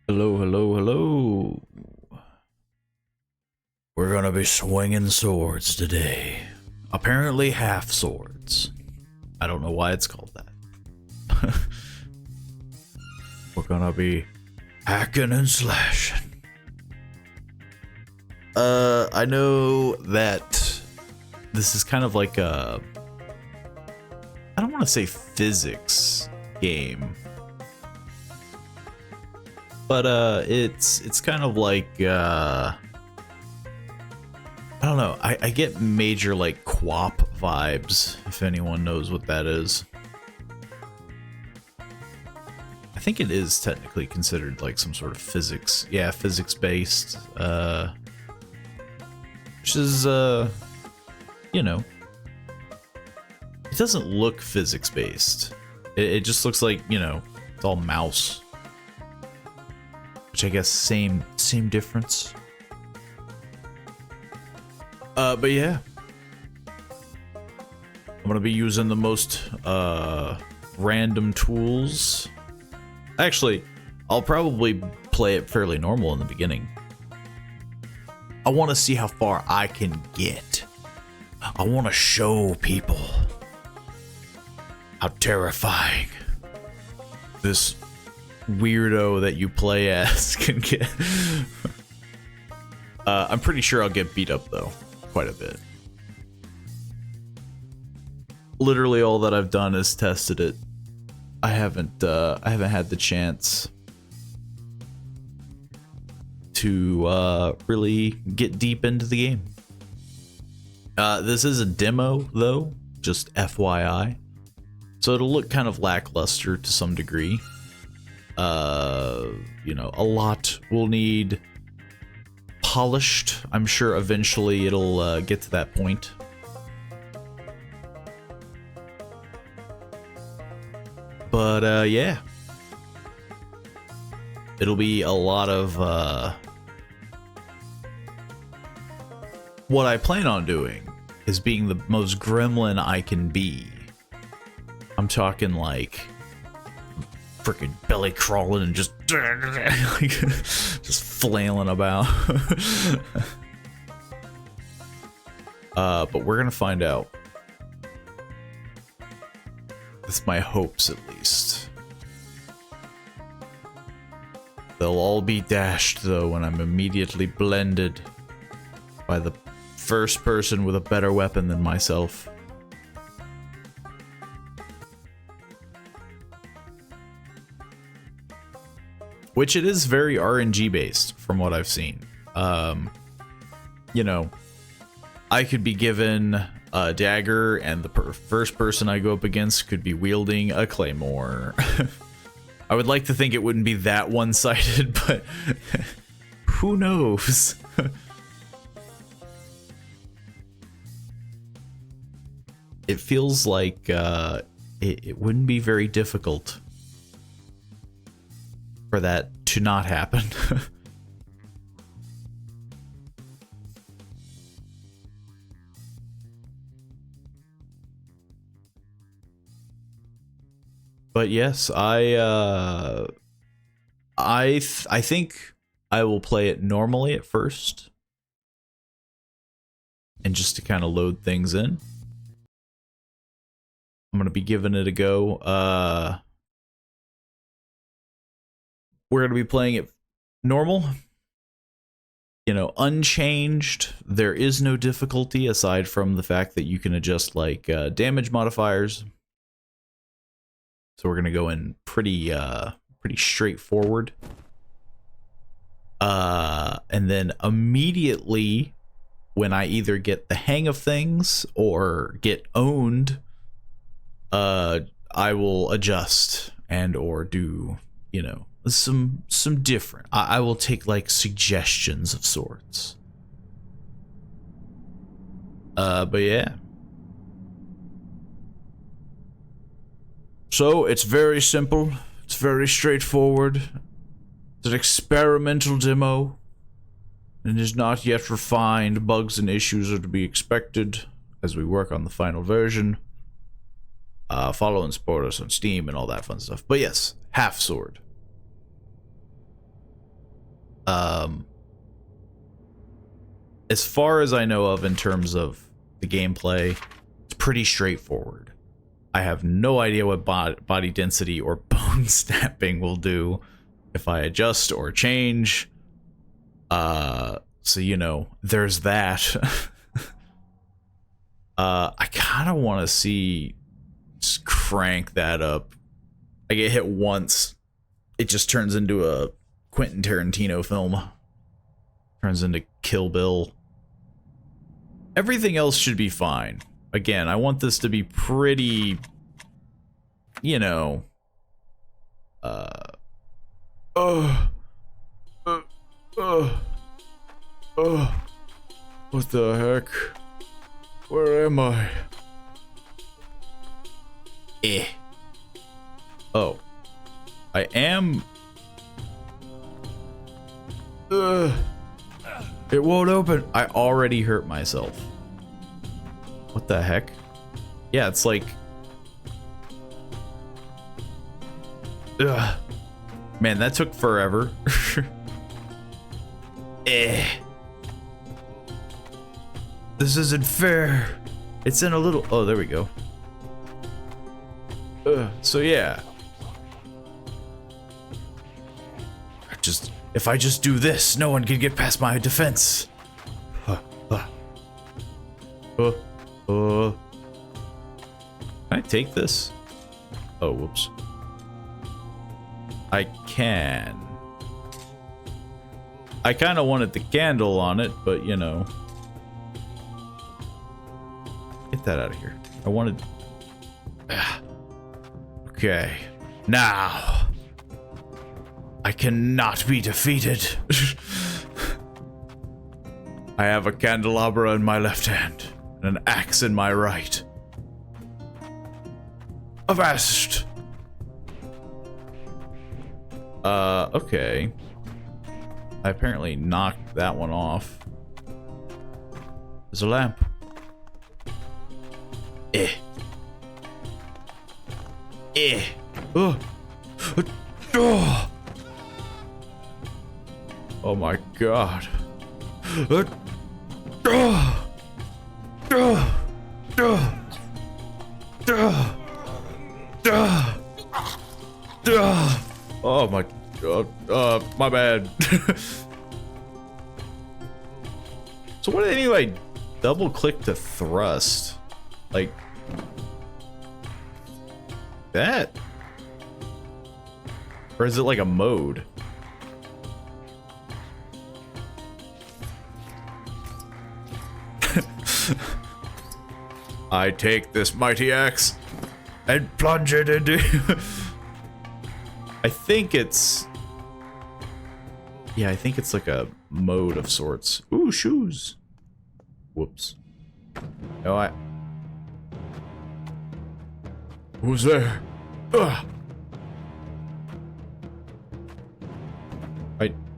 Hello, hello, hello. We're gonna be swinging swords today. Apparently half swords. I don't know why it's called that. We're gonna be hacking and slashing. I know that this is kind of like a... I don't want to say physics game. But it's kind of like I don't know. I get major like QWOP vibes, if anyone knows what that is. I think it is technically considered like some sort of physics, physics based, which is you know, it doesn't look physics based. It just looks like, you know, it's all mouse. Which I guess same difference. But yeah, I'm gonna be using the most random tools. Actually, I'll probably play it fairly normal in the beginning. I want to see how far I can get. I want to show people how terrifying this weirdo that you play as can get. I'm pretty sure I'll get beat up though, quite a bit. Literally all that I've done is tested it. I haven't had the chance to really get deep into the game. This is a demo though, just FYI. So it'll look kind of lackluster to some degree. You know, a lot will need polished. I'm sure eventually it'll get to that point. But yeah, it'll be a lot of what I plan on doing is being the most gremlin I can be. I'm talking like freaking belly crawling and just like, just flailing about. But we're gonna find out. That's my hopes, at least. They'll all be dashed though when I'm immediately blended by the first person with a better weapon than myself. Which it is very RNG based from what I've seen. You know, I could be given a dagger and the first person I go up against could be wielding a claymore. I would like to think it wouldn't be that one-sided, but who knows? It feels like it wouldn't be very difficult for that to not happen. But yes, I think I will play it normally at first, and just to kind of load things in. I'm gonna be giving it a go. We're gonna be playing it normal, you know, unchanged. There is no difficulty aside from the fact that you can adjust like damage modifiers. So we're gonna go in pretty straightforward. And then immediately when I either get the hang of things or get owned, I will adjust and or do, you know, some different. I will take like suggestions of sorts. But yeah. So it's very simple. It's very straightforward. It's an experimental demo. And is not yet refined. Bugs and issues are to be expected as we work on the final version. Follow and support us on Steam and all that fun stuff. But yes, half sword. As far as I know of in terms of the gameplay, it's pretty straightforward. I have no idea what body density or bone snapping will do if I adjust or change. So, you know, there's that. I kind of want to see just crank that up. I get hit once, it just turns into a Quentin Tarantino film. Turns into Kill Bill. Everything else should be fine. Again, I want this to be pretty, you know, what the heck? Where am I? Oh. I am... It won't open. I already hurt myself. What the heck? Yeah, it's like... Ugh. Man, that took forever. This isn't fair. It's in a little... Oh, there we go. So yeah. If I just do this, no one can get past my defense. Can I take this? Oh, whoops. I can. I kind of wanted the candle on it, but you know. Get that out of here. I wanted... Okay. Now. I cannot be defeated. I have a candelabra in my left hand and an axe in my right. Avast! Okay. I apparently knocked that one off. There's a lamp. Oh my god. Oh my god. My bad. So what did they do? Like double click to thrust? Like that? Or is it like a mode? I take this mighty axe and plunge it into... I think it's... Yeah, I think it's like a mode of sorts. Ooh, shoes. Whoops. No, I... Who's there? Ugh.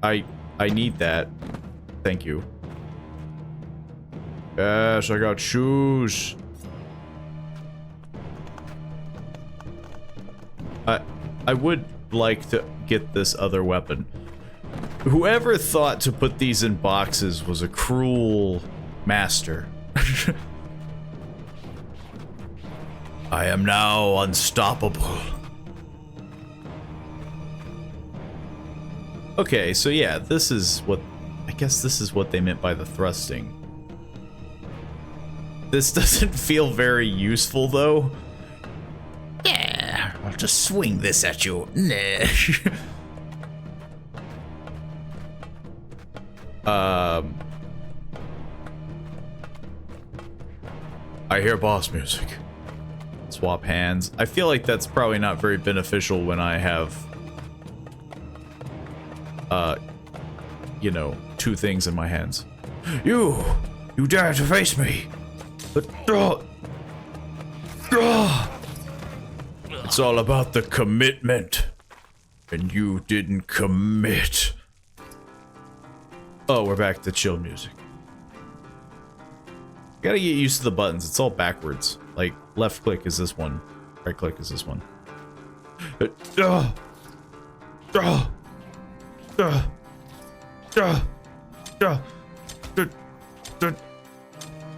I need that. Thank you. Yes, I got shoes. I would like to get this other weapon. Whoever thought to put these in boxes was a cruel master. I am now unstoppable. Okay, so yeah, this is what... I guess this is what they meant by the thrusting. This doesn't feel very useful, though. Yeah, I'll just swing this at you. I hear boss music. Swap hands. I feel like that's probably not very beneficial when I have, you know, two things in my hands. You dare to face me? But, it's all about the commitment. And you didn't commit. Oh, we're back to chill music. Gotta get used to the buttons. It's all backwards. Like, left click is this one. Right click is this one.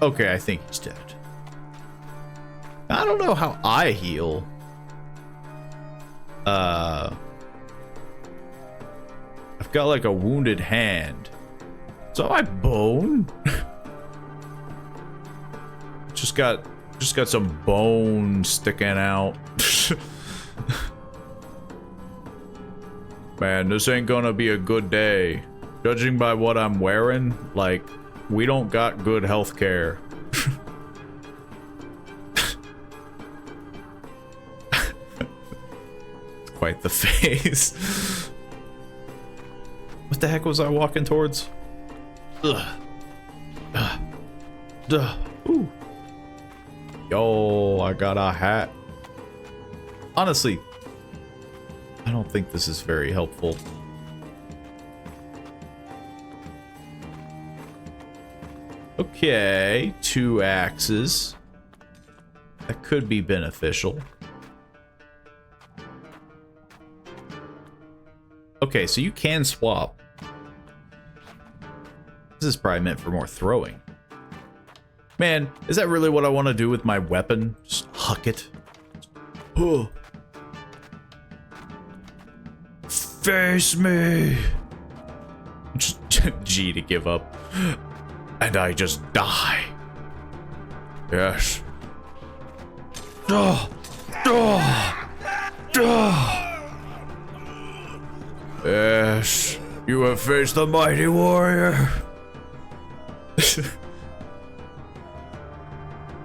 Okay, I think he's dead. I don't know how I heal. I've got like a wounded hand. So I bone. just got some bone sticking out. Man, this ain't gonna be a good day. Judging by what I'm wearing, like, we don't got good health care. Quite the face. What the heck was I walking towards? Ugh. Ooh. Yo, I got a hat. Honestly, I don't think this is very helpful. Okay, 2 axes. That could be beneficial. Okay, so you can swap. This is probably meant for more throwing. Man, is that really what I want to do with my weapon? Just huck it. Oh. Face me. Just G to give up. And I just die. Yes. Yes. You have faced the mighty warrior.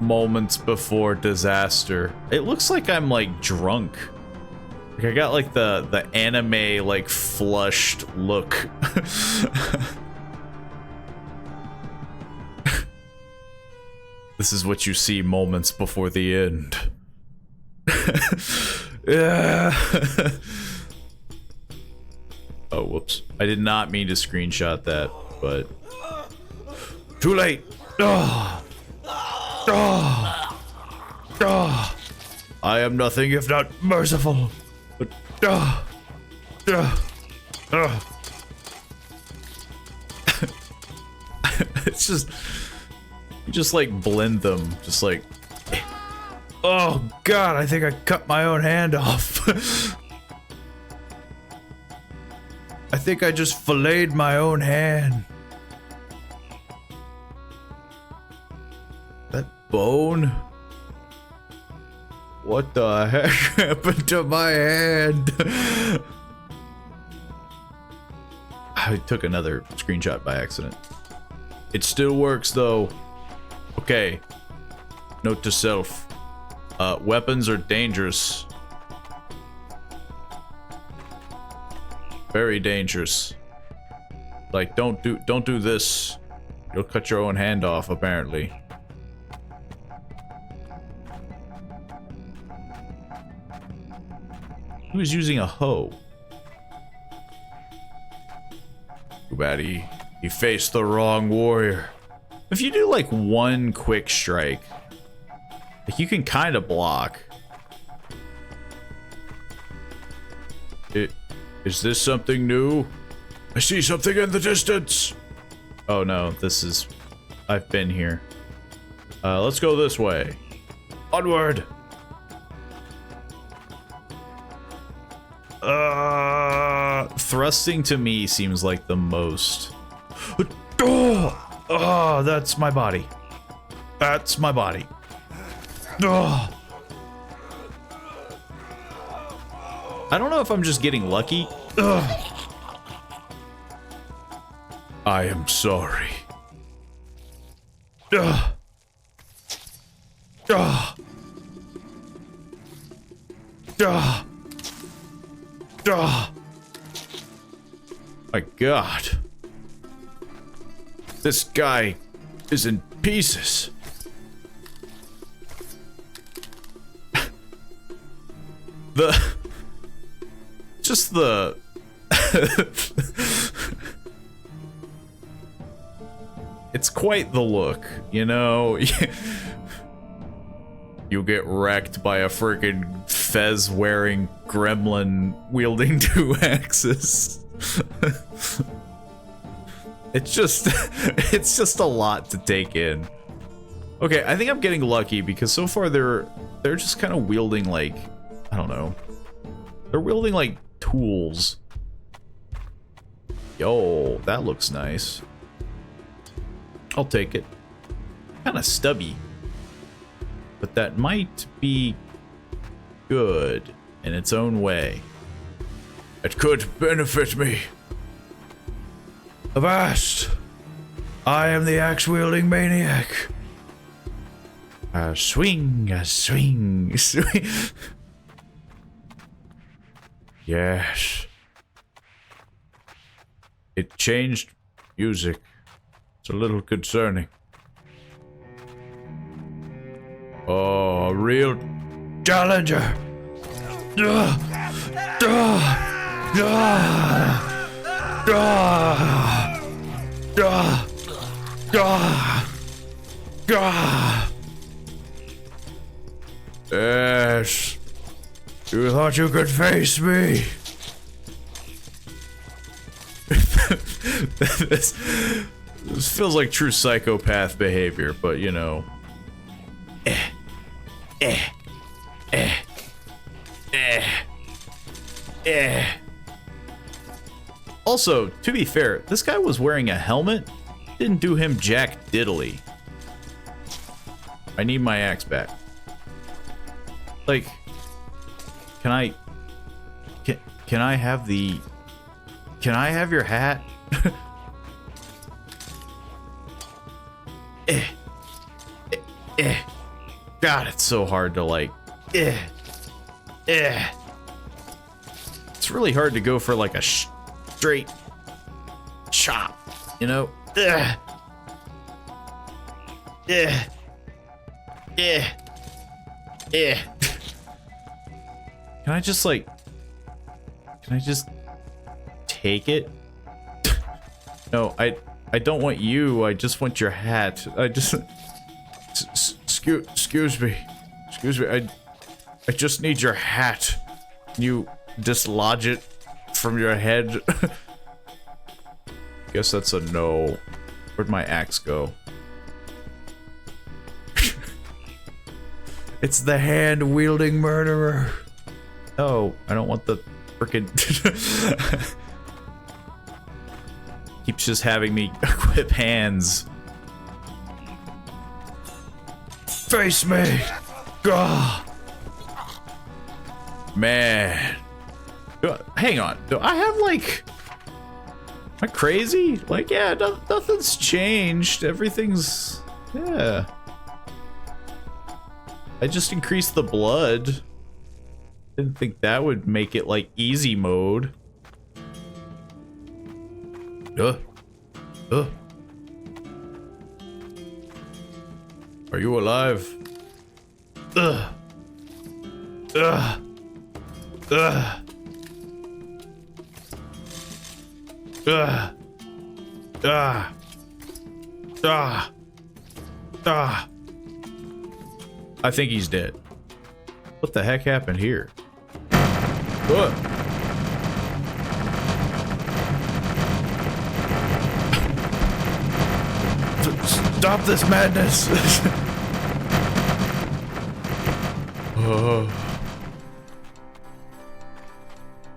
Moments before disaster. It looks like I'm like drunk. Like I got like the anime like flushed look. This is what you see moments before the end. Yeah. Oh, whoops. I did not mean to screenshot that, but too late. I am nothing if not merciful. It's just, you just like blend them, just like, oh god, I think I cut my own hand off. I think I just filleted my own hand. That bone? What the heck happened to my hand? I took another screenshot by accident. It still works though. Okay. Note to self. Weapons are dangerous. Very dangerous. Like, don't do this. You'll cut your own hand off, apparently. He was using a hoe. Too bad he faced the wrong warrior. If you do like one quick strike, like you can kind of block. Is this something new? I see something in the distance. Oh no, this is... I've been here. Let's go this way. Onward. Thrusting to me seems like the most. Oh, that's my body. That's my body. Oh. I don't know if I'm just getting lucky. Ugh. I am sorry. Ugh. Ugh. Ugh. Ugh. My god. This guy is in pieces. Just the it's quite the look, you know. You get wrecked by a freaking fez wearing gremlin wielding 2 axes. It's just, it's just a lot to take in. Okay, I think I'm getting lucky because so far they're just kind of wielding like, I don't know. They're wielding like tools. Yo, that looks nice. I'll take it. Kind of stubby. But that might be good in its own way. It could benefit me. Avast! I am the axe-wielding maniac. Swing, swing, swing. Yes. It changed music. It's a little concerning. Oh, a real challenger. Yes. You thought you could face me? this feels like true psychopath behavior, but you know. Also, to be fair, this guy was wearing a helmet. Didn't do him jack diddly. I need my axe back. Like, can I have the... Can I have your hat? God, it's so hard to like... It's really hard to go for like a straight chop, you know? Can I just like... Can I just take it? No, I don't want you. I just want your hat. I just... Excuse me. Excuse me. I just need your hat. Can you dislodge it from your head? Guess that's a no. Where'd my axe go? It's the hand-wielding murderer. Oh, I don't want the frickin'... Keeps just having me equip hands. Face me! Gah! Man. Hang on. Do I have like... Am I crazy? Like, yeah, nothing's changed. Everything's... Yeah. I just increased the blood. Didn't think that would make it like easy mode. Are you alive? Ugh. Ugh. Ugh. Ugh. Ah. Ah. Ah. I think he's dead. What the heck happened here? What? Stop this madness!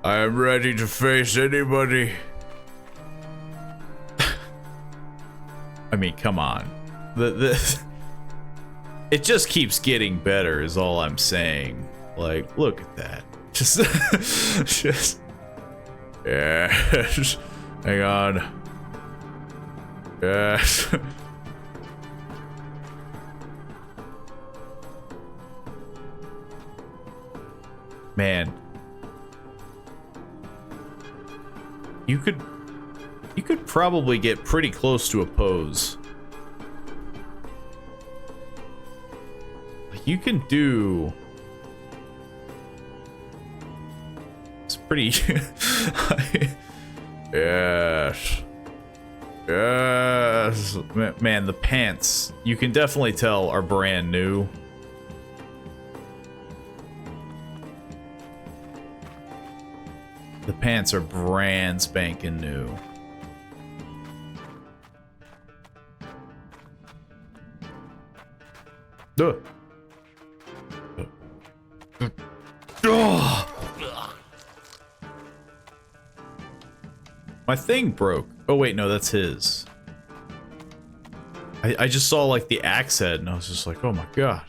I am ready to face anybody. I mean, come on. It just keeps getting better is all I'm saying. Like, look at that. Just yes. Hang on. Yes. Man. You could probably get pretty close to a pose. Like, you can do... It's pretty... Yes. Yes. Man, the pants, you can definitely tell are brand new. The pants are brand spanking new. My thing broke. Oh wait, no, that's his. I just saw like the axe head and I was just like, oh my god.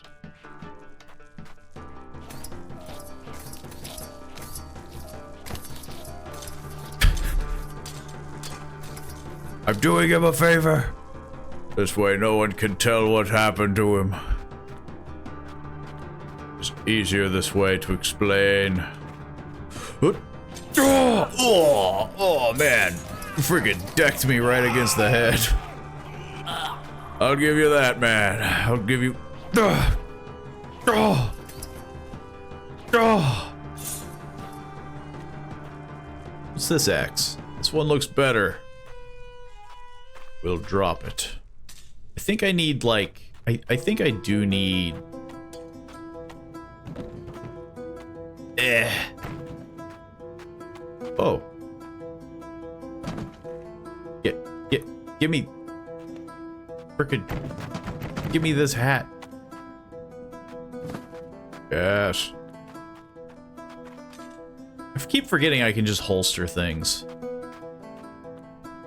I'm doing him a favor. This way no one can tell what happened to him. It's easier this way to explain. Oh man. Friggin' decked me right against the head. I'll give you that, man. I'll give you... What's this axe? This one looks better. We'll drop it. I think I need, like... I think I do need... Oh. Give me... Frickin'... Give me this hat. Yes. I keep forgetting I can just holster things.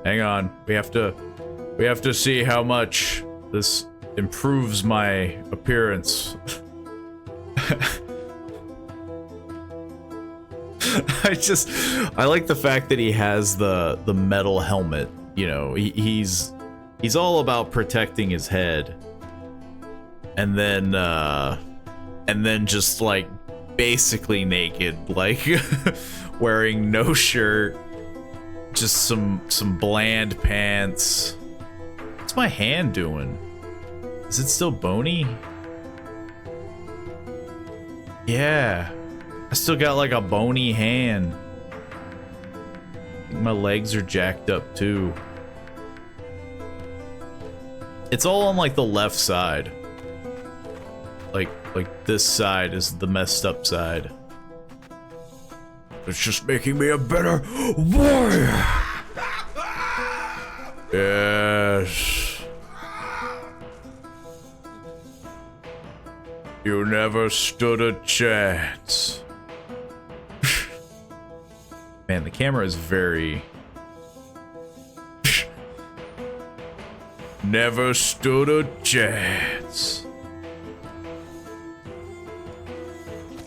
Hang on. We have to see how much this improves my appearance. I like the fact that he has the metal helmet. You know, he's all about protecting his head. And then just like basically naked, like wearing no shirt, just some bland pants. What's my hand doing? Is it still bony? Yeah. I still got like a bony hand. I think my legs are jacked up too. It's all on like the left side. Like this side is the messed up side. It's just making me a better warrior. Yes. You never stood a chance. Man, the camera is very... Never stood a chance.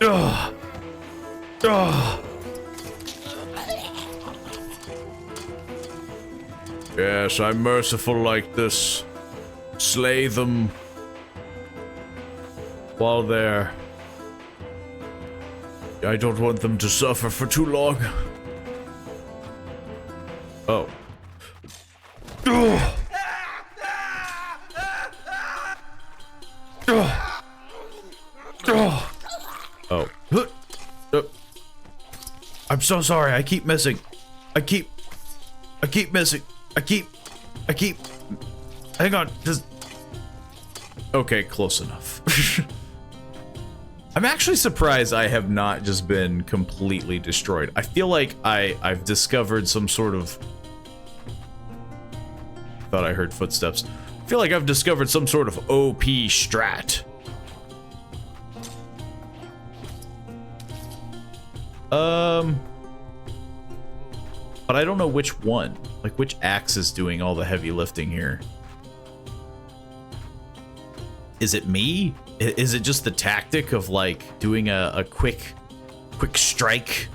Ugh. Ugh. Yes, I'm merciful like this. Slay them while they're... I don't want them to suffer for too long. Oh. Ugh. Oh. I'm so sorry. I keep missing. I keep missing. I keep. Hang on. Just. Okay, close enough. I'm actually surprised I have not just been completely destroyed. I feel like I've discovered some sort of... Thought I heard footsteps. I feel like I've discovered some sort of OP strat. But I don't know which one. Like, which axe is doing all the heavy lifting here? Is it me? Is it just the tactic of, like, doing a quick strike?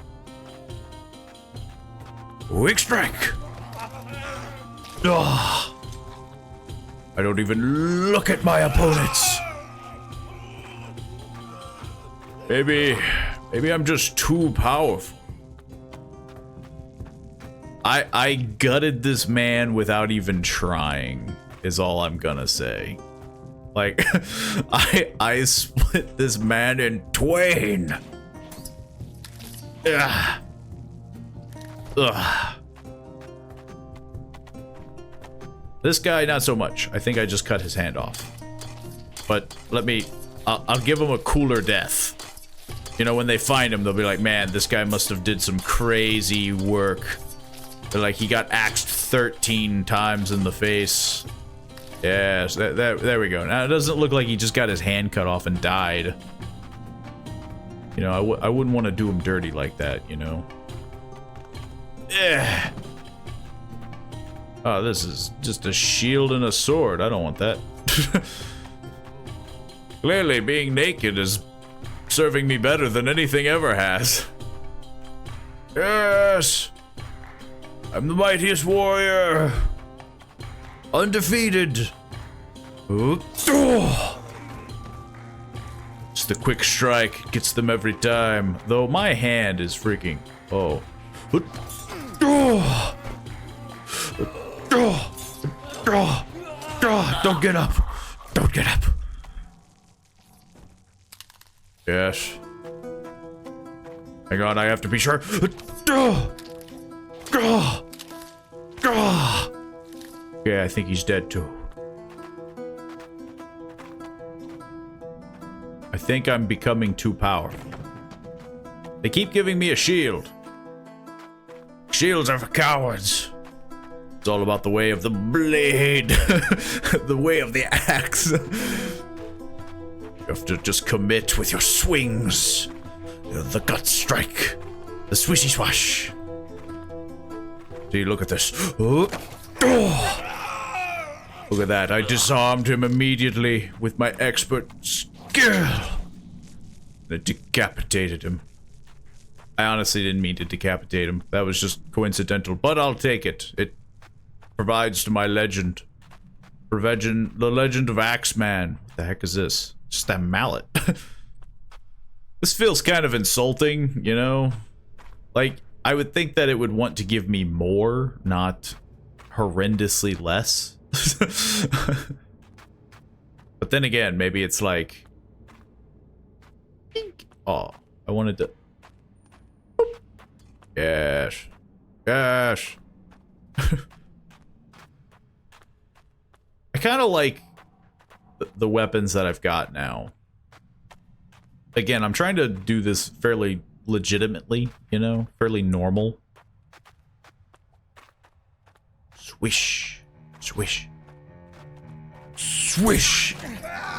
Quick strike! Ugh. I don't even look at my opponents. Maybe I'm just too powerful. I gutted this man without even trying, is all I'm gonna say. Like, I split this man in twain. Ugh. Ugh. This guy, not so much. I think I just cut his hand off. But I'll give him a cooler death. You know, when they find him, they'll be like, man, this guy must have did some crazy work. They're like, he got axed 13 times in the face. Yes, there we go. Now, it doesn't look like he just got his hand cut off and died. You know, I wouldn't want to do him dirty like that, you know? Yeah. Oh, this is just a shield and a sword. I don't want that. Clearly, being naked is serving me better than anything ever has. Yes! I'm the mightiest warrior! Undefeated! Just the quick strike gets them every time. Though my hand is freaking... Oh. Don't get up! Don't get up! Yes. Hang on, I have to be sure. Yeah, I think he's dead too. I think I'm becoming too powerful. They keep giving me a shield. Shields are for cowards. It's all about the way of the blade. The way of the axe. You have to just commit with your swings. The gut strike. The swishy swash. See, look at this. Look at that. I disarmed him immediately with my expert skill. And it decapitated him. I honestly didn't mean to decapitate him. That was just coincidental, but I'll take it. It provides to my legend. The legend of Axeman. What the heck is this? Just that mallet. This feels kind of insulting, you know? Like, I would think that it would want to give me more, not horrendously less. But then again, maybe it's like... Oh, I wanted to... Yes. Yes. I kind of like the weapons that I've got now. Again, I'm trying to do this fairly legitimately, you know, fairly normal. Swish. Swish. Swish.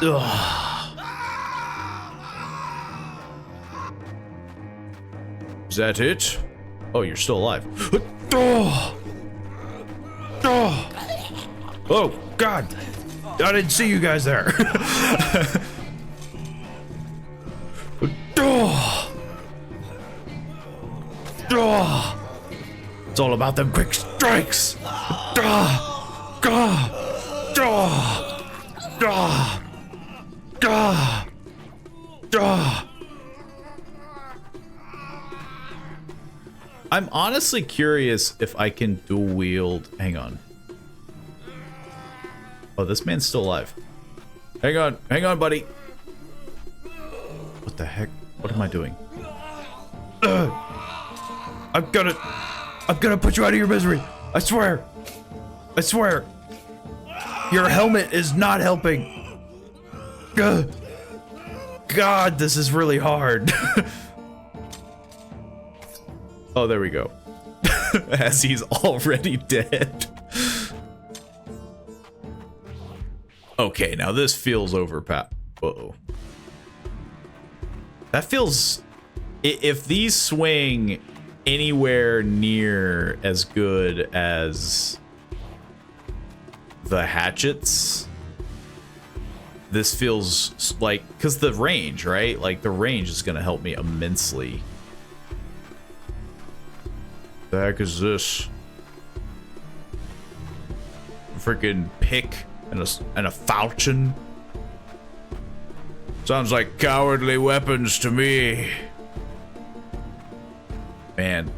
Ugh. Is that it? Oh, you're still alive. Oh, God. I didn't see you guys there. It's all about them quick strikes. I'm honestly curious if I can dual wield. Hang on. Oh, this man's still alive. Hang on, buddy. What the heck? What am I doing? I'm gonna put you out of your misery. I swear. I swear. Your helmet is not helping. God, this is really hard. Oh, there we go. As he's already dead. Okay, now this feels overpowered. Uh-oh. That feels... If these swing anywhere near as good as the hatchets, this feels like... Because the range, right? Like, the range is going to help me immensely. The heck is this? Freaking pick and a falchion? Sounds like cowardly weapons to me. Man.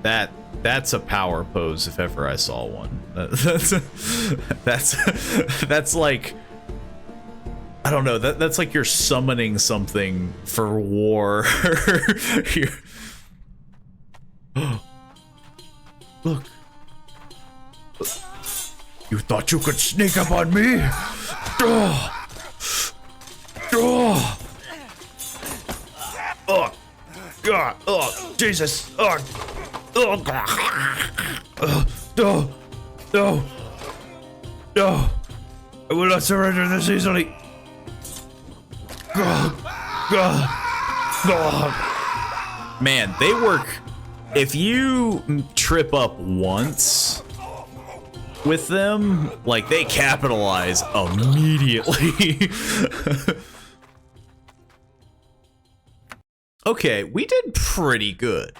That's a power pose if ever I saw one. That's like, I don't know, that's like you're summoning something for war. Look. You thought you could sneak up on me? Oh, God, oh, Jesus, No! No! I will not surrender this easily! Man, they work. If you trip up once with them, like, they capitalize immediately. Okay, we did pretty good.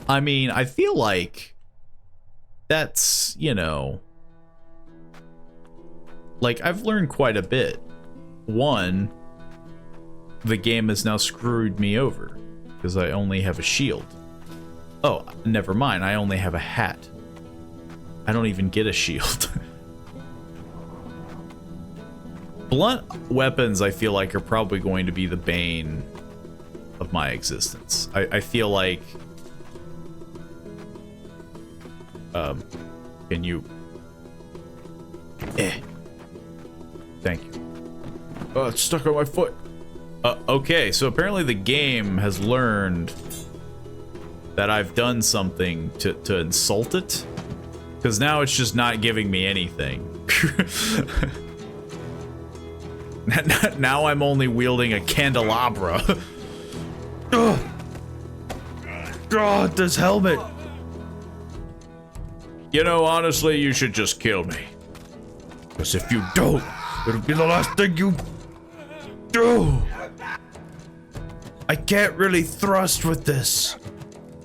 I mean, I feel like that's, you know, like, I've learned quite a bit. One, the game has now screwed me over because I only have a shield. Oh, never mind. I only have a hat. I don't even get a shield. Blunt weapons, I feel like, are probably going to be the bane of my existence. I feel like... can you... Thank you. Oh, it's stuck on my foot. Okay, so apparently the game has learned that I've done something to insult it. Because now it's just not giving me anything. Now I'm only wielding a candelabra. God, this helmet. You know, honestly, you should just kill me. Because if you don't, it'll be the last thing you do. I can't really thrust with this.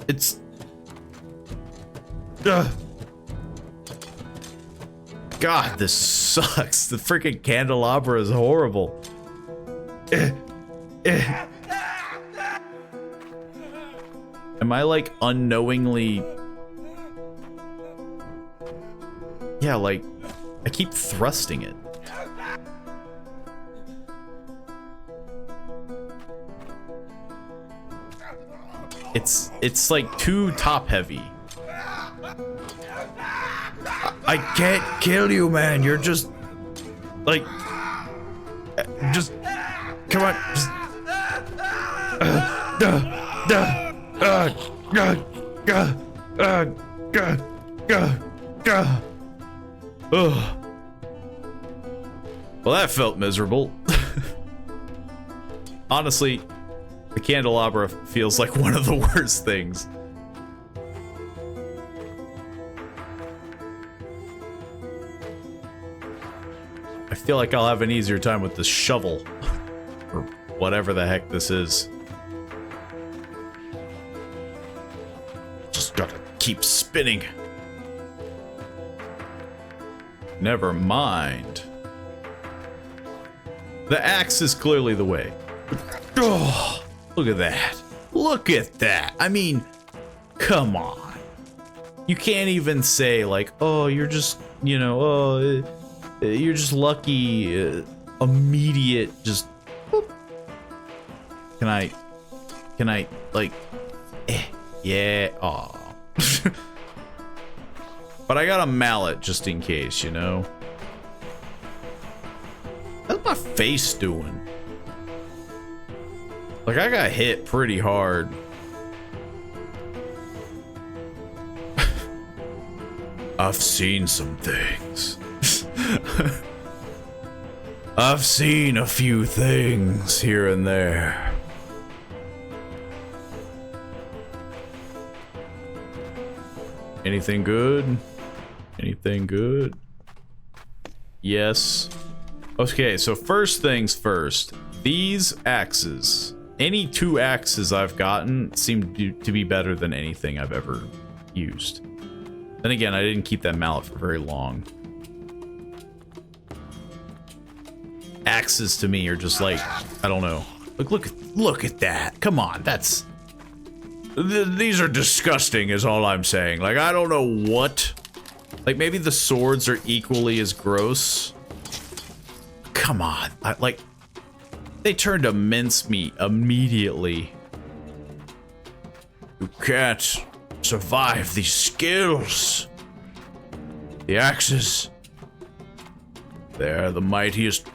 It's... God, this sucks. The freaking candelabra is horrible. Am I, like, unknowingly... Yeah, like, I keep thrusting it. It's like too top heavy. I can't kill you, man. You're just like, just come on. Just, Well, that felt miserable. Honestly, the candelabra feels like one of the worst things. I feel like I'll have an easier time with this shovel. Or whatever the heck this is. Just gotta keep spinning. Never mind. The axe is clearly the way. Oh, look at that. Look at that. I mean, come on. You can't even say like, oh, you're just, you know, oh, you're just lucky. Immediate, just. Boop. Can I, like, yeah, aw. But I got a mallet just in case, you know? How's my face doing? Like, I got hit pretty hard. I've seen some things. I've seen a few things here and there. Anything good? Anything good? Yes. Okay, so first things first. These axes. Any two axes I've gotten seem to be better than anything I've ever used. Then again, I didn't keep that mallet for very long. Axes to me are just like, I don't know. Look at that. Come on, that's... These are disgusting is all I'm saying. Like, I don't know what... Like, maybe the swords are equally as gross. Come on. Like, they turn to mincemeat immediately. You can't survive these skills. The axes. They're the mightiest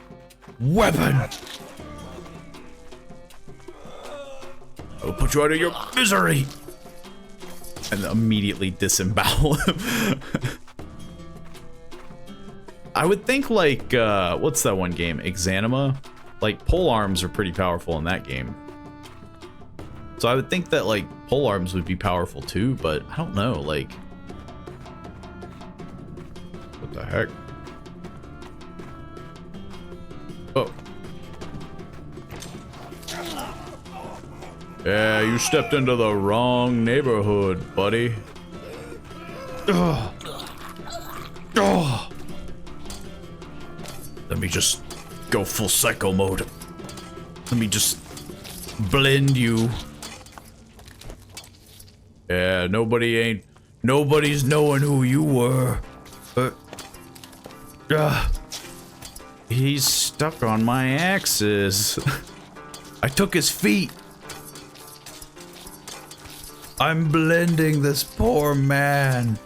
weapon. I'll put you out of your misery. And immediately disembowel him. I would think like, what's that one game? Exanima? Like, pole arms are pretty powerful in that game. So I would think that, like, pole arms would be powerful too, but I don't know, like... What the heck? Oh. Yeah, you stepped into the wrong neighborhood, buddy. Ugh. Oh. Let me just go full psycho mode. Let me just blend you. Yeah, nobody's knowing who you were. He's stuck on my axes. I took his feet. I'm blending this poor man.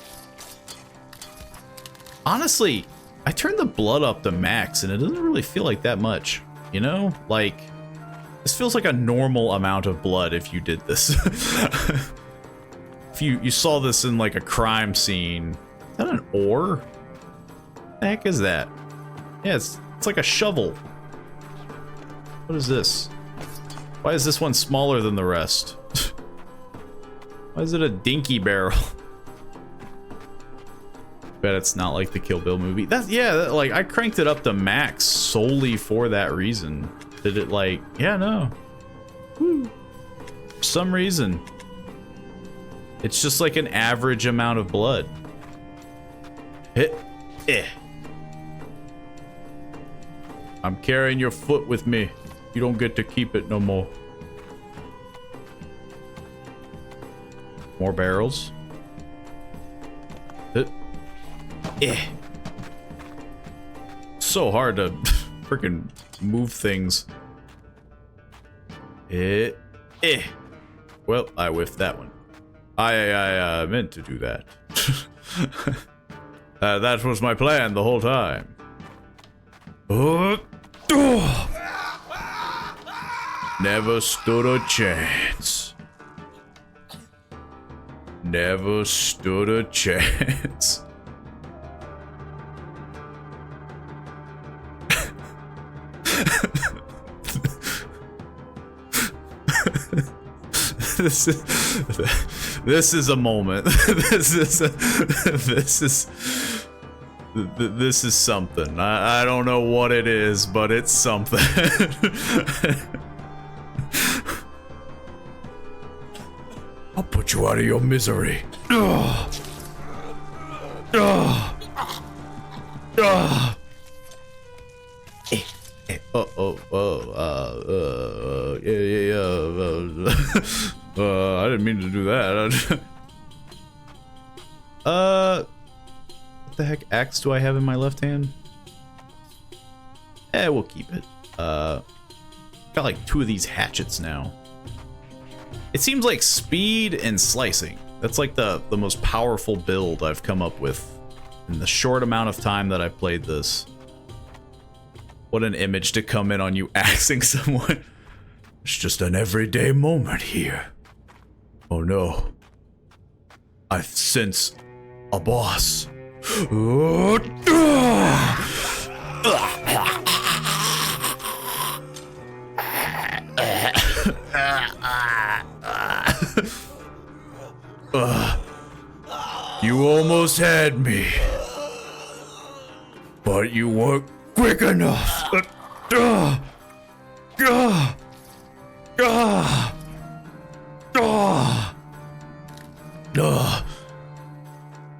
Honestly, I turned the blood up to max and it doesn't really feel like that much. You know? Like, this feels like a normal amount of blood if you did this. If you saw this in like a crime scene. Is that an ore? What the heck is that? Yeah, it's like a shovel. What is this? Why is this one smaller than the rest? Why is it a dinky barrel? Bet it's not like the Kill Bill movie. Like I cranked it up to max solely for that reason. Did it like, yeah, no. Woo. For some reason. It's just like an average amount of blood. I'm carrying your foot with me. You don't get to keep it no more. More barrels. So hard to freaking move things. Well, I whiffed that one. I meant to do that. That was my plan the whole time. Never stood a chance. Never stood a chance. This is a moment. This is something. I don't know what it is, but it's something. I'll put you out of your misery. Yeah. I didn't mean to do that. What the heck axe do I have in my left hand? We'll keep it. Got like 2 of these hatchets now. It seems like speed and slicing. That's like the most powerful build I've come up with in the short amount of time that I've played this. What an image to come in on you axing someone. It's just an everyday moment here. Oh no. I sense a boss. You almost had me. But you weren't quick enough. Look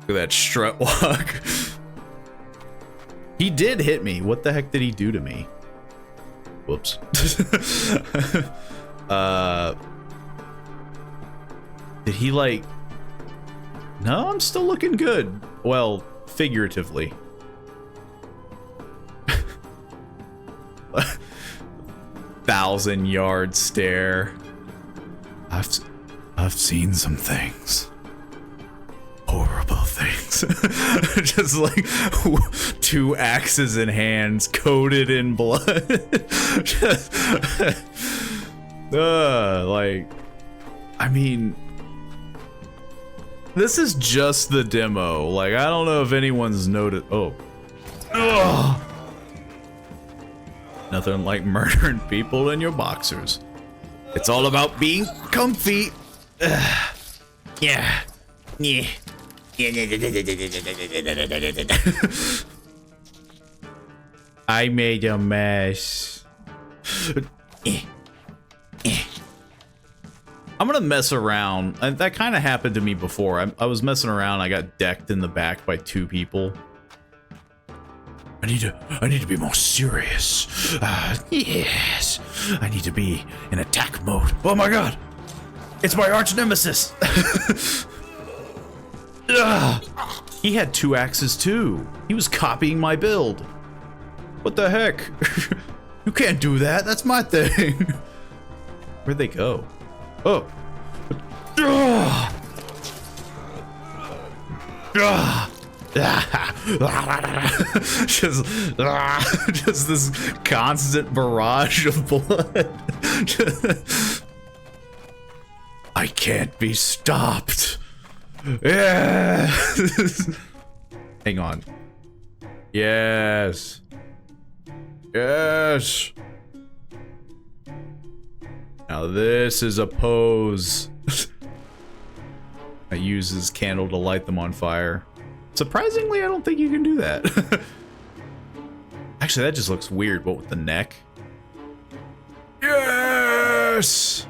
at that strut walk. He did hit me. What the heck did he do to me? Whoops. Did he like... No, I'm still looking good. Well, figuratively. 1,000-yard stare. I've seen some things. Horrible things. Just like 2 axes in hands coated in blood. Just, like, I mean, this is just the demo. Like, I don't know if anyone's noticed. Oh. Ugh. Nothing like murdering people in your boxers. It's all about being comfy. Ugh. Yeah. Yeah. I made a mess. I'm gonna mess around. And that kind of happened to me before. I was messing around. I got decked in the back by 2 people. I need to be more serious. Yes. I need to be in attack mode. Oh my god. It's my arch nemesis. He had 2 axes too. He was copying my build. What the heck? You can't do that. That's my thing. Where'd they go? Oh. Just this constant barrage of blood. I can't be stopped. Yeah. Hang on. Yes. Yes. Now this is a pose. I use his candle to light them on fire. Surprisingly, I don't think you can do that. Actually, that just looks weird, but with the neck. Yes!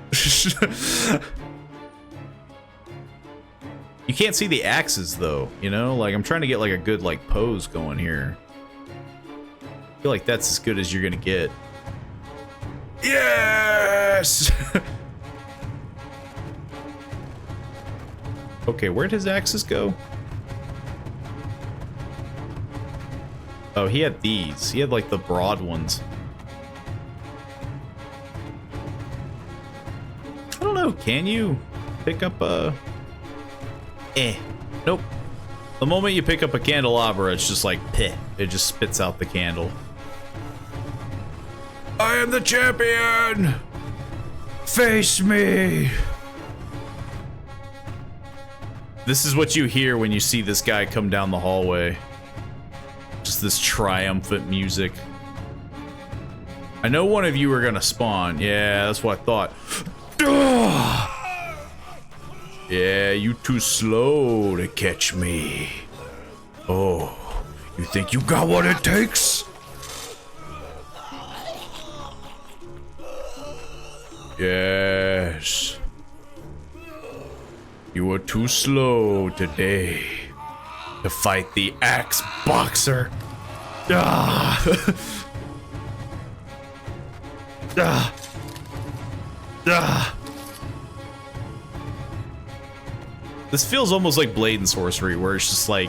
You can't see the axes though, you know? Like, I'm trying to get like a good like pose going here. I feel like that's as good as you're gonna get. Yes! Okay, where'd his axes go? Oh, he had these. He had like the broad ones. I don't know, can you pick up a... Nope. The moment you pick up a candelabra, it's just like, peh. It just spits out the candle. I am the champion! Face me! This is what you hear when you see this guy come down the hallway. Just this triumphant music. I know one of you are gonna spawn. Yeah, that's what I thought. Yeah, you too slow to catch me. Oh, you think you got what it takes? Yes. You were too slow today to fight the axe boxer. Ah. Ah. Ah. This feels almost like Blade and Sorcery, where it's just like,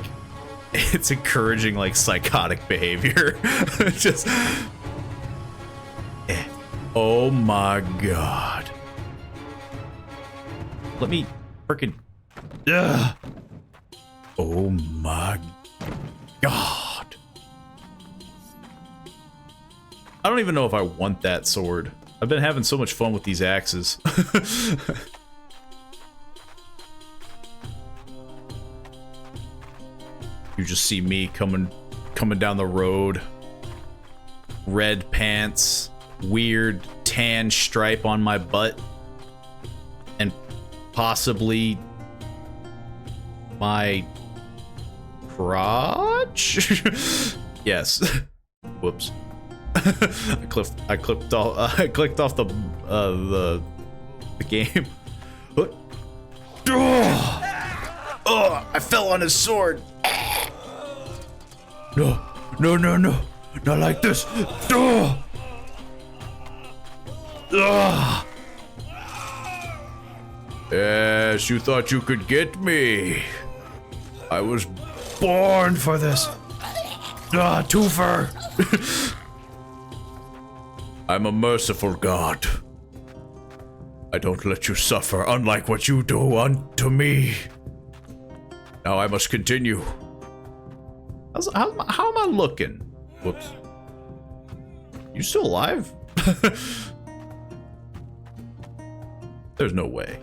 it's encouraging like psychotic behavior. Just, oh my god. Let me freaking, oh my god. I don't even know if I want that sword. I've been having so much fun with these axes. You just see me coming down the road. Red pants, weird tan stripe on my butt, and possibly my crotch. Yes. Whoops. I clicked off the game. Oh, I fell on his sword. No, no, no, no, not like this. Yes, you thought you could get me. I was born for this. Twofer. I'm a merciful god. I don't let you suffer, unlike what you do unto me. Now I must continue. How am I looking? Whoops. You still alive? There's no way.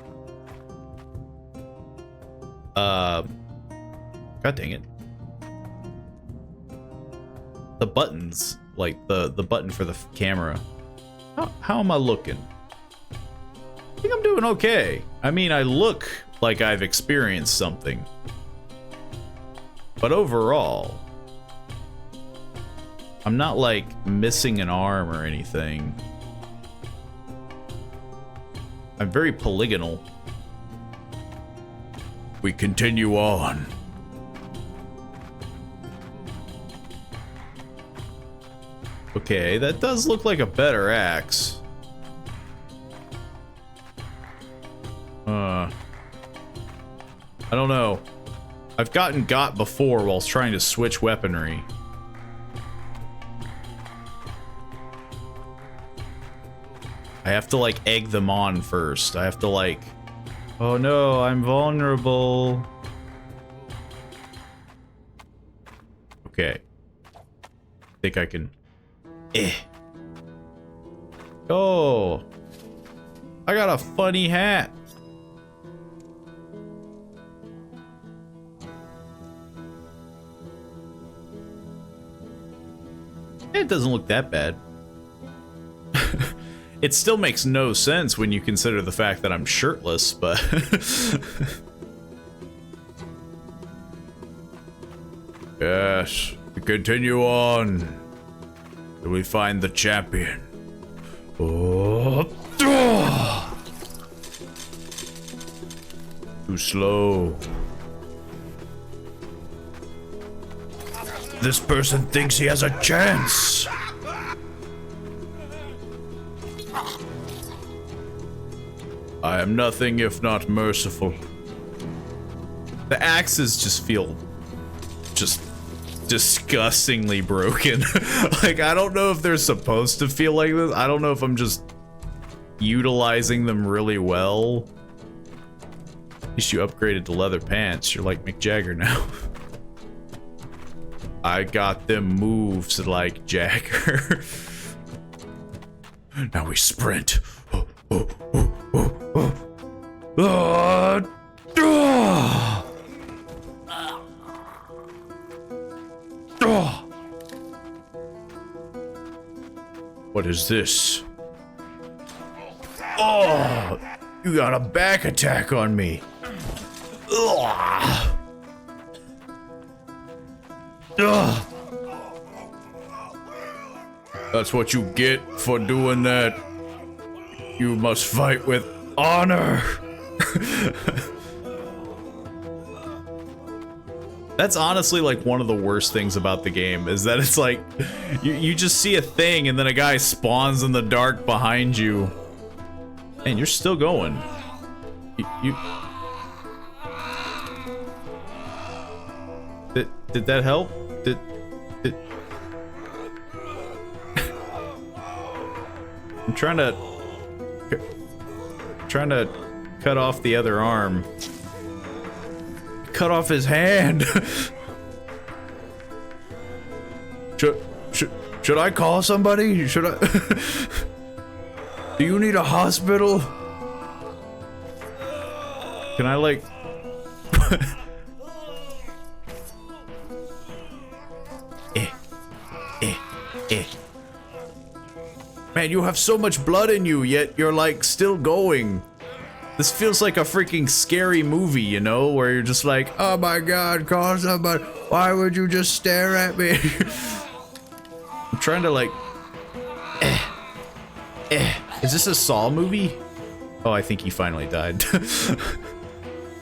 God dang it. buttons, like the button for the camera. How am I looking? I think I'm doing okay. I mean, I look like I've experienced something. But overall, I'm not like missing an arm or anything. I'm very polygonal. We continue on. Okay, that does look like a better axe. I don't know. I've gotten got before whilst trying to switch weaponry. I have to like egg them on first. I have to like, oh no, I'm vulnerable. Okay. I think I can. Oh, I got a funny hat. It doesn't look that bad. It still makes no sense when you consider the fact that I'm shirtless, but... Yes, we continue on till we find the champion. Oh. Too slow. This person thinks he has a chance. I am nothing if not merciful. The axes just feel just disgustingly broken. Like, I don't know if they're supposed to feel like this. I don't know if I'm just utilizing them really well. At least you upgraded to leather pants. You're like Mick Jagger now. I got them moves like Jagger. Now we sprint. What is this? Oh, you got a back attack on me. Ugh. Ugh. That's what you get for doing that. You must fight with honor. That's honestly like one of the worst things about the game, is that it's like you just see a thing and then a guy spawns in the dark behind you and you're still going. Did that help? Did I'm trying to cut off the other arm. Cut off his hand. Should I call somebody? Should I? Do you need a hospital? Can I like? Man, you have so much blood in you, yet you're like still going. This feels like a freaking scary movie, you know, where you're just like, oh my god, call somebody. Why would you just stare at me? I'm trying to like... Is this a Saw movie? Oh, I think he finally died.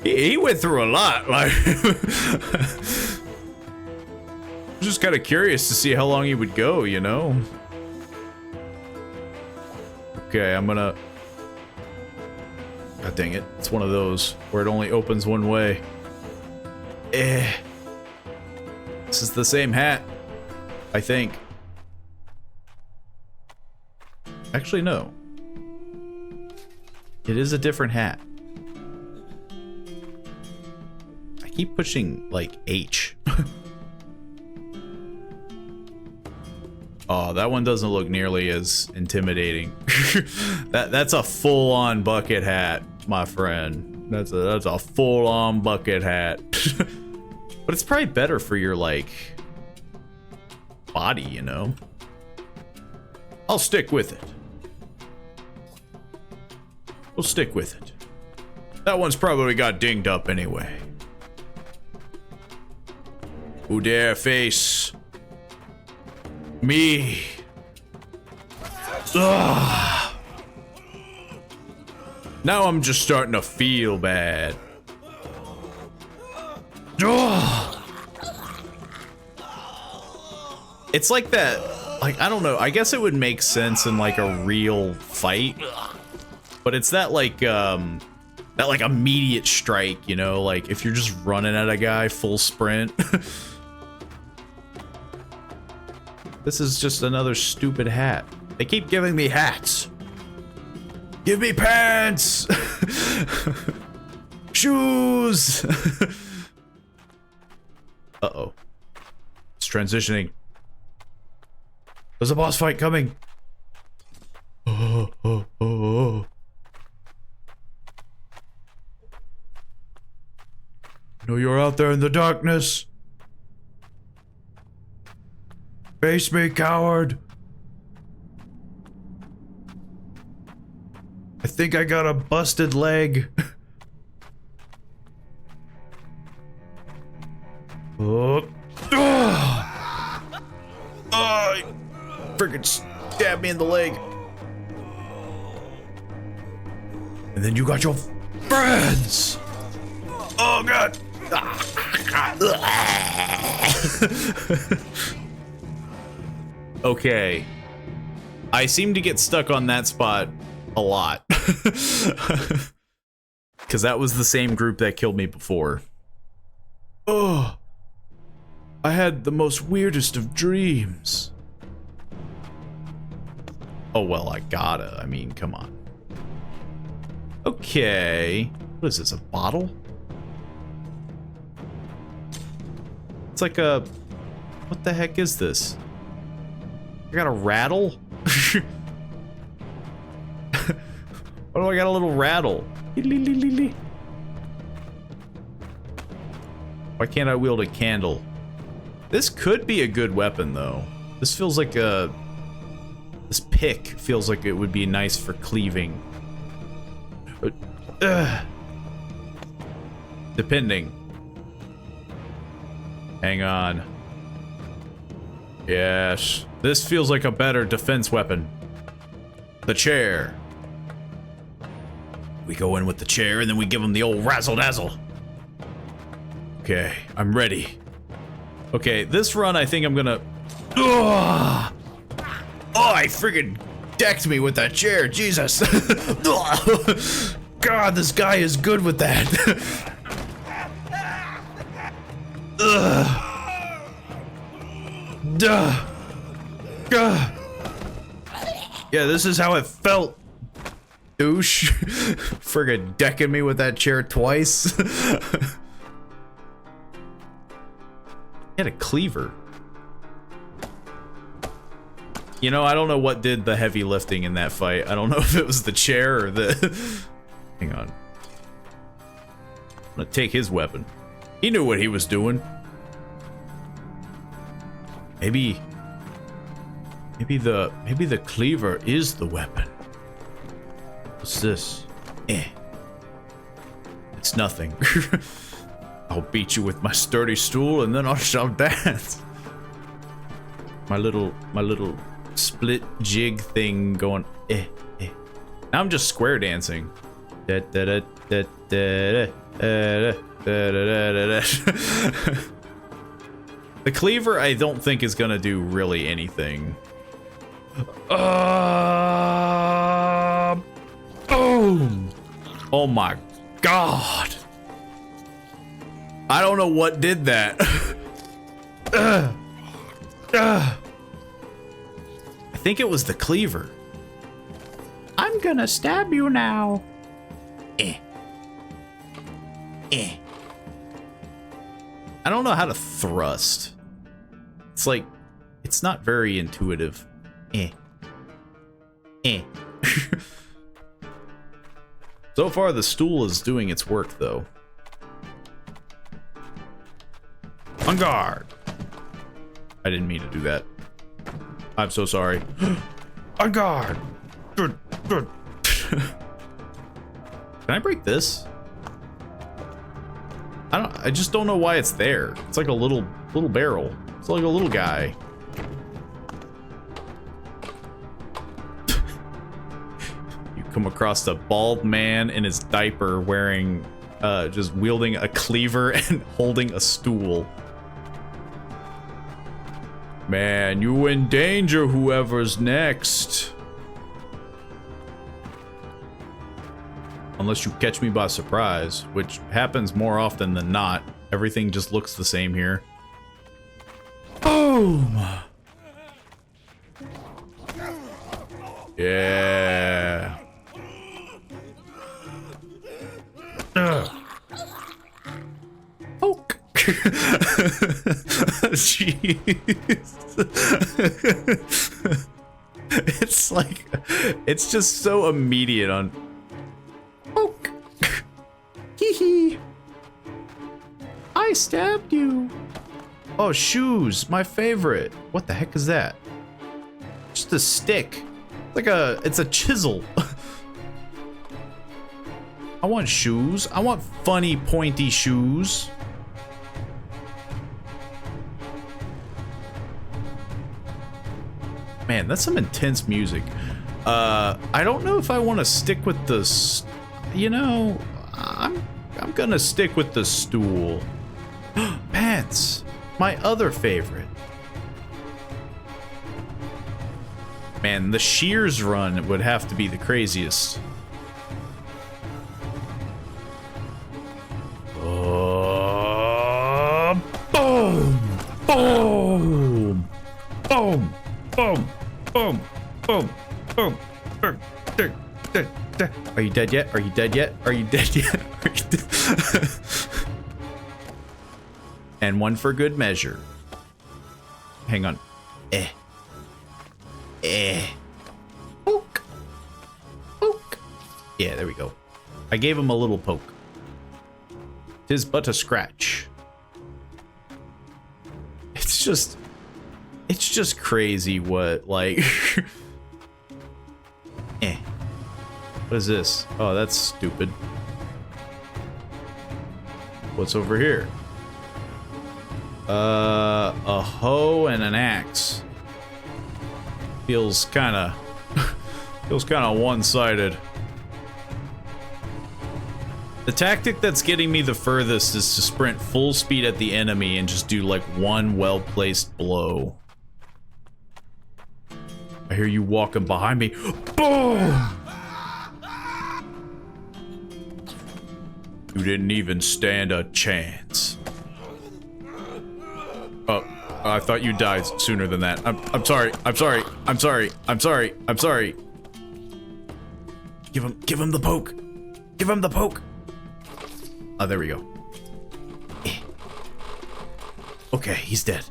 He went through a lot, like... I'm just kind of curious to see how long he would go, you know? Okay, I'm gonna... God dang it. It's one of those where it only opens one way. This is the same hat, I think. Actually, no. It is a different hat. I keep pushing, like, H. Oh, that one doesn't look nearly as intimidating. That's a full-on bucket hat, my friend. That's a full-on bucket hat. But it's probably better for your like body, you know? I'll stick with it. We'll stick with it. That one's probably got dinged up anyway. Who dare face me? Ugh. Now I'm just starting to feel bad. Ugh. It's like that, like, I don't know, I guess it would make sense in like a real fight, but it's that like immediate strike, you know, like if you're just running at a guy full sprint. This is just another stupid hat. They keep giving me hats. Give me pants! Shoes! Uh-oh. It's transitioning. There's a boss fight coming. Oh, oh, oh, oh. I know you're out there in the darkness. Face me, coward. I think I got a busted leg. Oh. Oh, freaking stabbed me in the leg. And then you got your friends. Oh god. Okay. I seem to get stuck on that spot a lot. Because that was the same group that killed me before. Oh. I had the most weirdest of dreams. Oh, well, I gotta. I mean, come on. Okay. What is this, a bottle? It's like a... What the heck is this? I got a rattle? Why do I got a little rattle? Why can't I wield a candle? This could be a good weapon, though. This feels like a... This pick feels like it would be nice for cleaving. Depending. Hang on. Yes. This feels like a better defense weapon. The chair. We go in with the chair and then we give him the old razzle-dazzle. Okay, I'm ready. Okay, this run I think I'm gonna... Ugh! Oh, I friggin' decked me with that chair, Jesus! God, this guy is good with that. Ugh. Duh. Duh. Yeah, this is how it felt, douche. Friggin' decking me with that chair twice. He had a cleaver. You know, I don't know what did the heavy lifting in that fight. I don't know if it was the chair or the... Hang on. I'm gonna take his weapon. He knew what he was doing. Maybe the cleaver is the weapon. What's this? It's nothing. I'll beat you with my sturdy stool and then I shall dance. My little split jig thing going Now I'm just square dancing. The cleaver I don't think is gonna do really anything. Boom! Oh my god! I don't know what did that. I think it was the cleaver. I'm gonna stab you now. I don't know how to thrust. It's like, it's not very intuitive. So far, the stool is doing its work, though. On guard. I didn't mean to do that. I'm so sorry. On guard. Good. Can I break this? I just don't know why it's there. It's like a little barrel. It's like a little guy. You come across a bald man in his diaper wearing, just wielding a cleaver and holding a stool. Man, you in danger, whoever's next. Unless you catch me by surprise, which happens more often than not. Everything just looks the same here. Boom! Yeah. Poke. Jeez. It's like, it's just so immediate on. Poke. Hee hee. I stabbed you. Oh, shoes, my favorite. What the heck is that? Just a stick. It's a chisel. I want shoes. I want funny, pointy shoes. Man, that's some intense music. I don't know if I want to stick with the, you know, I'm gonna stick with the stool. Pants, my other favorite. Man, the shears run would have to be the craziest. Boom! Boom! Boom! Boom! Boom! Boom! Boom! Are you dead yet? Are you dead yet? Are you dead yet? Are you dead? And one for good measure. Hang on. Poke. Poke. Yeah, there we go. I gave him a little poke. 'Tis but a scratch. It's just crazy what, like... What is this? Oh, that's stupid. What's over here? A hoe and an axe. Feels kind of one-sided. The tactic that's getting me the furthest is to sprint full speed at the enemy and just do like one well-placed blow. I hear you walking behind me. Boom! You didn't even stand a chance. Oh, I thought you died sooner than that. I'm sorry. I'm sorry. I'm sorry. I'm sorry. I'm sorry. Give him the poke. Give him the poke. Oh, there we go. Okay, he's dead.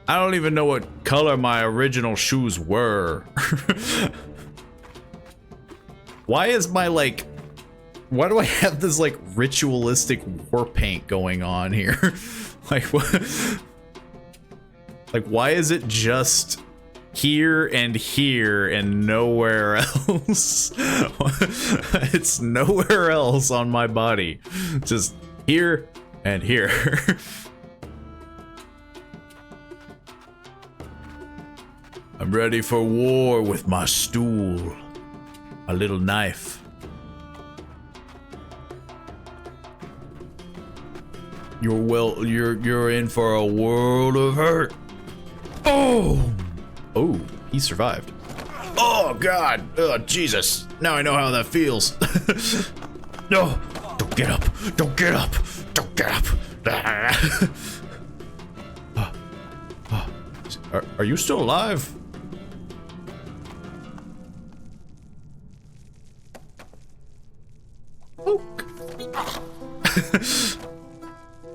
I don't even know what color my original shoes were. Why is my, like... Why do I have this, like, ritualistic war paint going on here? Like, what? Like, why is it just here and nowhere else? It's nowhere else on my body. Just here and here. I'm ready for war with my stool. A little knife. You're in for a world of hurt. Oh! Oh, he survived. Oh God! Oh Jesus! Now I know how that feels. No! Don't get up! Don't get up! Don't get up! Are you still alive? Poke.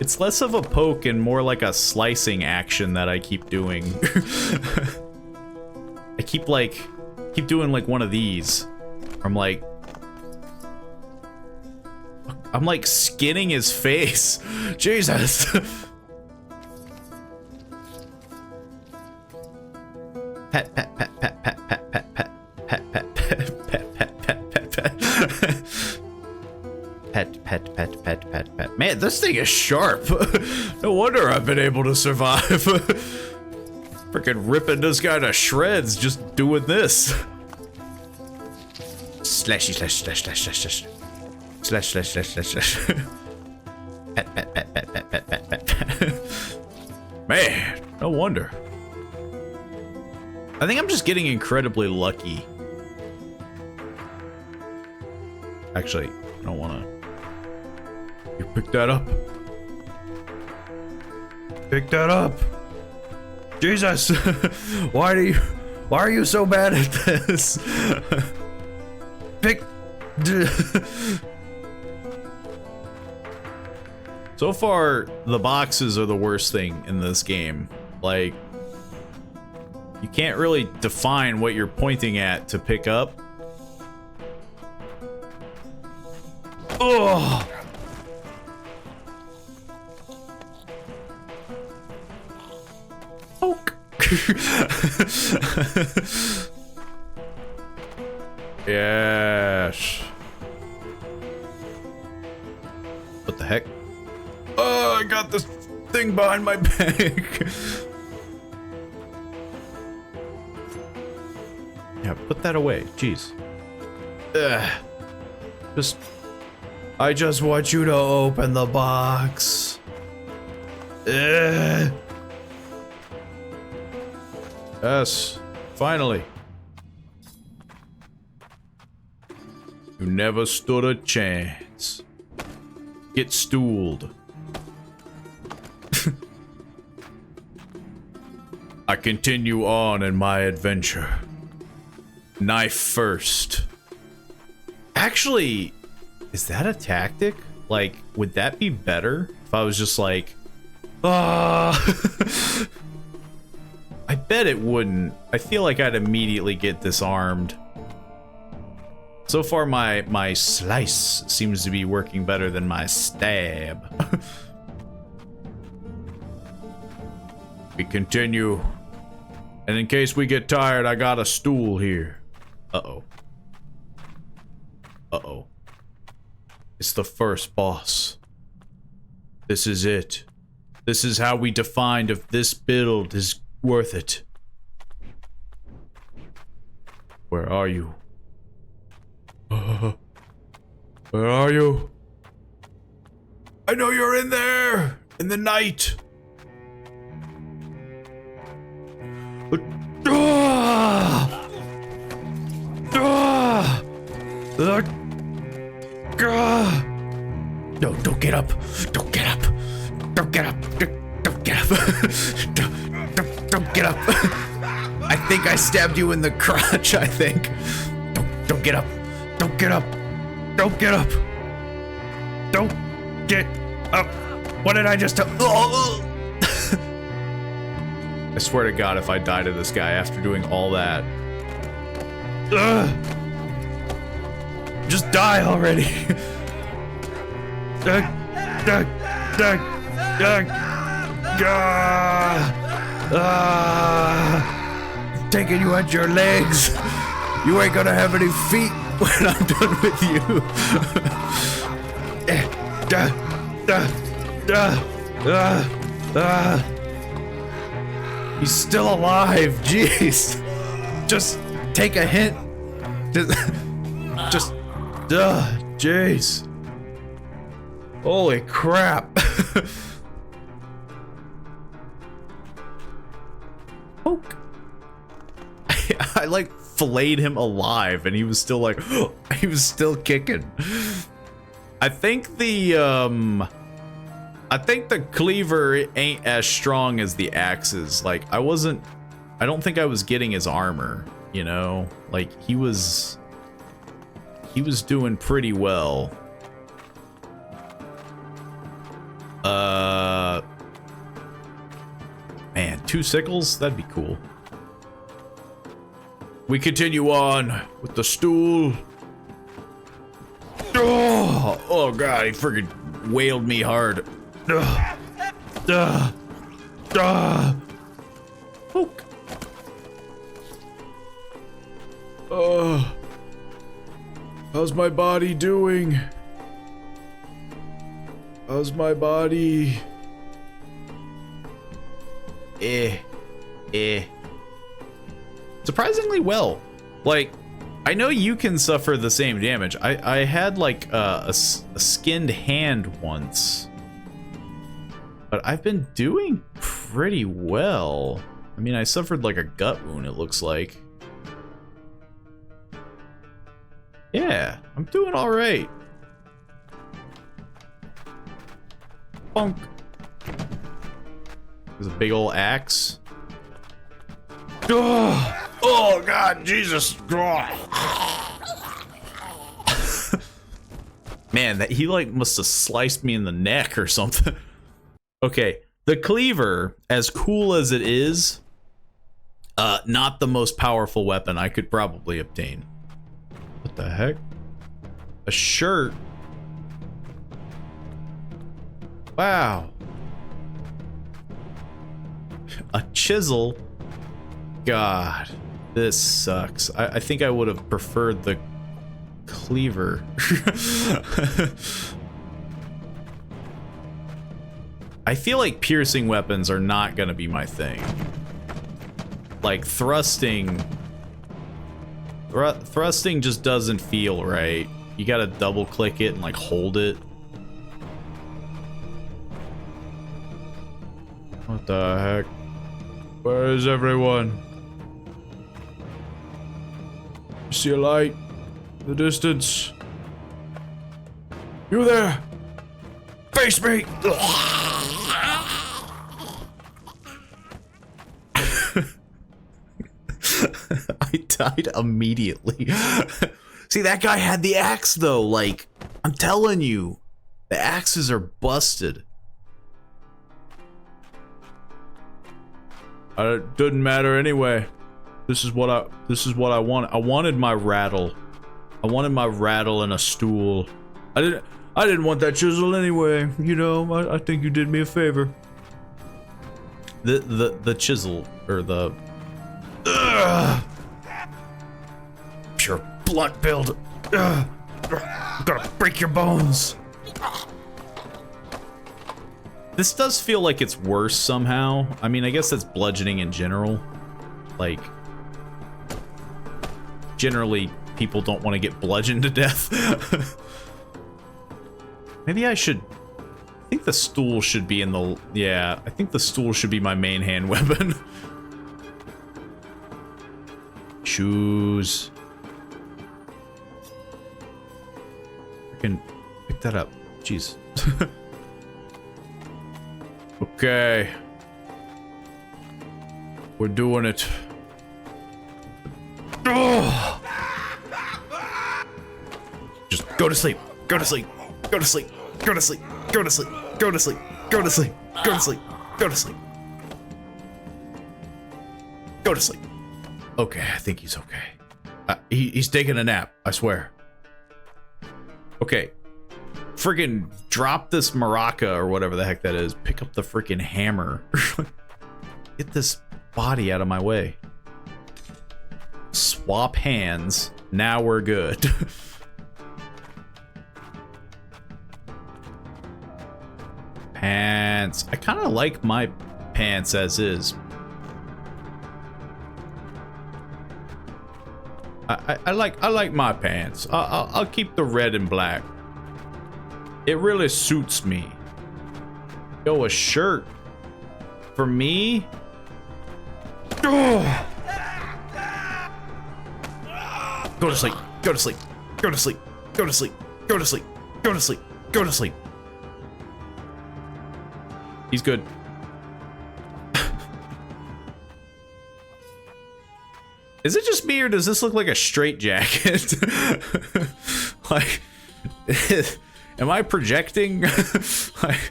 It's less of a poke and more like a slicing action that I keep doing. I keep doing like one of these. I'm like skinning his face. Jesus. this thing is sharp. No wonder I've been able to survive. Freaking ripping this guy to shreds just doing this. Slashy slash slash slash slash slash. Slash slash slash slash slash. Pat pat pat pat pat pat pat pat. Man, no wonder. I think I'm just getting incredibly lucky. Actually, I don't wanna. You pick that up. Pick that up. Jesus! Why are you so bad at this? Pick. So far, the boxes are the worst thing in this game. Like, you can't really define what you're pointing at to pick up. Oh! Poke! Yes. What the heck? Oh, I got this thing behind my back. Yeah, put that away. Jeez. I just want you to open the box. Yes, finally. You never stood a chance. Get stooled. I continue on in my adventure. Knife first. Actually, is that a tactic? Like, would that be better if I was just like, I bet it wouldn't. I feel like I'd immediately get disarmed. So far, my slice seems to be working better than my stab. We continue. And in case we get tired, I got a stool here. Uh-oh. Uh-oh. It's the first boss. This is it. This is how we defined if this build is worth it. Where are you? Where are you? I know you're in there! In the night! No, don't get up. Don't get up. Don't get up. Don't get up. Don't get up. I think I stabbed you in the crotch, I think. Don't get up. Don't get up. Don't get up. Don't get up. What did I just tell? I swear to God, if I die to this guy after doing all that. Just die already. Taking you at your legs. You ain't gonna have any feet when I'm done with you. He's still alive. Jeez. Just take a hint. Just jeez. Holy crap. Poke. I like filleted him alive and he was still like, he was still kicking. I think the cleaver ain't as strong as the axes. Like I don't think I was getting his armor, you know? Like he was doing pretty well. Man, 2 sickles? That'd be cool. We continue on with the stool. Oh God, he friggin' wailed me hard. Poke. How's my body doing? How's my body? Surprisingly well. Like, I know you can suffer the same damage. I had like a skinned hand once, but I've been doing pretty well. I mean, I suffered like a gut wound, it looks like. Yeah, I'm doing all right. Bonk. There's a big old axe. Oh God, Jesus! Man, that he like must have sliced me in the neck or something. Okay, the cleaver, as cool as it is, not the most powerful weapon I could probably obtain. What the heck? A shirt? Wow. A chisel? God, this sucks. I think I would have preferred the cleaver. I feel like piercing weapons are not gonna be my thing. Like thrusting just doesn't feel right. You gotta double click it and like hold it. What the heck? Where is everyone? See a light in the distance. You there? Face me! I died immediately. See, that guy had the axe though. Like, I'm telling you, the axes are busted. It doesn't matter anyway. This is what I want. I wanted my rattle. I wanted my rattle and a stool. I didn't want that chisel anyway. You know, I think you did me a favor. The chisel or the pure blunt build. Gonna break your bones. This does feel like it's worse somehow. I mean, I guess that's bludgeoning in general. Like, generally, people don't want to get bludgeoned to death. Maybe I should... I think the stool should be in the... Yeah, I think the stool should be my main hand weapon. Shoes. I can pick that up. Jeez. Okay. We're doing it. Oh! Just go to sleep. Go to sleep. Go to sleep. Go to sleep. Go to sleep. Go to sleep. Go to sleep. Go to sleep. Go to sleep. Go to sleep. Okay, I think he's okay. He's taking a nap, I swear. Okay. Friggin' drop this maraca or whatever the heck that is. Pick up the freaking hammer. Get this body out of my way. Swap hands. Now we're good. Pants. I kind of like my pants as is. I like my pants. I'll keep the red and black. It really suits me. Yo, a shirt for me. Oh. Go to sleep. Go to sleep. Go to sleep. Go to sleep. Go to sleep. Go to sleep. Go to sleep. He's good. Is it just me or does this look like a straight jacket? Like, am I projecting? Like,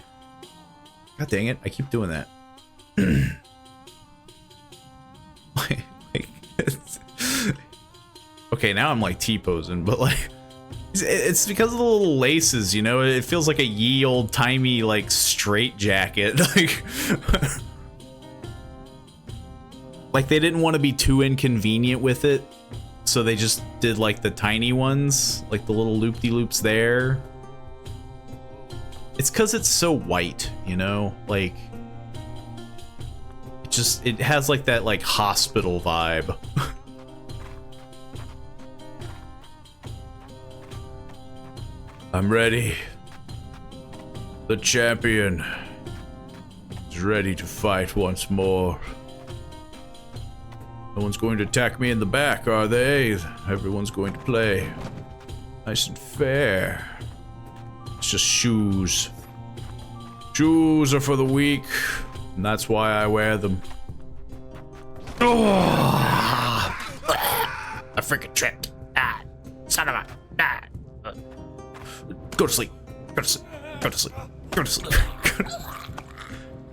God dang it, I keep doing that. Okay, now I'm like T-posing, but like, it's because of the little laces, you know? It feels like a ye old timey like straight jacket. Like they didn't want to be too inconvenient with it, so they just did like the tiny ones, like the little loop-de-loops there. It's because it's so white, you know? Like, it has like that like hospital vibe. I'm ready. The champion is ready to fight once more. No one's going to attack me in the back, are they? Everyone's going to play nice and fair. It's just shoes. Shoes are for the weak, and that's why I wear them. Oh! I freaking tripped. Ah, son of a... Ah. Go to sleep. Go to sleep. Go to sleep. Go to sleep.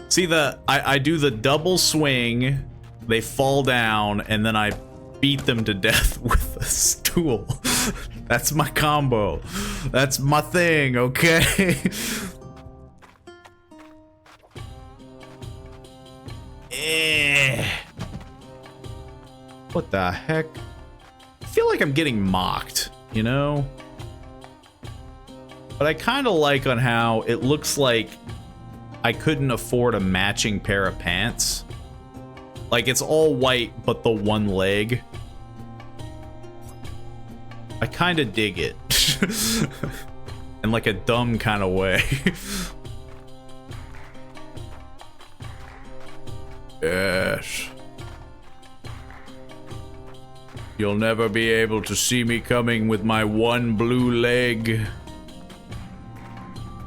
See, I do the double swing, they fall down, and then I beat them to death with a stool. That's my combo. That's my thing, okay? What the heck? I feel like I'm getting mocked, you know? But I kind of like on how it looks like I couldn't afford a matching pair of pants. Like, it's all white, but the one leg. I kind of dig it. In like a dumb kind of way. Yes. You'll never be able to see me coming with my one blue leg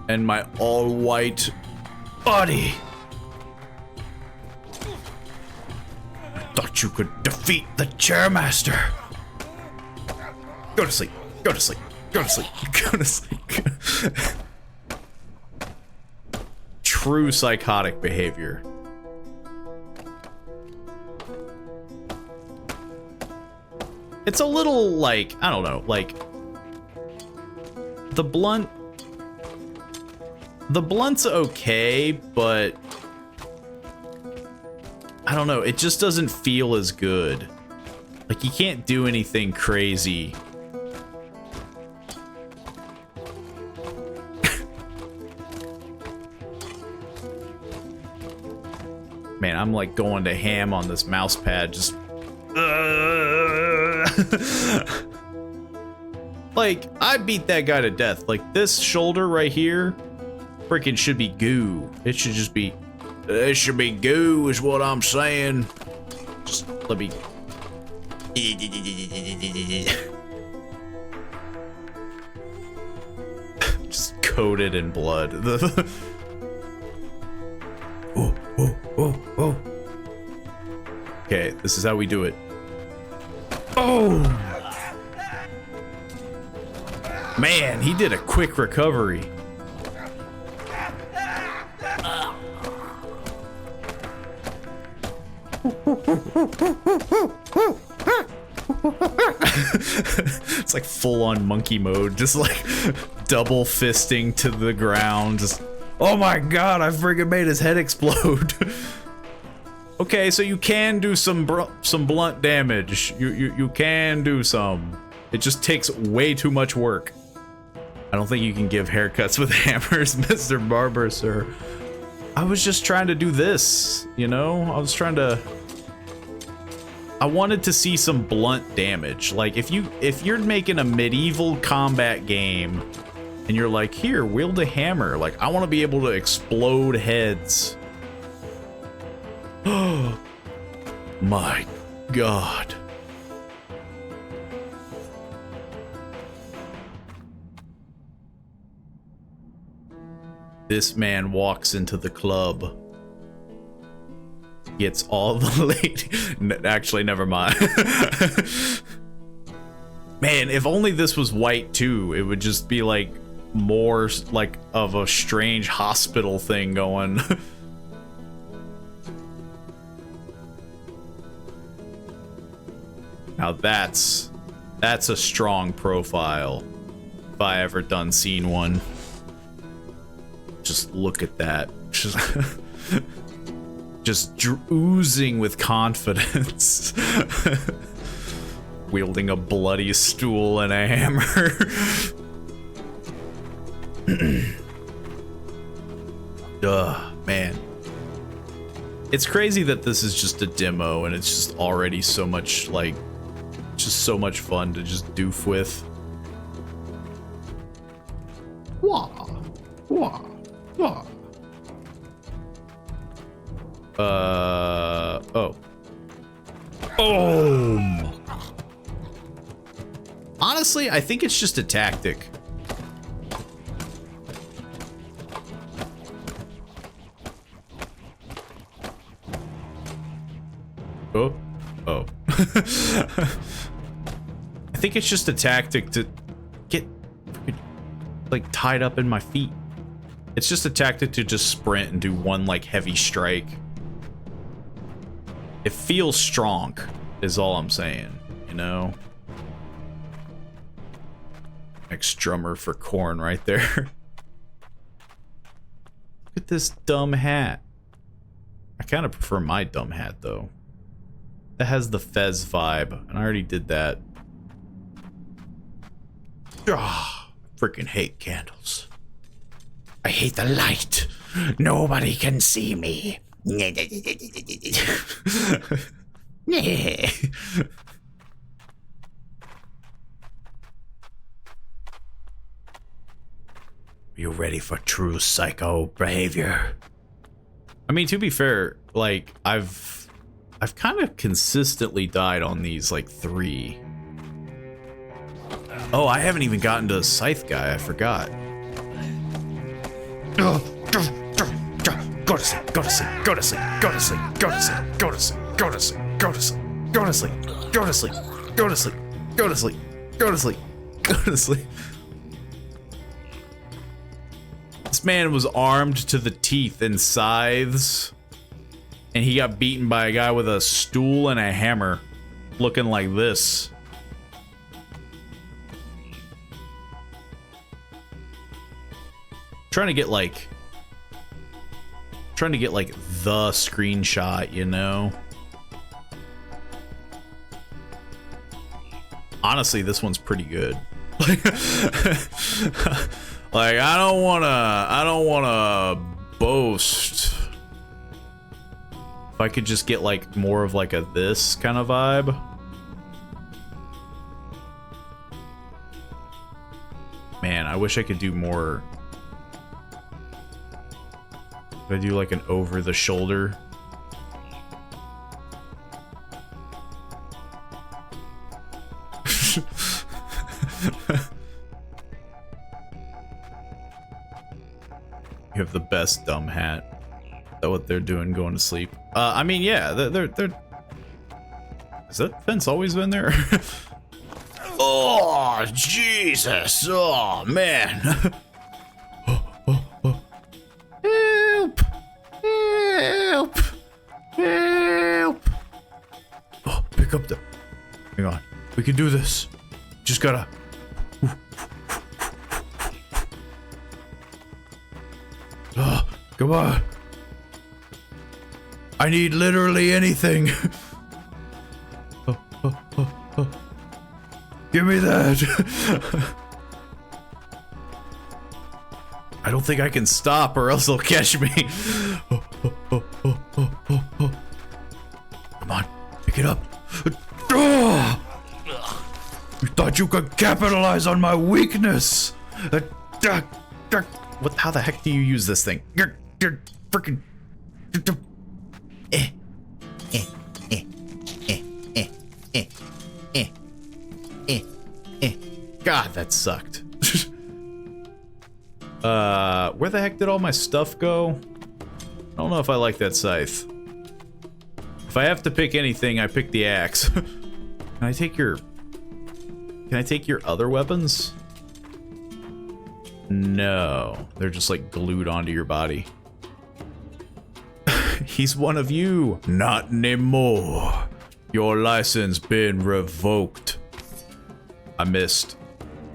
and my all-white body. I thought you could defeat the chairmaster. Go to sleep. Go to sleep. Go to sleep. Go to sleep. True psychotic behavior. It's a little like, I don't know, like the blunt's okay, but I don't know, it just doesn't feel as good. Like, you can't do anything crazy. Man, I'm like going to ham on this mouse pad, just like, I beat that guy to death. Like, this shoulder right here freaking should be goo. It should just be, it should be goo is what I'm saying. Just let me just coated in blood. Oh, oh, oh, oh. Okay, this is how we do it. Oh! Man, he did a quick recovery. It's like full-on monkey mode, just like double fisting to the ground. Just, oh my god, I friggin' made his head explode. Okay, so you can do some blunt damage. You can do some. It just takes way too much work. I don't think you can give haircuts with hammers, Mr. Barber, sir. I was just trying to do this, you know? I wanted to see some blunt damage. Like, if you're making a medieval combat game and you're like, here, wield a hammer. Like, I want to be able to explode heads. Oh my god. This man walks into the club, gets all the ladies. Actually, never mind. Man, if only this was white too, it would just be like more like of a strange hospital thing going. Now that's a strong profile, if I ever done seen one. Just look at that. Just oozing with confidence. Wielding a bloody stool and a hammer. Ugh, man. It's crazy that this is just a demo and it's just already so much, like, just so much fun to just doof with. Wah, wah, wah. Oh. Oh. Honestly, I think it's just a tactic. Oh. Oh. I think it's just a tactic to get like tied up in my feet. It's just a tactic to just sprint and do one like heavy strike. It feels strong, is all I'm saying, you know? Next drummer for Korn right there. Look at this dumb hat. I kind of prefer my dumb hat, though. That has the Fez vibe, and I already did that. Ah, freaking hate candles. I hate the light. Nobody can see me. You ready for true psycho behavior? I mean, to be fair, like I've kind of consistently died on these like 3. Oh, I haven't even gotten to the scythe guy. I forgot. Go to sleep, go to sleep, go to sleep, go to sleep, go to sleep, go to sleep, go to sleep, go to sleep, go to sleep, go to sleep, go to sleep, go to sleep, go to sleep, go to sleep. This man was armed to the teeth in scythes, and he got beaten by a guy with a stool and a hammer, looking like this. Trying to get like the screenshot, you know? Honestly, this one's pretty good. Like, I don't wanna boast. If I could just get like more of like a this kind of vibe. Man, I wish I could do more. Could I do like an over the shoulder? You have the best dumb hat. Is that what they're doing going to sleep? I mean, yeah, they're Has that fence always been there? Oh, Jesus. Oh, man. Help. Help. Help. Oh, pick up the... Hang on. We can do this. Just gotta... Oh, come on. I need literally anything. Give me that. I don't think I can stop or else they'll catch me. Come on, pick it up. You thought you could capitalize on my weakness. What? How the heck do you use this thing? You're freaking. God, that sucked. Where the heck did all my stuff go? I don't know if I like that scythe. If I have to pick anything, I pick the axe. Can I take your other weapons? No, they're just like glued onto your body. He's one of you. Not anymore. Your license been revoked. I missed.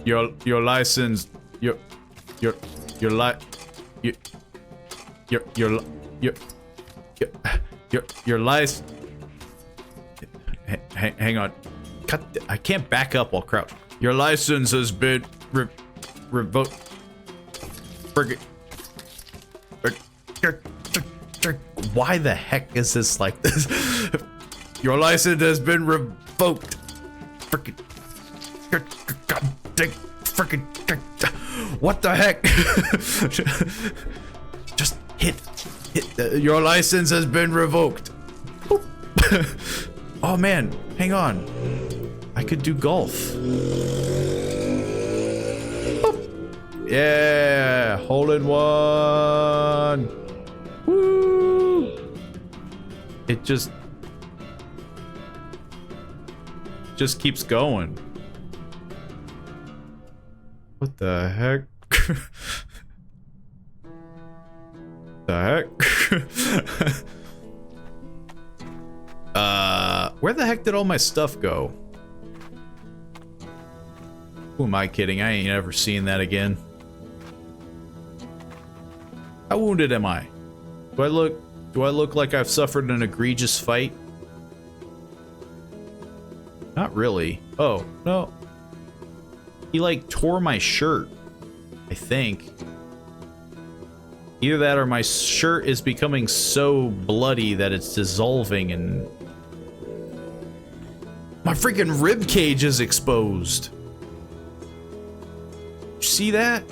Your license. Your license. Hang on. I can't back up while crouched. Your license has been revoked. Why the heck is this like this? Your license has been revoked. Freaking. God dang. Freaking. What the heck? Just hit. Your license has been revoked. Oh man, hang on. I could do golf. Yeah, hole in one. Woo! It just keeps going. What the heck? The heck? Where the heck did all my stuff go? Who am I kidding? I ain't ever seen that again. How wounded am I? Do I look like I've suffered an egregious fight? Not really. Oh, no. He like tore my shirt, I think. Either that or my shirt is becoming so bloody that it's dissolving and my freaking rib cage is exposed. You see that?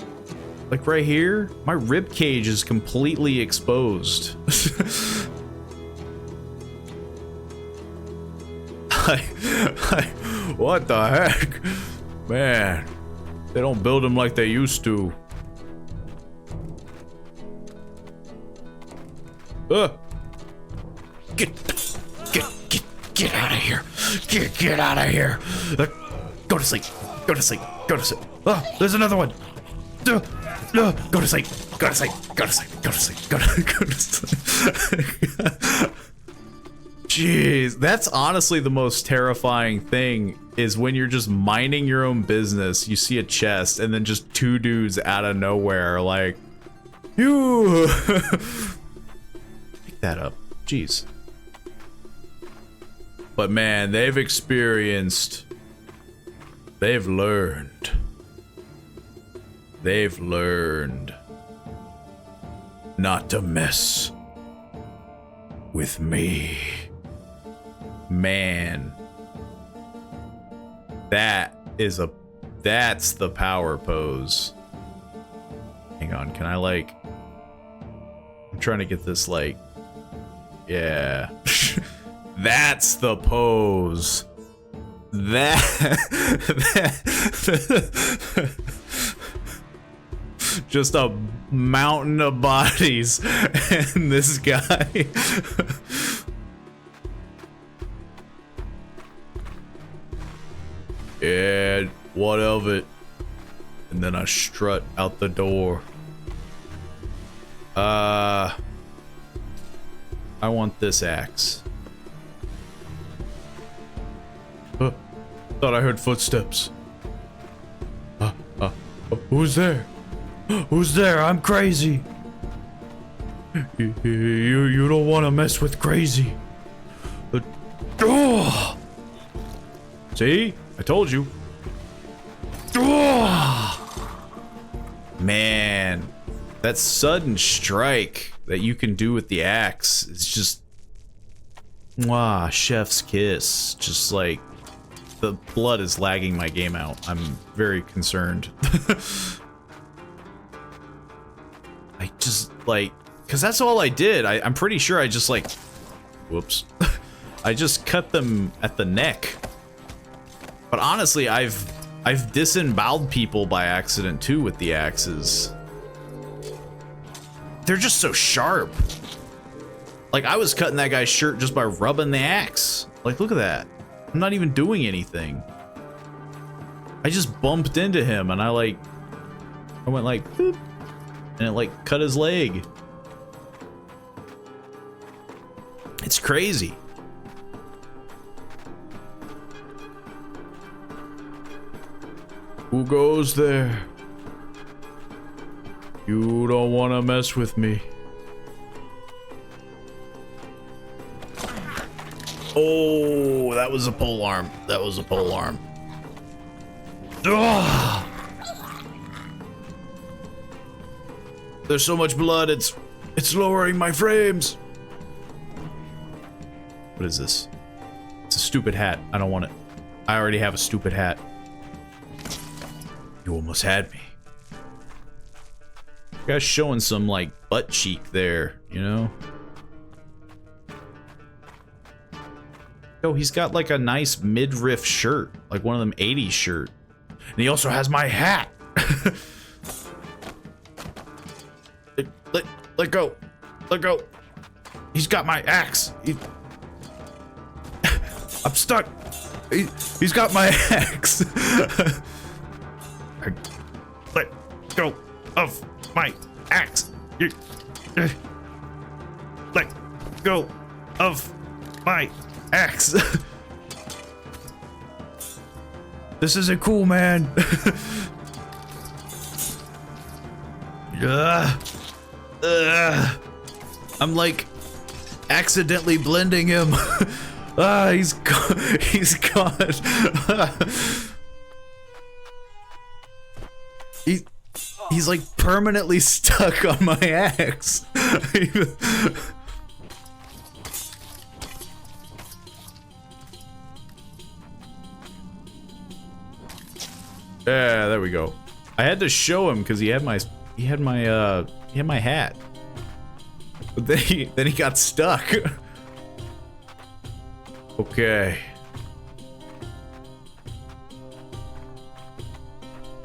Like right here? My rib cage is completely exposed. What the heck? Man, they don't build them like they used to. Get out of here. Get out of here. Go to sleep. Go to sleep. Go to sleep. Oh, there's another one. Go to sleep. Go to sleep. Go to sleep. Go to sleep. Go to sleep. Jeez, that's honestly the most terrifying thing is when you're just minding your own business, you see a chest, and then just two dudes out of nowhere are like, you. Pick that up. Jeez. But man, they've learned not to mess with me. Man, that's the power pose. Hang on, can I like, I'm trying to get this like, yeah. That's the pose. Just a mountain of bodies and this guy. And what of it? And then I strut out the door. I want this axe. Thought I heard footsteps. Who's there? Who's there? I'm crazy. You don't want to mess with crazy. See? I told you. Man, that sudden strike that you can do with the axe is just, mwah, chef's kiss. Just like, the blood is lagging my game out. I'm very concerned. I just like, cause that's all I did. I'm pretty sure I just like, whoops. I just cut them at the neck. But honestly, I've disemboweled people by accident too with the axes. They're just so sharp. Like I was cutting that guy's shirt just by rubbing the axe. Like look at that. I'm not even doing anything. I just bumped into him and I went like boop, and it like cut his leg. It's crazy. Who goes there? You don't want to mess with me. Oh, that was a pole arm. That was a pole arm. Ugh. There's so much blood. It's It's lowering my frames. What is this? It's a stupid hat. I don't want it. I already have a stupid hat. You almost had me. You guys showing some, like, butt cheek there, you know? Yo, he's got, like, a nice midriff shirt. Like one of them 80s shirt. And he also has my hat. Let go. Let go. He's got my axe. I'm stuck. He's got my axe. Let go of my axe. Let go of my axe. This isn't cool, man. I'm like accidentally blending him. He's gone. He's gone. He's like permanently stuck on my axe. Yeah, there we go. I had to show him because he had my hat. But then he got stuck. Okay.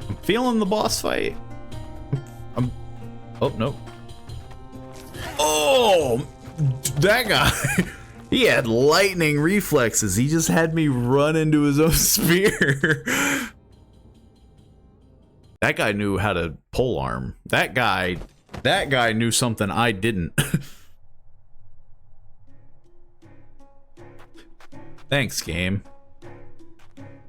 I'm feeling the boss fight. Oh no. Oh, that guy. He had lightning reflexes. He just had me run into his own spear. That guy knew how to pole arm. That guy knew something I didn't. Thanks, game.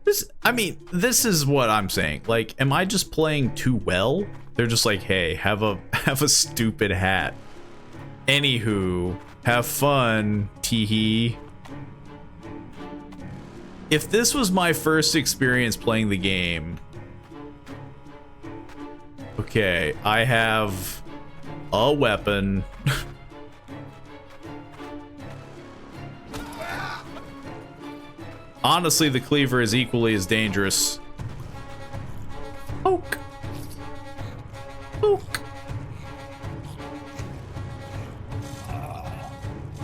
This is what I'm saying. Like, am I just playing too well? They're just like, hey, have a stupid hat. Anywho, have fun, teehee. If this was my first experience playing the game, okay, I have a weapon. Honestly, the cleaver is equally as dangerous. Poke. Poke.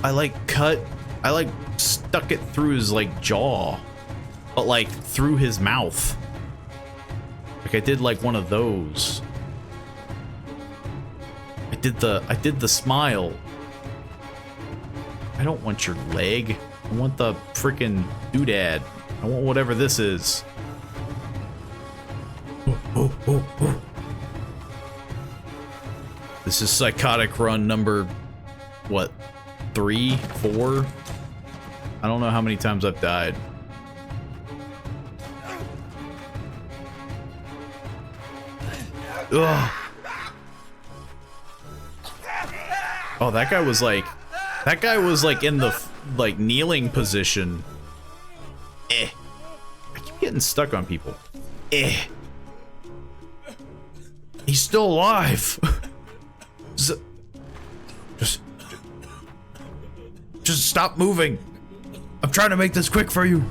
I like stuck it through his like jaw, but like through his mouth. Like I did like one of those. I did the smile. I don't want your leg. I want the freaking doodad. I want whatever this is. Oh. This is psychotic run number, what, 3, 4? I don't know how many times I've died. Ugh. Oh, that guy was like in the like kneeling position. I keep getting stuck on people. He's still alive. Just stop moving. I'm trying to make this quick for you.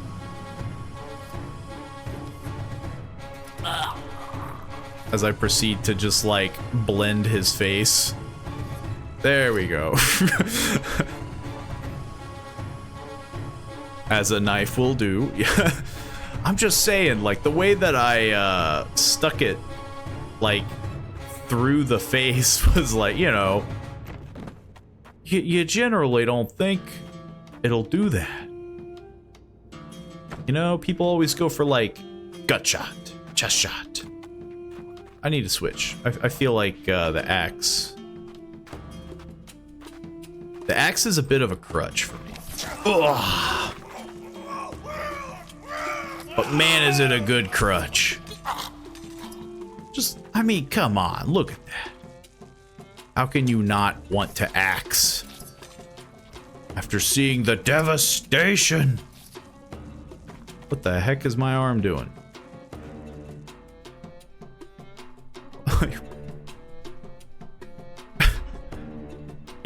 As I proceed to just like blend his face. There we go. As a knife will do. I'm just saying, like, the way that I stuck it, like, through the face was like, you know, you generally don't think it'll do that. You know, people always go for, like, gut shot, chest shot. I need to switch. I feel like the axe... The axe is a bit of a crutch for me. Ugh. But man, is it a good crutch. Just, I mean, come on, look at that. How can you not want to axe? After seeing the devastation. What the heck is my arm doing?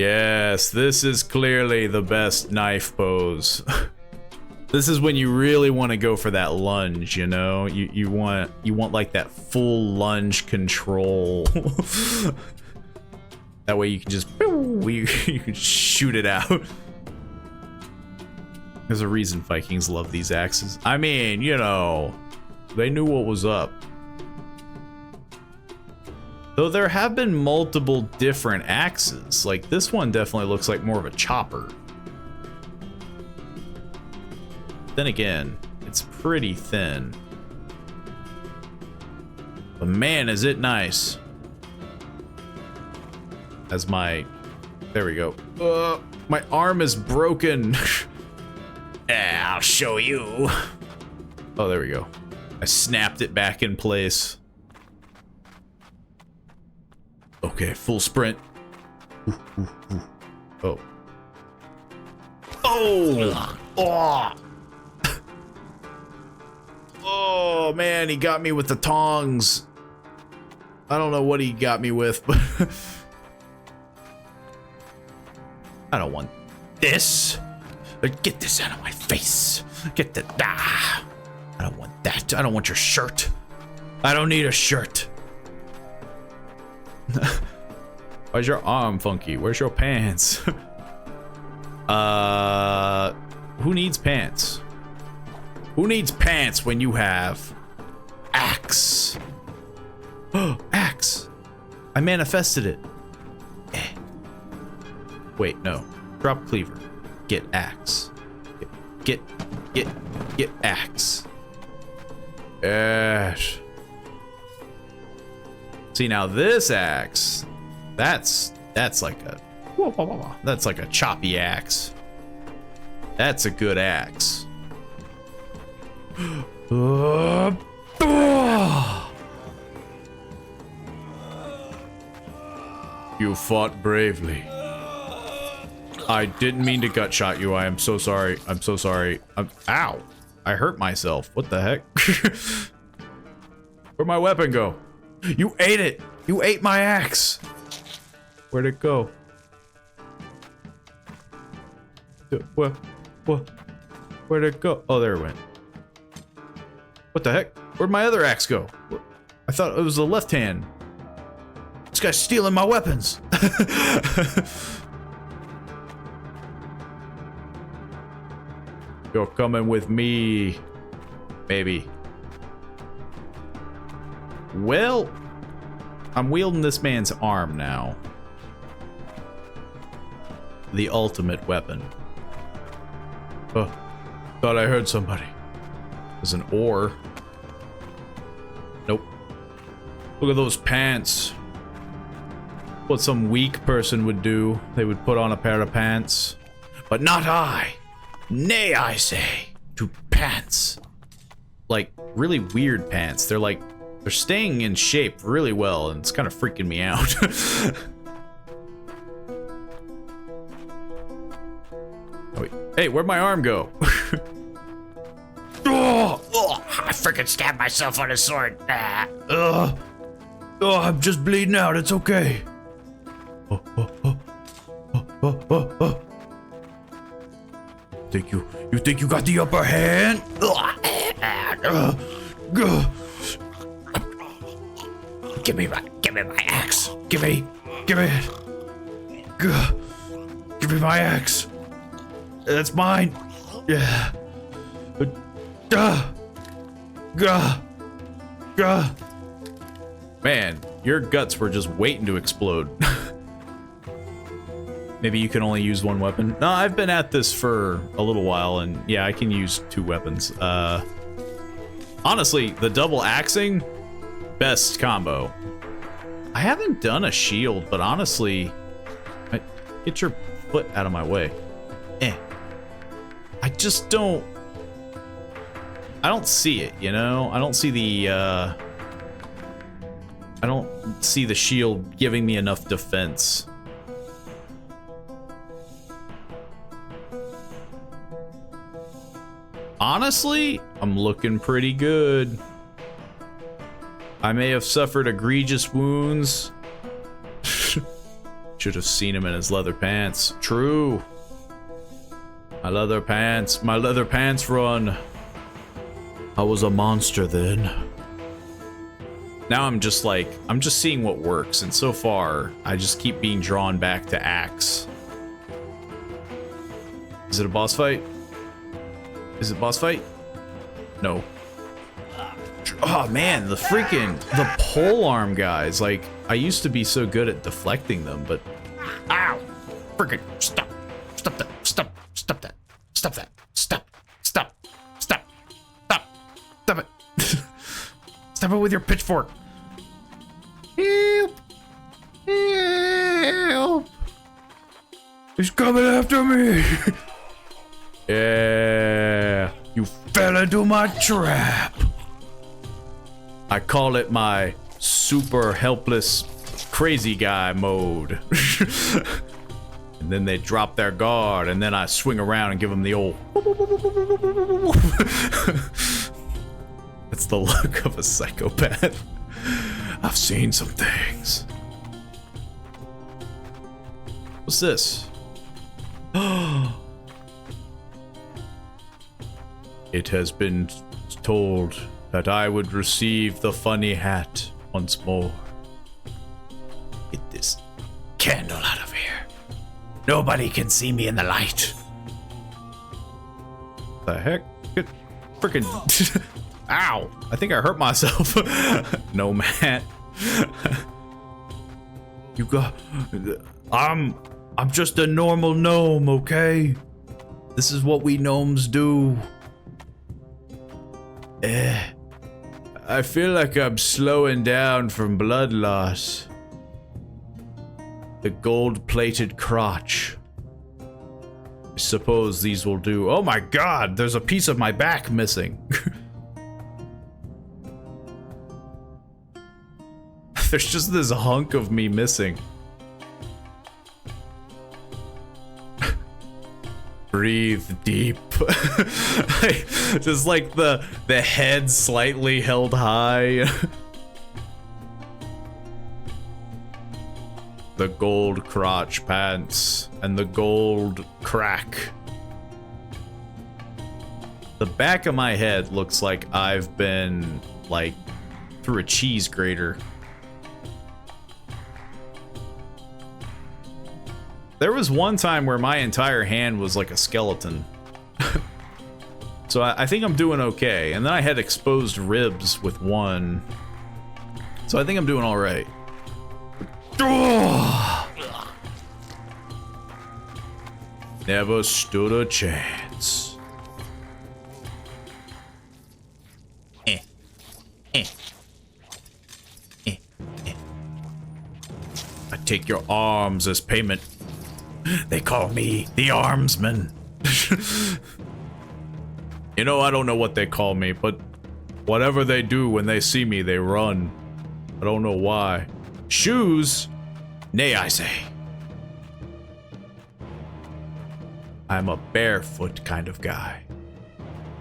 Yes, this is clearly the best knife pose. This is when you really want to go for that lunge, you know? You want like that full lunge control. That way you can just you can shoot it out. There's a reason Vikings love these axes. I mean, you know, they knew what was up. Though there have been multiple different axes. Like this one definitely looks like more of a chopper. Then again, it's pretty thin. But man, is it nice. As my... There we go. My arm is broken. Yeah, I'll show you. Oh, there we go. I snapped it back in place. Okay, full sprint. Ooh, ooh, ooh. Oh. Oh! Oh! Oh, man, he got me with the tongs. I don't know what he got me with, but... I don't want this. Get this out of my face. Get the... Ah! I don't want that. I don't want your shirt. I don't need a shirt. Why's your arm funky? Where's your pants? Who needs pants? Who needs pants when you have axe? Oh, axe. I manifested it. Wait, no. Drop cleaver. Get axe. Get axe. Yes. See, now this axe, that's like a choppy axe. That's a good axe. You fought bravely. I didn't mean to gut shot you. I am so sorry. I'm so sorry. Ow. I hurt myself. What the heck? Where'd my weapon go? You ate it. You ate my axe. Where'd it go? What? Where'd it go? Oh, there it went. What the heck? Where'd my other axe go? I thought it was the left hand. This guy's stealing my weapons. You're coming with me, baby. Well, I'm wielding this man's arm now. The ultimate weapon. Oh, thought I heard somebody. There's an oar. Nope. Look at those pants. What some weak person would do. They would put on a pair of pants. But not I. Nay, I say, to pants. Like, really weird pants. They're staying in shape really well, and it's kind of freaking me out. Oh, wait. Hey, where'd my arm go? I freaking stabbed myself on a sword. I'm just bleeding out. It's okay. You think you got the upper hand? Give me my axe. Give me it. Give me my axe. That's mine. Yeah. Man, your guts were just waiting to explode. Maybe you can only use one weapon. No, I've been at this for a little while, and yeah, I can use 2 weapons. Honestly, the double axing, best combo. I haven't done a shield, but honestly, get your foot out of my way. I just don't. I don't see it, you know? I don't see the shield giving me enough defense. Honestly, I'm looking pretty good. I may have suffered egregious wounds. Should have seen him in his leather pants. True. My leather pants run. I was a monster then. Now I'm just seeing what works, and so far, I just keep being drawn back to axe. Is it a boss fight? Is it boss fight? No. Oh man, the pole arm guys. Like, I used to be so good at deflecting them, but Ow! Freaking stop! Stop that! Stop! Stop that! Stop that! Stop! Stop! Stop! Stop! Stop it! Stop it with your pitchfork! help! Help! He's coming after me! Yeah, you fell into my trap. I call it my super helpless crazy guy mode. And then they drop their guard, and then I swing around and give them the old. That's the look of a psychopath. I've seen some things. What's this? It has been told that I would receive the funny hat once more. Get this candle out of here. Nobody can see me in the light. The heck? Get freaking. Ow! I think I hurt myself. No, Matt. You got. I'm just a normal gnome, okay? This is what we gnomes do. I feel like I'm slowing down from blood loss. The gold-plated crotch. I suppose these will do. Oh my god, there's a piece of my back missing. There's just this hunk of me missing. Breathe deep. Just like the head slightly held high. The gold crotch pants and the gold crack. The back of my head looks like I've been like through a cheese grater. There was one time where my entire hand was like a skeleton. So I think I'm doing okay. And then I had exposed ribs with one. So I think I'm doing all right. Never stood a chance. I take your arms as payment. They call me the Armsman. You know, I don't know what they call me, but whatever they do when they see me, they run. I don't know why. Shoes? Nay, I say. I'm a barefoot kind of guy.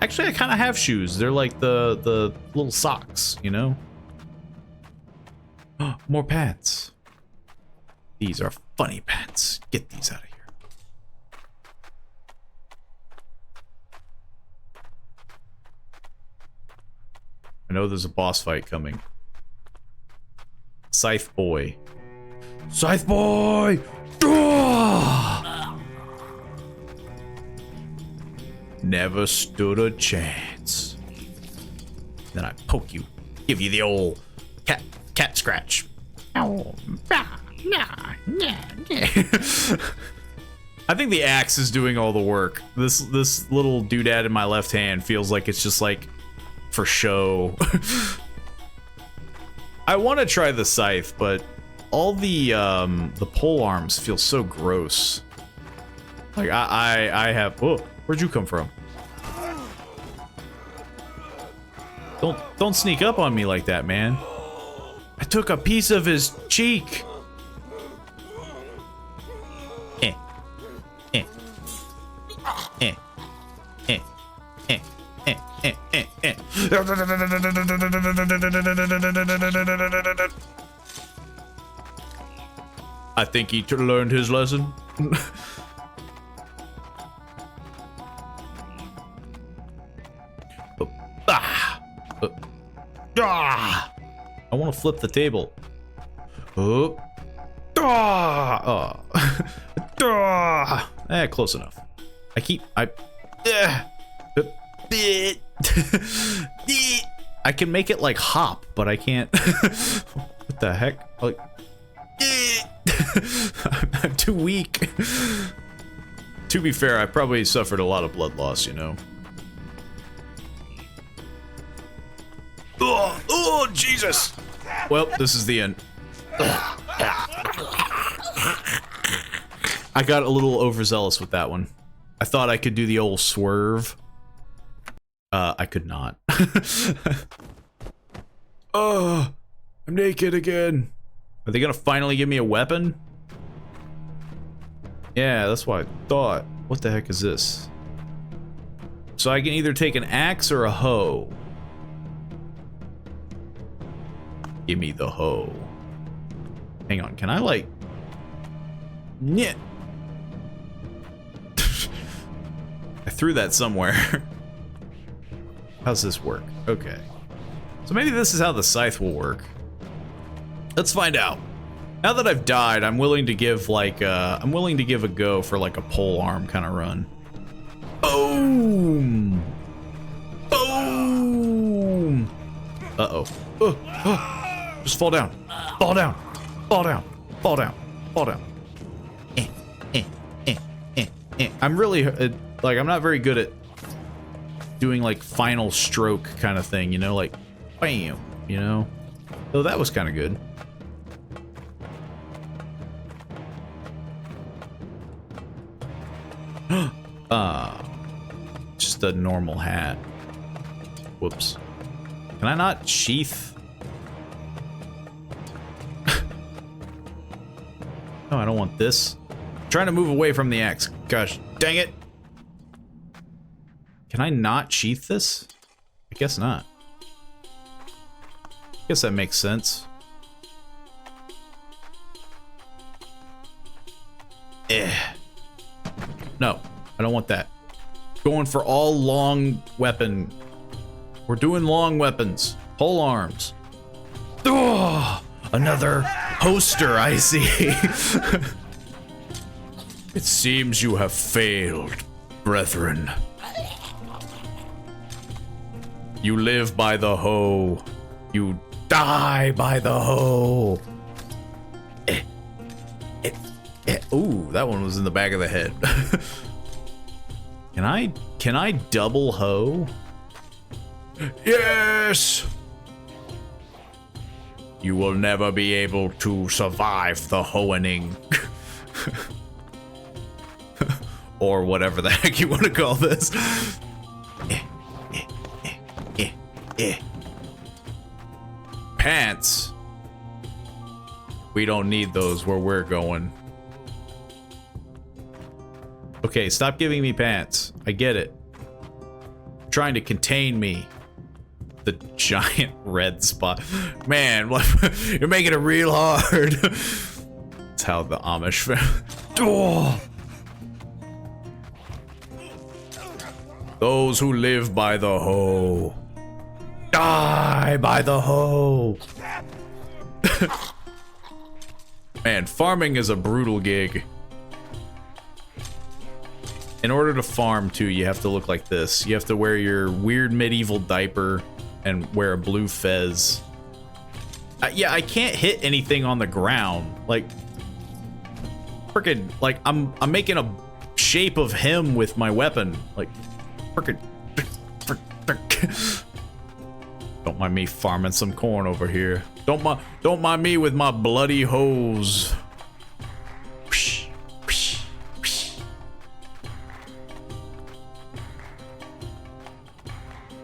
Actually, I kind of have shoes. They're like the little socks, you know? More pants. These are funny pants. Get these out of here. I know there's a boss fight coming. Scythe boy. Scythe boy! Never stood a chance. Then I poke you. Give you the old cat scratch. Oh, nah. I think the axe is doing all the work. This little doodad in my left hand feels like it's just like for show. I want to try the scythe, but all the pole arms feel so gross. Like I have. Oh, where'd you come from? Don't sneak up on me like that, man. I took a piece of his cheek. I think he learned his lesson. I want to flip the table. Close enough. I can make it like hop, but I can't. What the heck? Like, I'm too weak. To be fair, I probably suffered a lot of blood loss, you know. Oh, Jesus! Well, this is the end. I got a little overzealous with that one. I thought I could do the old swerve. I could not. Oh, I'm naked again. Are they gonna finally give me a weapon? Yeah, that's what I thought. What the heck is this? So I can either take an axe or a hoe. Give me the hoe. Hang on, can I like... Yeah. I threw that somewhere. How's this work? Okay. So maybe this is how the scythe will work. Let's find out. Now that I've died, I'm willing to give like I'm willing to give a go for like a pole arm kind of run. Boom! Boom! Uh-oh. Just fall down. Fall down. Fall down. Fall down. Fall down. I'm really like I'm not very good at doing like final stroke kind of thing, you know, like bam, you know. So that was kind of good. Just a normal hat. Whoops. Can I not sheath? No, I don't want this. I'm trying to move away from the axe. Gosh, dang it. Can I not sheath this? I guess not. I guess that makes sense. No, I don't want that. Going for all long weapon. We're doing long weapons. Pole arms. Oh, another poster, I see. It seems you have failed, brethren. You live by the hoe. You die by the hoe. Ooh, that one was in the back of the head. Can I double hoe? Yes! You will never be able to survive the hoeing. Or whatever the heck you want to call this. Pants. We don't need those where we're going. Okay, stop giving me pants. I get it. You're trying to contain me. The giant red spot. Man, you're making it real hard. That's how the Amish oh. Those who live by the hoe die by the hoe. Man, farming is a brutal gig. In order to farm, too, you have to look like this. You have to wear your weird medieval diaper and wear a blue fez. Yeah, I can't hit anything on the ground. Like, frickin', like, I'm making a shape of him with my weapon. Like, frickin'. Don't mind me farming some corn over here. Don't mind me with my bloody hose.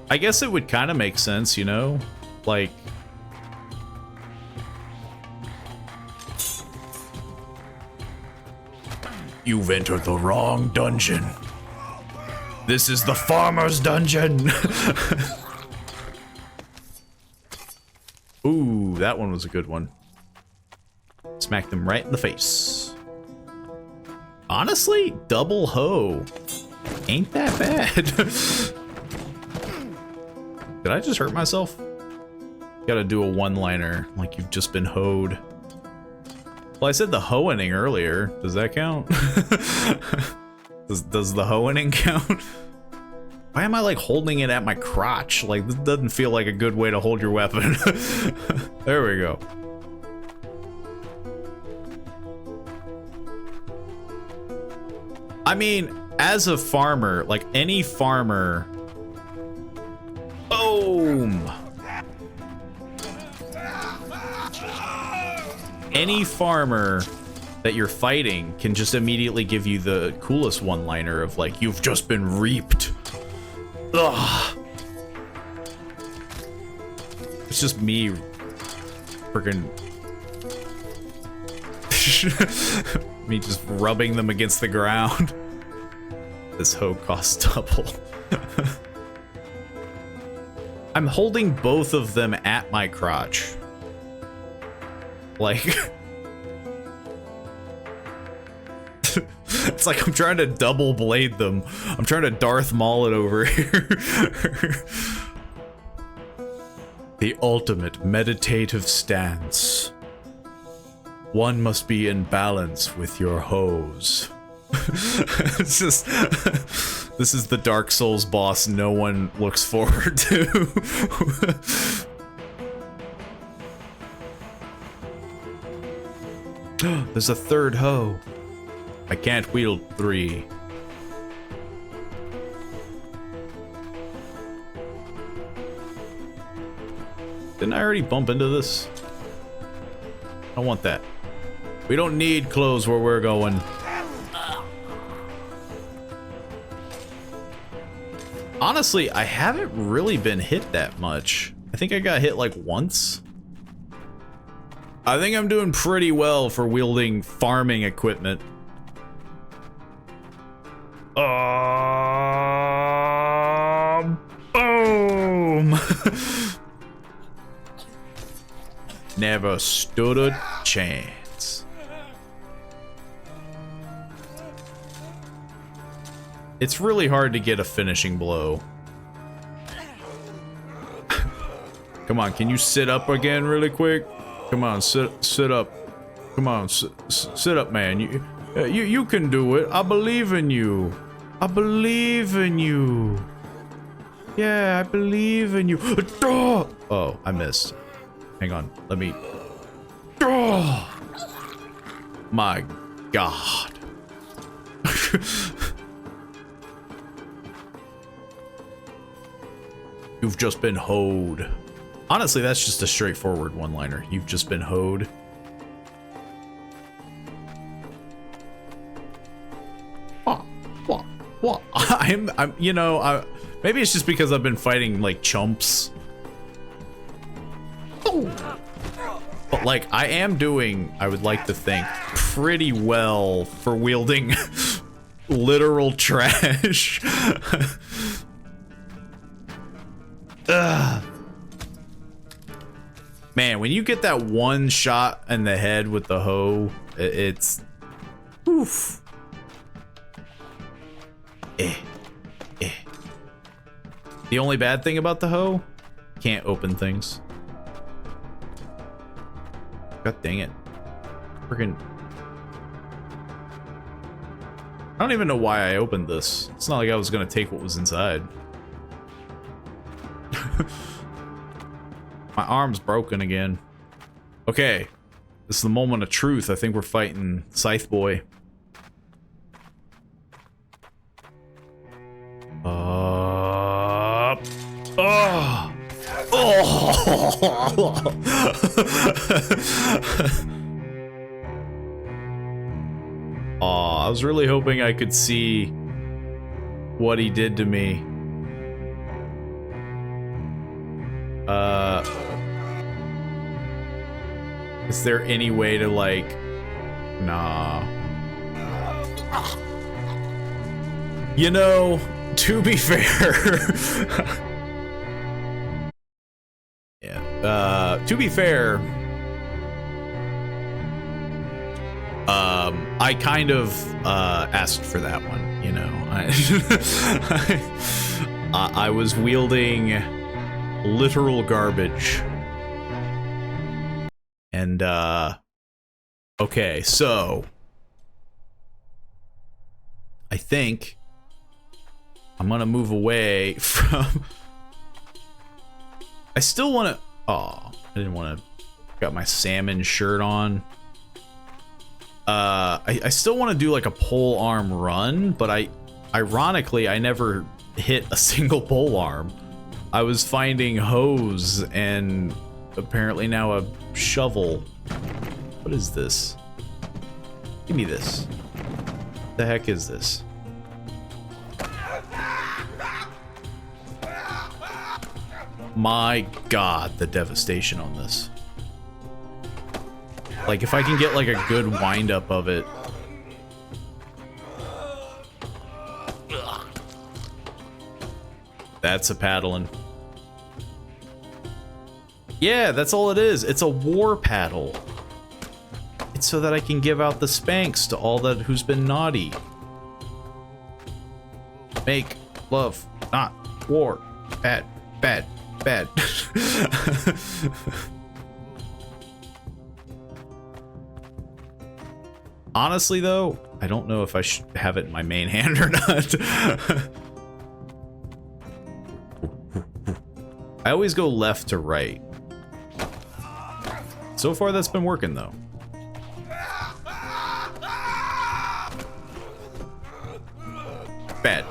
I guess it would kind of make sense, you know? Like... You've entered the wrong dungeon. This is the farmer's dungeon. Ooh, that one was a good one. Smack them right in the face. Honestly, double hoe ain't that bad. Did I just hurt myself? Gotta do a one-liner like you've just been hoed. Well, I said the hoeing earlier. Does that count? Does the hoeing count? Why am I like holding it at my crotch? Like, this doesn't feel like a good way to hold your weapon. There we go. I mean, as a farmer, like any farmer. Boom! Any farmer that you're fighting can just immediately give you the coolest one-liner of like, you've just been reaped. Ugh. It's just me freaking me just rubbing them against the ground. This hoe costs double. I'm holding both of them at my crotch. Like, it's like I'm trying to double blade them. I'm trying to Darth Maul it over here. The ultimate meditative stance. One must be in balance with your hose. It's just, this is the Dark Souls boss no one looks forward to. There's a third hoe. I can't wield 3. Didn't I already bump into this? I don't want that. We don't need clothes where we're going. Honestly, I haven't really been hit that much. I think I got hit like once. I think I'm doing pretty well for wielding farming equipment. Boom! Never stood a chance. It's really hard to get a finishing blow. Come on, can you sit up again really quick? Come on, sit up. Come on, sit up, man. You can do it. I believe in you. I believe in you. Yeah, I believe in you. Oh, I missed. Hang on, let me. My God. You've just been hoed. Honestly, that's just a straightforward one-liner. You've just been hoed. What? I'm, you know, maybe it's just because I've been fighting like chumps. But like, I am doing, I would like to think, pretty well for wielding literal trash. Ugh. Man, when you get that one shot in the head with the hoe, it's oof. The only bad thing about the hoe, can't open things. God dang it. Freaking. I don't even know why I opened this. It's not like I was gonna take what was inside. My arm's broken again. Okay. This is the moment of truth. I think we're fighting Scythe Boy. Oh. Oh, I was really hoping I could see what he did to me. Is there any way to like, nah. You know, to be fair, yeah, to be fair, I kind of asked for that one, you know. I was wielding literal garbage. And okay, so I think I'm gonna move away from. I still want to. Oh, I didn't want to. Got my salmon shirt on. I still want to do like a pole arm run, but ironically, I never hit a single pole arm. I was finding hose and apparently now a shovel. What is this? Give me this. The heck is this? My God, the devastation on this. Like, if I can get, like, a good wind-up of it. That's a paddling. Yeah, that's all it is. It's a war paddle. It's so that I can give out the spanks to all that who's been naughty. Make love, not war. Bad, bad, bad. Honestly, though, I don't know if I should have it in my main hand or not. I always go left to right. So far, that's been working, though. Bad,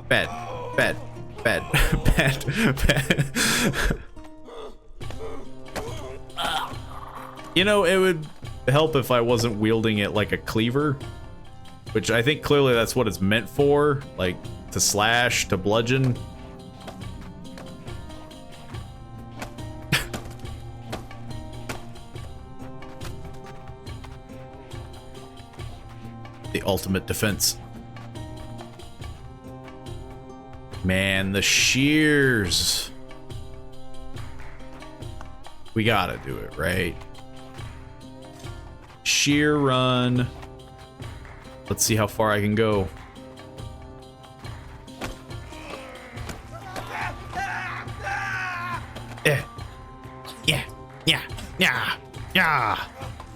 bad, bad, bad, bad, bad. You know, it would help if I wasn't wielding it like a cleaver, which I think clearly that's what it's meant for, like to slash, to bludgeon. The ultimate defense. Man, the shears. We gotta do it, right? Sheer run. Let's see how far I can go. Yeah, yeah.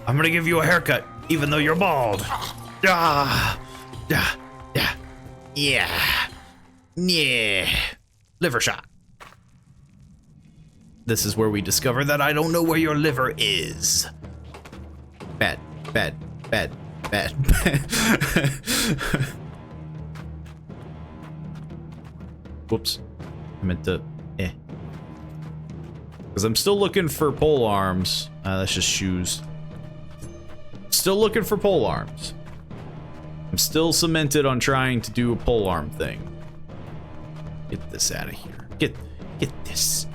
I'm gonna give you a haircut, even though you're bald. Yeah. Liver shot. This is where we discover that I don't know where your liver is. Bad. Whoops. I meant to, because I'm still looking for pole arms. That's just shoes. Still looking for pole arms. I'm still cemented on trying to do a pole arm thing. Get this out of here. Get this.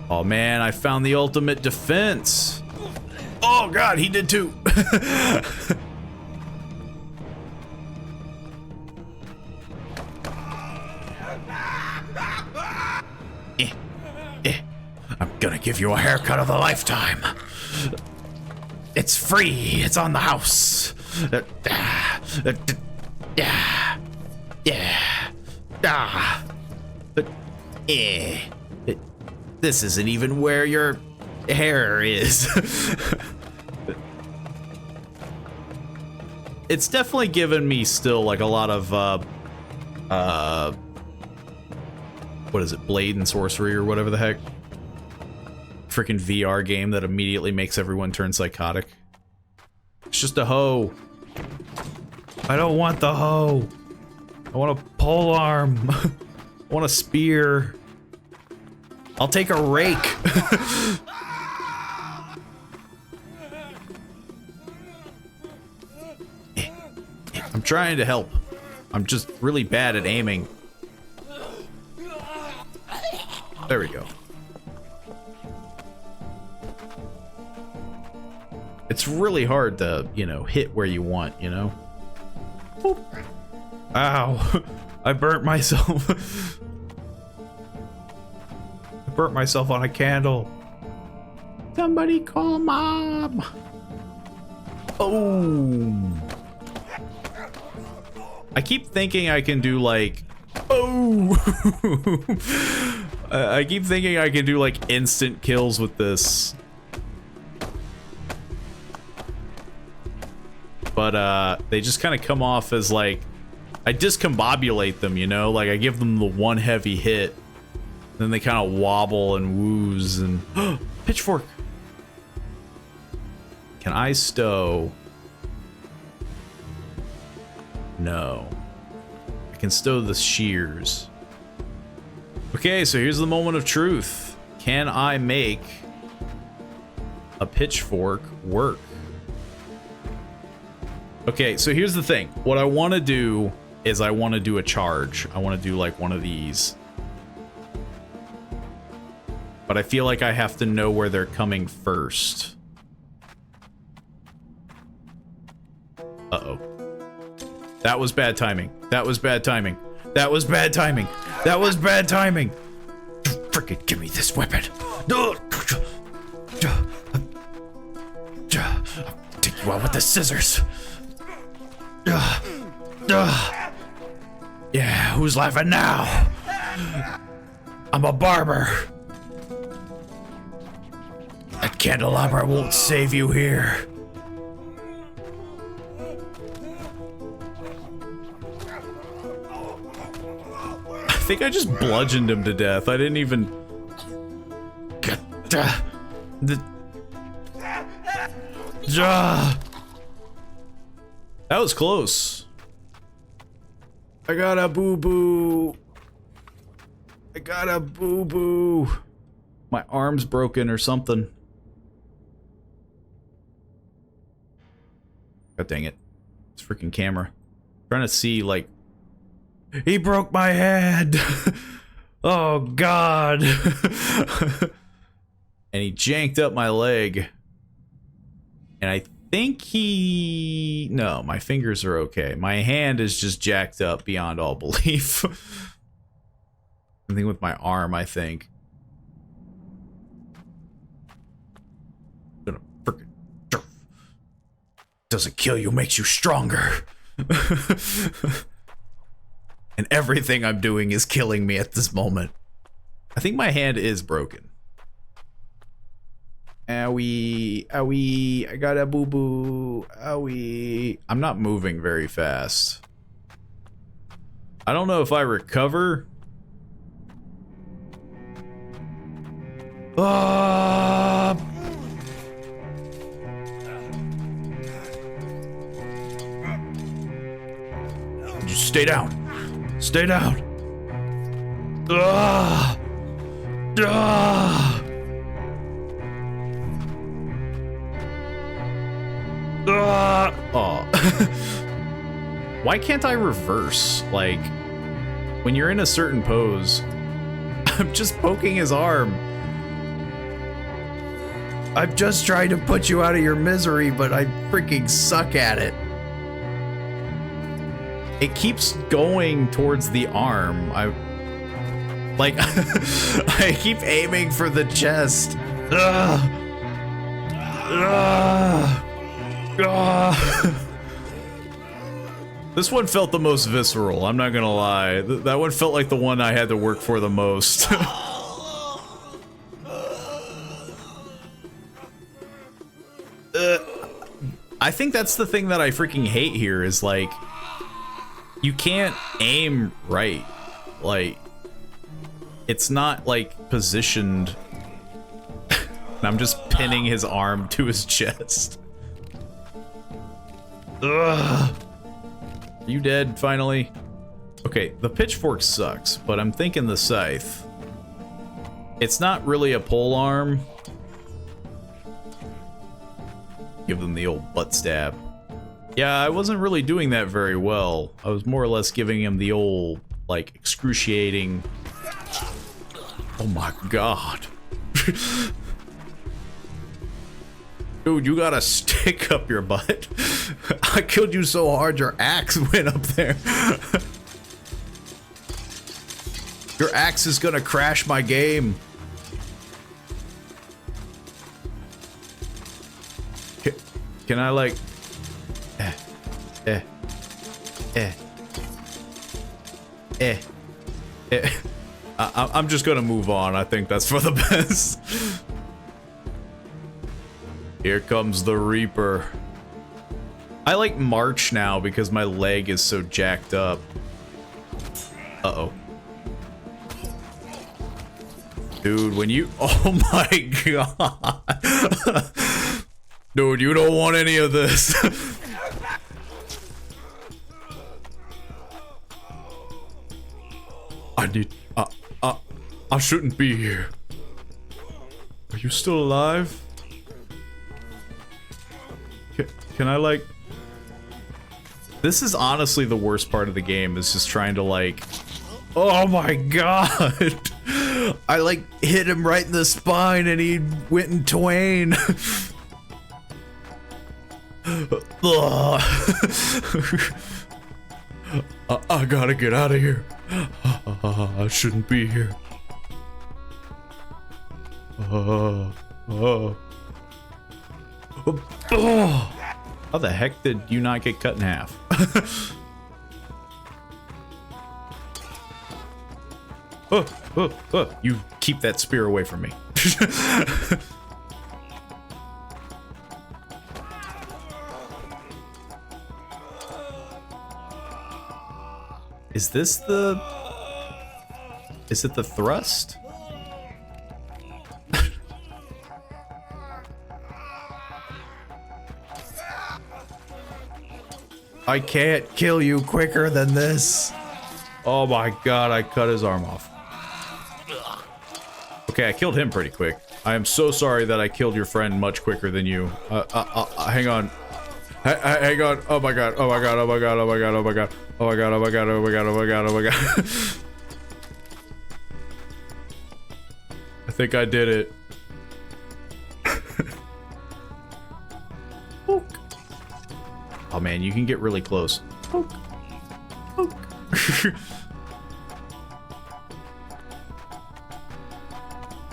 Oh man, I found the ultimate defense. Oh God, he did too. I'm gonna give you a haircut of a lifetime. It's free. It's on the house. This isn't even where your hair is. It's definitely given me still like a lot of what is it, Blade and Sorcery or whatever the heck. Freaking VR game that immediately makes everyone turn psychotic. It's just a hoe. I don't want the hoe. I want a pole arm. I want a spear. I'll take a rake. I'm trying to help. I'm just really bad at aiming. There we go. It's really hard to, you know, hit where you want, you know? Boop. Ow. I burnt myself. I burnt myself on a candle. Somebody call mom. Oh. I keep thinking I can do like, oh. I keep thinking I can do like instant kills with this. But they just kind of come off as like, I discombobulate them, you know? Like I give them the one heavy hit. Then they kind of wobble and wooze and pitchfork. Can I stow? No. I can stow the shears. Okay, so here's the moment of truth. Can I make a pitchfork work? Okay, so here's the thing. What I want to do is I want to do a charge. I want to do like one of these. But I feel like I have to know where they're coming first. Uh-oh. That was bad timing. That was bad timing. That was bad timing. That was bad timing. Frickin' give me this weapon. I'll take you out with the scissors. Yeah, who's laughing now? I'm a barber. That candelabra won't save you here. I think I just bludgeoned him to death. I didn't even... That was close. I got a boo-boo. I got a boo-boo. My arm's broken or something. God dang it. This freaking camera. I'm trying to see, like... He broke my head! Oh, God! And he janked up my leg. And I think he... No, my fingers are okay. My hand is just jacked up beyond all belief. Something with my arm, I think. Gonna frickin' doesn't kill you, makes you stronger. And everything I'm doing is killing me at this moment. I think my hand is broken. Owie, owie, I got a boo-boo, owie. I'm not moving very fast. I don't know if I recover. Just stay down. Stay down. Oh. Why can't I reverse? Like, when you're in a certain pose, I'm just poking his arm. I'm just trying to put you out of your misery, but I freaking suck at it. It keeps going towards the arm. I keep aiming for the chest. This one felt the most visceral, I'm not gonna lie. That one felt like the one I had to work for the most. I think that's the thing that I freaking hate here is like, you can't aim right. Like, it's not like positioned. I'm just pinning his arm to his chest. Ugh. Are you dead finally? Okay, the pitchfork sucks, but I'm thinking the scythe. It's not really a pole arm. Give them the old butt stab. Yeah, I wasn't really doing that very well. I was more or less giving him the old, like, excruciating... Oh my god. Dude, you got a stick up your butt. I killed you so hard your axe went up there. Your axe is gonna crash my game. Can I like... Eh. Eh. Eh. Eh. Eh. I'm just gonna move on. I think that's for the best. Here comes the Reaper. I like march now because my leg is so jacked up. Uh-oh. Dude, when you... Oh my god. Dude, you don't want any of this. I need... I shouldn't be here. Are you still alive? Can I, like... This is honestly the worst part of the game, is just trying to, like... Oh my god! I, like, hit him right in the spine and he went in twain. I gotta get out of here. I shouldn't be here. How the heck did you not get cut in half? You keep that spear away from me. Is this the... Is it the thrust? I can't kill you quicker than this. Oh my god, I cut his arm off. Okay, I killed him pretty quick. I am so sorry that I killed your friend much quicker than you. Hang on. Hang on. Oh my god. Oh my god. Oh my god. Oh my god. Oh my god. Oh my god. Oh my god. Oh my god. Oh my god. Oh my god. I think I did it. Oh man, you can get really close.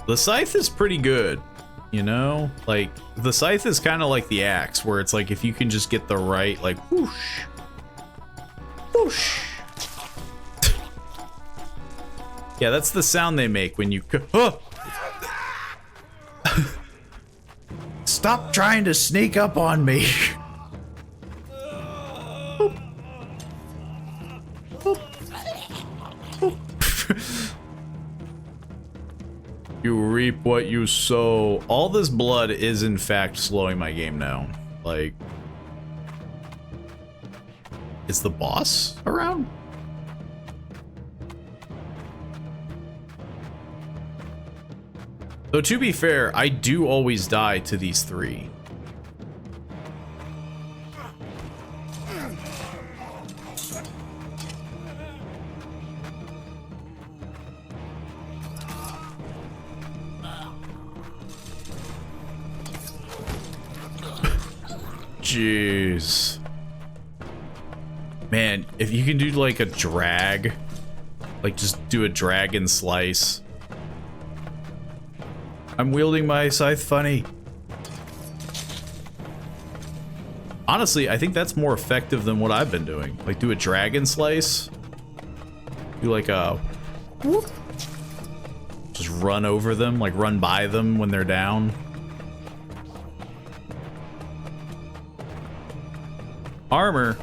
The scythe is pretty good, you know? Like, the scythe is kind of like the axe, where it's like if you can just get the right, like, whoosh. Whoosh. Yeah, that's the sound they make when you... Stop trying to sneak up on me. You reap what you sow. All this blood is in fact slowing my game down. Like, is the boss around? Though to be fair, I do always die to these three. Jeez. Man, if you can do like a drag, like just do a drag and slice. I'm wielding my scythe funny. Honestly, I think that's more effective than what I've been doing. Like do a drag and slice. Do like a whoop. Just run over them, like run by them when they're down. Armor.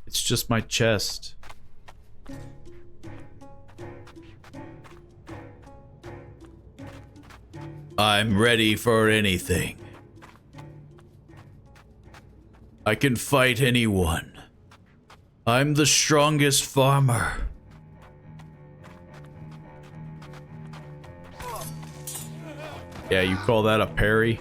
It's just my chest. I'm ready for anything. I can fight anyone. I'm the strongest farmer. Yeah, you call that a parry?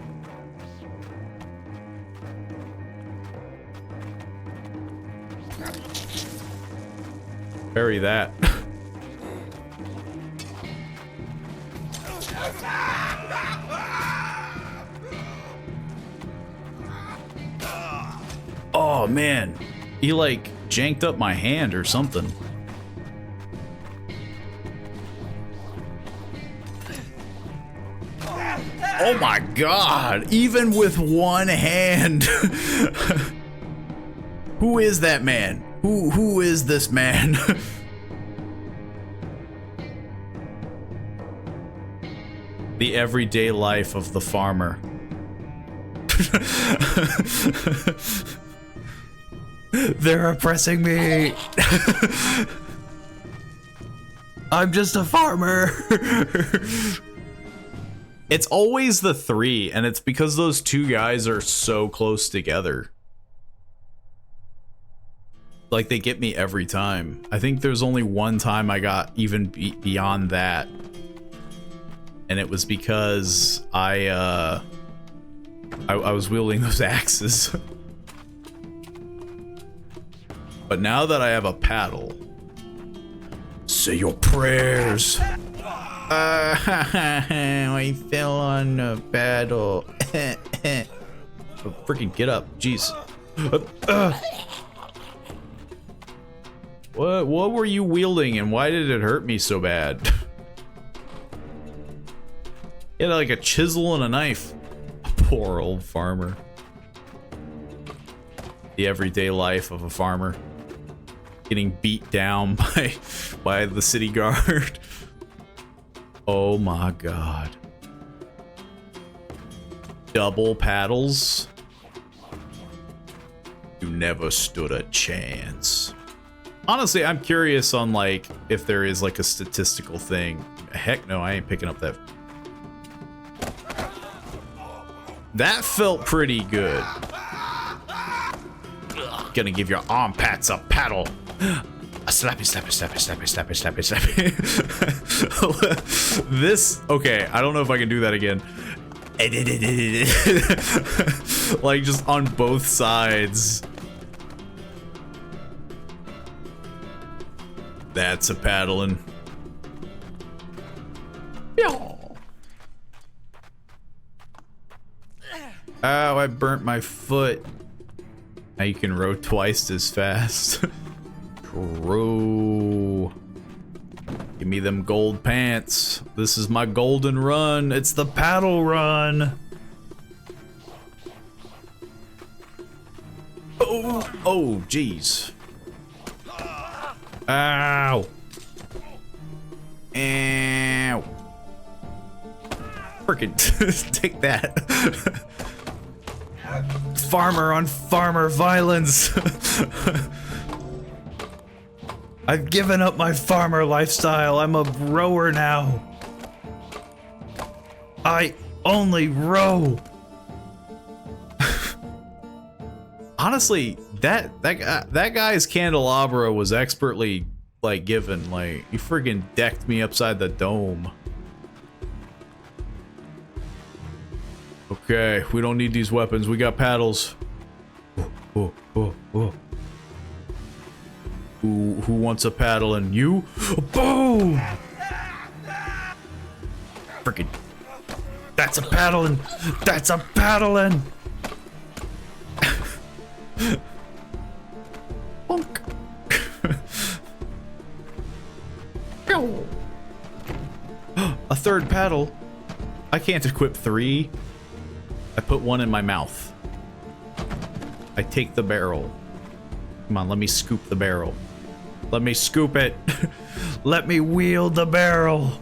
Parry that. Oh man, he like janked up my hand or something. Oh my god, even with one hand. Who is that man? Who is this man? The everyday life of the farmer. They're oppressing me. I'm just a farmer. It's always the three, and it's because those two guys are so close together. Like, they get me every time. I think there's only one time I got even beyond that. And it was because I was wielding those axes. But now that I have a paddle, say your prayers. I fell on a paddle. Oh, freaking get up, jeez. What were you wielding, and why did it hurt me so bad? He had like a chisel and a knife. Poor old farmer. The everyday life of a farmer. Getting beat down by the city guard. Oh my god. Double paddles? You never stood a chance. Honestly, I'm curious on like if there is like a statistical thing. Heck no, I ain't picking up that. That felt pretty good. Gonna give your arm pats a paddle. A slappy, slappy, slappy, slappy, slappy, slappy, slappy. This, okay, I don't know if I can do that again. Like just on both sides. That's a paddling. Oh, I burnt my foot. Now you can row twice as fast. Row. Give me them gold pants. This is my golden run. It's the paddle run. Oh, jeez. Ow. Ow. Frickin' take that. Farmer on farmer violence. I've given up my farmer lifestyle. I'm a rower now. I only row. Honestly, that guy's candelabra was expertly like given. Like, he friggin' decked me upside the dome. Okay, we don't need these weapons. We got paddles. Oh. Who wants a paddle? And you? Boom! Frickin'. That's a paddling. That's a paddling. Bonk. A third paddle. I can't equip 3. I put 1 in my mouth. I take the barrel. Come on, let me scoop the barrel. Let me scoop it. Let me wield the barrel.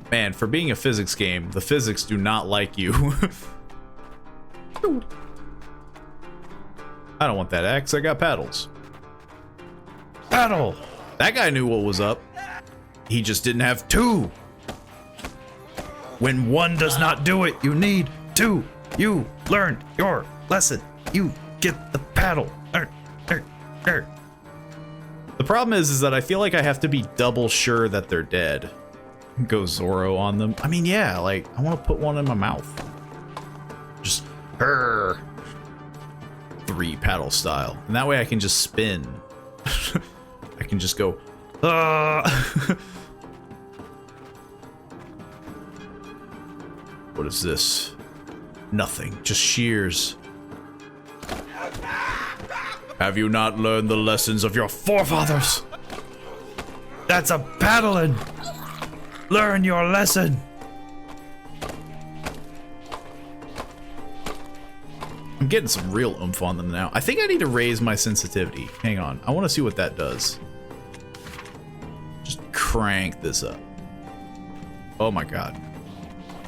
Man, for being a physics game, the physics do not like you. I don't want that axe. I got paddles. Paddle! That guy knew what was up. He just didn't have 2. When 1 does not do it, you need 2. You learned your lesson. You get the paddle. The problem is that I feel like I have to be double sure that they're dead. Go Zorro on them. I mean, yeah, like, I want to put 1 in my mouth. Just, 3 paddle style. And that way I can just spin. I can just go, What is this? Nothing, just shears. Have you not learned the lessons of your forefathers? That's a paddling. Learn your lesson. I'm getting some real oomph on them now. I think I need to raise my sensitivity. Hang on. I want to see what that does. Just crank this up. Oh my god.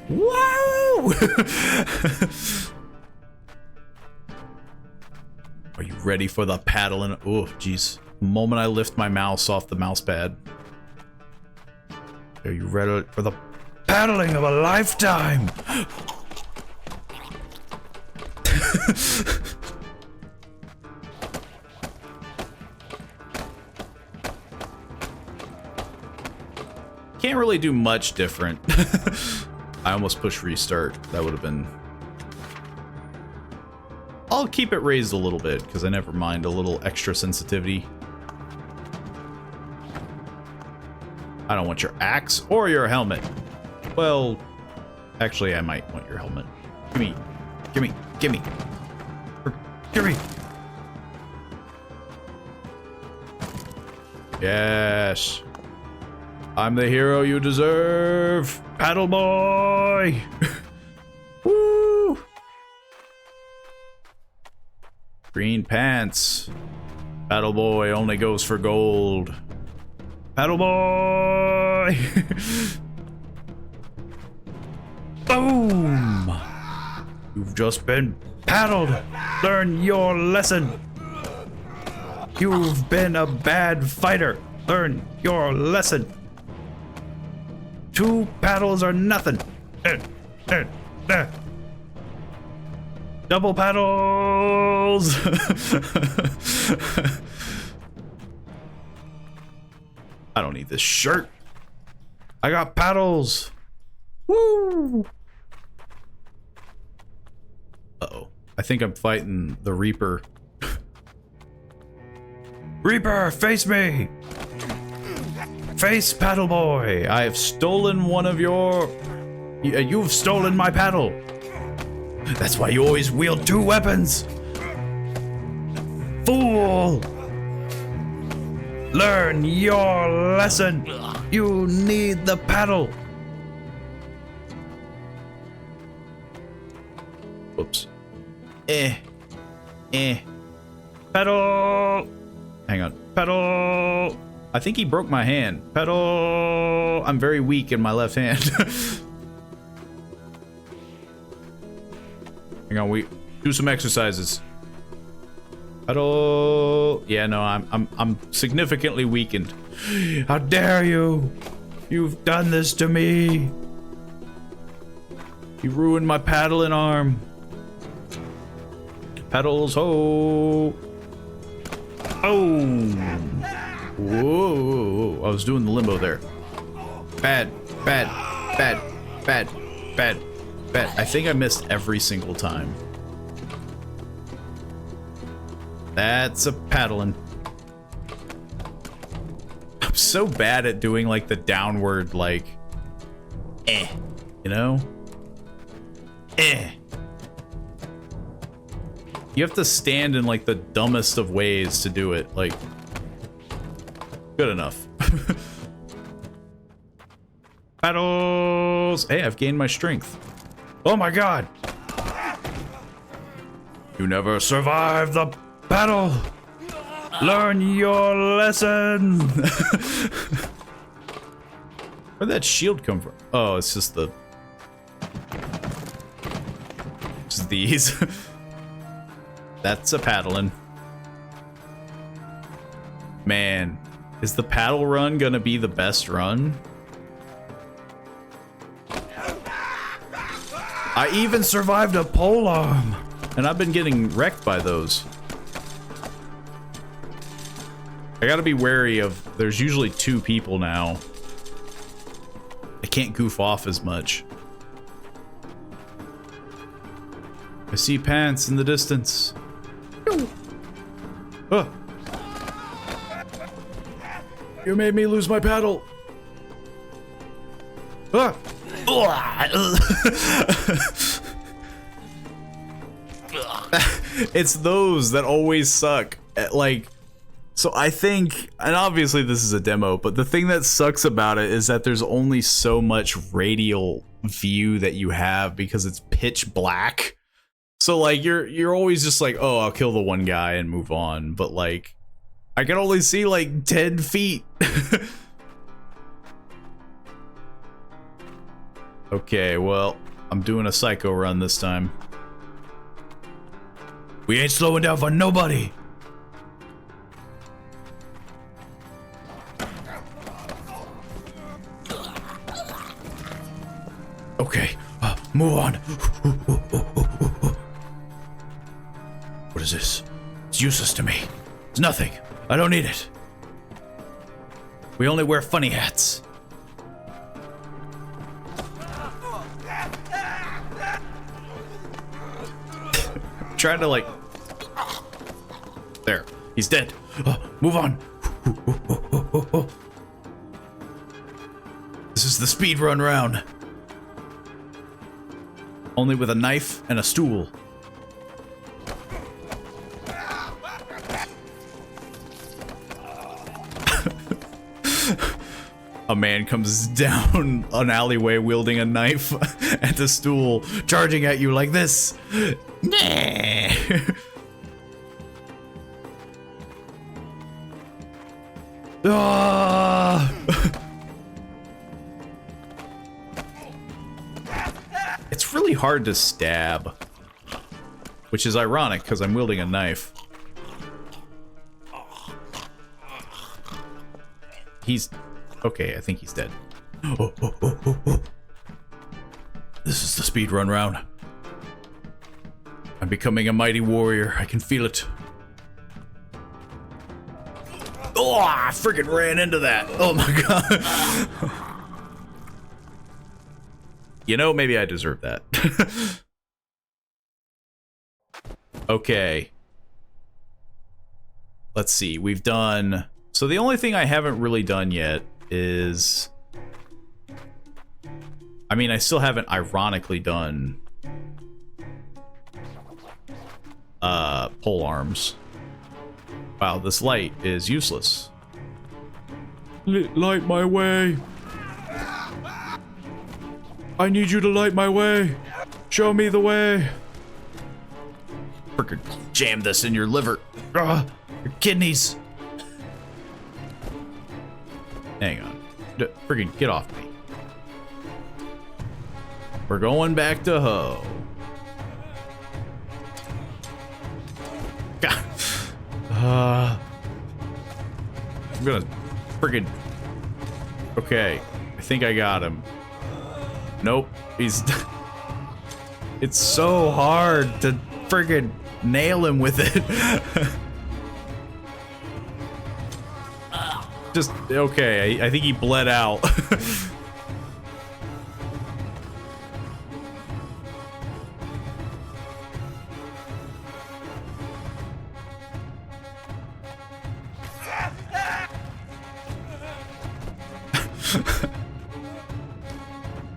Whoa! Are you ready for the paddling? Oh, jeez. The moment I lift my mouse off the mouse pad. Are you ready for the Paddling of a lifetime. Can't really do much different. I almost pushed restart. That would have been... I'll keep it raised a little bit, because I never mind a little extra sensitivity. I don't want your axe or your helmet. Well, actually, I might want your helmet. Gimme. Gimme. Gimme. Gimme. Yes. I'm the hero you deserve. Paddle boy. Woo. Green pants. Paddle boy only goes for gold. Paddle boy. Boom. You've just been paddled. Learn your lesson. You've been a bad fighter. Learn your lesson. 2 paddles are nothing. Double paddles. I don't need this shirt. I got paddles. Woo! Uh-oh. I think I'm fighting the Reaper. Reaper, face me! Face paddle boy! I have stolen one of your... You've stolen my paddle! That's why you always wield 2 weapons! Fool! Learn your lesson! You need the paddle! Whoops. Pedal! Hang on. Pedal! I think he broke my hand. Pedal! I'm very weak in my left hand. Hang on, we do some exercises. Pedal! Yeah, no, I'm significantly weakened. How dare you! You've done this to me! You ruined my paddling arm. Pedals, ho! Oh! Whoa! I was doing the limbo there. Bad, bad, bad, bad, bad, bad. I think I missed every single time. That's a paddling. I'm so bad at doing like the downward, like, you know? You have to stand in like the dumbest of ways to do it. Like, good enough. Paddles! Hey, I've gained my strength. Oh my god! You never survived the battle! Learn your lesson! Where'd that shield come from? Oh, it's just the... Just these. That's a paddling. Man, is the paddle run gonna be the best run? I even survived a pole arm, and I've been getting wrecked by those. I gotta be wary of, there's usually 2 people now. I can't goof off as much. I see pants in the distance. Oh. You made me lose my paddle. Ah. It's those that always suck. Like, so I think, and obviously this is a demo, but the thing that sucks about it is that there's only so much radial view that you have because it's pitch black. So like you're always just like, oh, I'll kill the one guy and move on. But like, I can only see like 10 feet. Okay, well, I'm doing a psycho run this time. We ain't slowing down for nobody. Okay, move on. What is this? It's useless to me. It's nothing. I don't need it. We only wear funny hats. Trying to like... There. He's dead. Move on. This is the speed run round. Only with a knife and a stool. A man comes down an alleyway wielding a knife and a stool, charging at you like this. Nah. It's really hard to stab, which is ironic because I'm wielding a knife. He's... Okay, I think he's dead. This is the speedrun round. I'm becoming a mighty warrior. I can feel it. Oh, I freaking ran into that. Oh my god. You know, maybe I deserve that. Okay. Let's see. We've done... So the only thing I haven't really done yet is... I mean, I still haven't ironically done... pole arms. Wow, this light is useless. Light my way. I need you to light my way. Show me the way. Frickin' jam this in your liver. Your kidneys. Hang on. Friggin' get off me. We're going back to Ho. God. I'm gonna friggin'... Okay. I think I got him. Nope. He's... It's so hard to friggin' nail him with it. Just, okay, I think he bled out.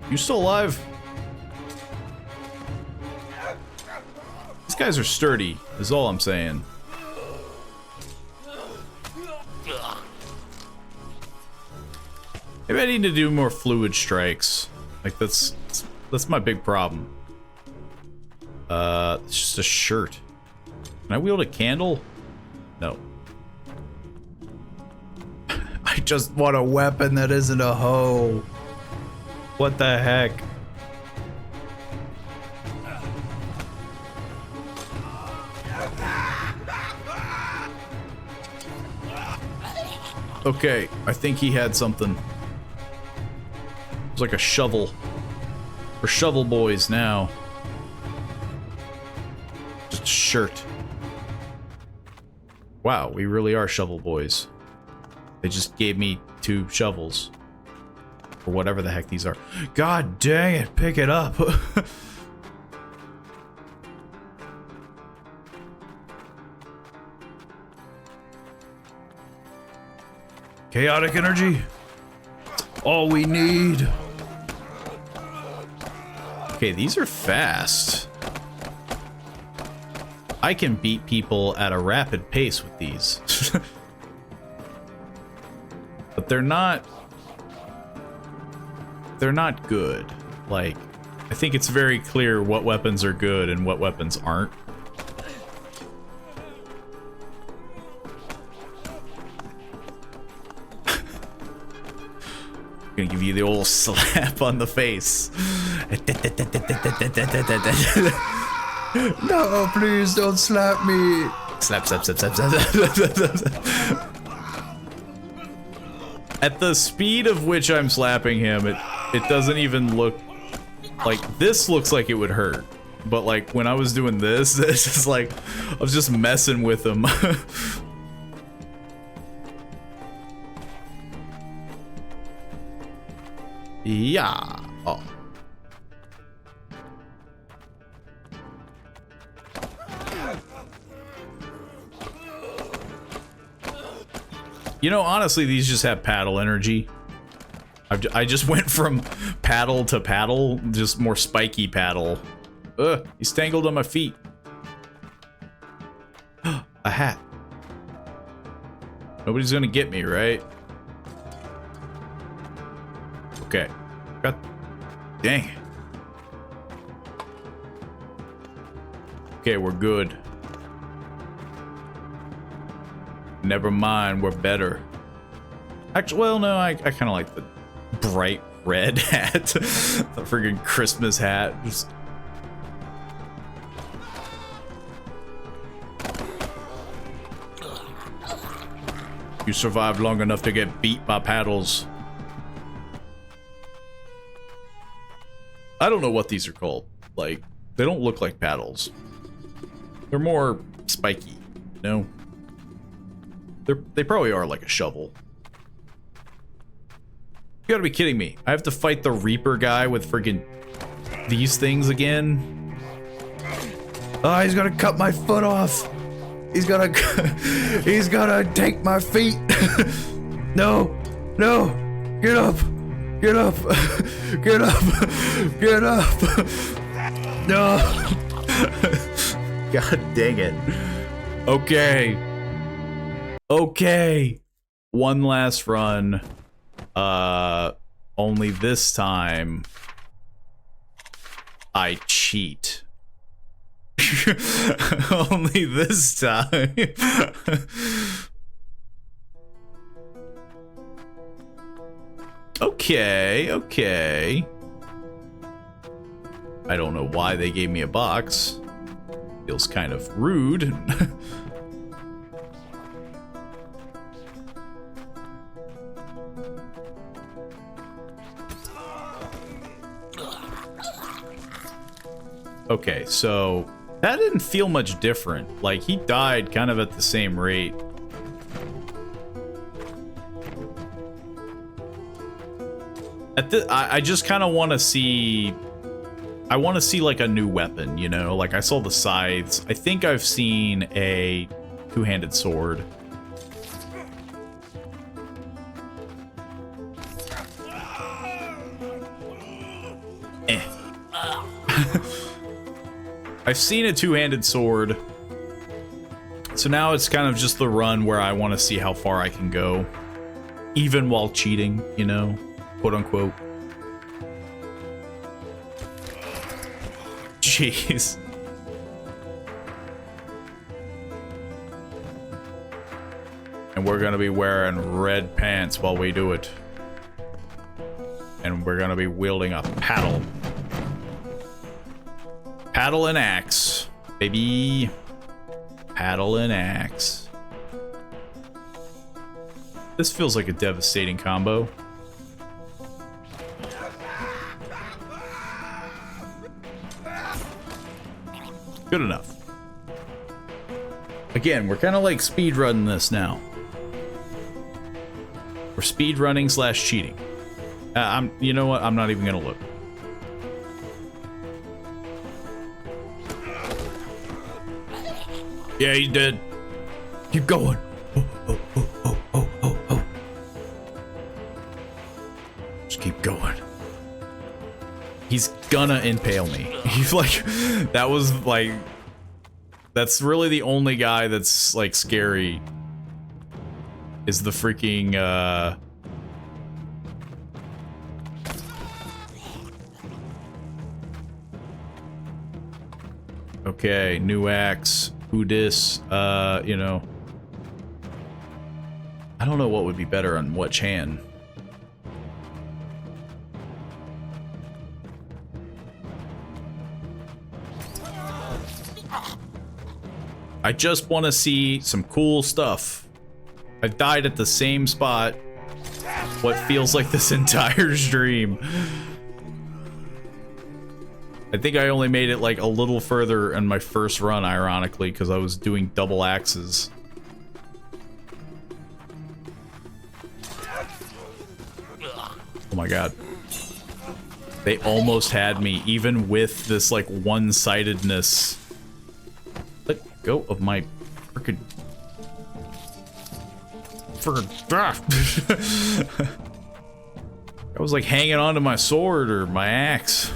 You still alive? These guys are sturdy, is all I'm saying. Maybe I need to do more fluid strikes. Like that's my big problem. It's just a shirt. Can I wield a candle? No. I just want a weapon that isn't a hoe. What the heck? Okay, I think he had something. It's like a shovel. We're shovel boys now. Just a shirt. Wow, we really are shovel boys. They just gave me 2 shovels. Or whatever the heck these are. God dang it, pick it up. Chaotic energy. All we need. Okay, these are fast. I can beat people at a rapid pace with these. But they're not good. Like, I think it's very clear what weapons are good and what weapons aren't. I'm gonna give you the old slap on the face. No, please don't slap me. Slap, slap, slap, slap, slap, slap, slap, slap. At the speed of which I'm slapping him, it doesn't even look like this. Looks like it would hurt, but like when I was doing this, it's just like I was just messing with him. Yeah. Oh. You know, honestly, these just have paddle energy. I just went from paddle to paddle, just more spiky paddle. Ugh, he's tangled on my feet. A hat. Nobody's gonna get me, right? Okay. God dang it. Okay, we're good. Never mind, we're better. Actually, well, no, I kind of like the bright red hat. The friggin' Christmas hat. Just... You survived long enough to get beat by paddles. I don't know what these are called. Like, they don't look like paddles. They're more spiky, you know? They probably are like a shovel. You gotta be kidding me. I have to fight the Reaper guy with friggin' these things again? Oh, he's gonna cut my foot off. He's gonna take my feet. No, no, get up, get up, get up, get up. No. God dang it. Okay. Okay. One last run. Only this time I cheat. Only this time. Okay, okay. I don't know why they gave me a box. Feels kind of rude. Okay, so that didn't feel much different. Like, he died kind of at the same rate. I just kind of want to see... I want to see, like, a new weapon, you know? Like, I saw the scythes. I think I've seen a two-handed sword. Eh. I've seen a two-handed sword. So now it's kind of just the run where I want to see how far I can go. Even while cheating, you know? Quote unquote. Jeez. And we're gonna be wearing red pants while we do it. And we're gonna be wielding a paddle. Paddle and axe, baby. Paddle and axe. This feels like a devastating combo. Good enough. Again, we're kind of like speedrunning this now. We're speedrunning / cheating. You know what? I'm not even gonna look. Yeah, he's dead. Keep going. Oh. Just keep going. He's gonna impale me. He's like, that That's really the only guy that's, like, scary. Is the freaking, Okay, new axe. Who dis? You know. I don't know what would be better on which hand. I just want to see some cool stuff. I've died at the same spot. What feels like this entire stream. I think I only made it like a little further in my first run, ironically, because I was doing double axes. Oh my god. They almost had me, even with this like one-sidedness. Let go of my frickin'... I was like hanging onto my sword or my axe.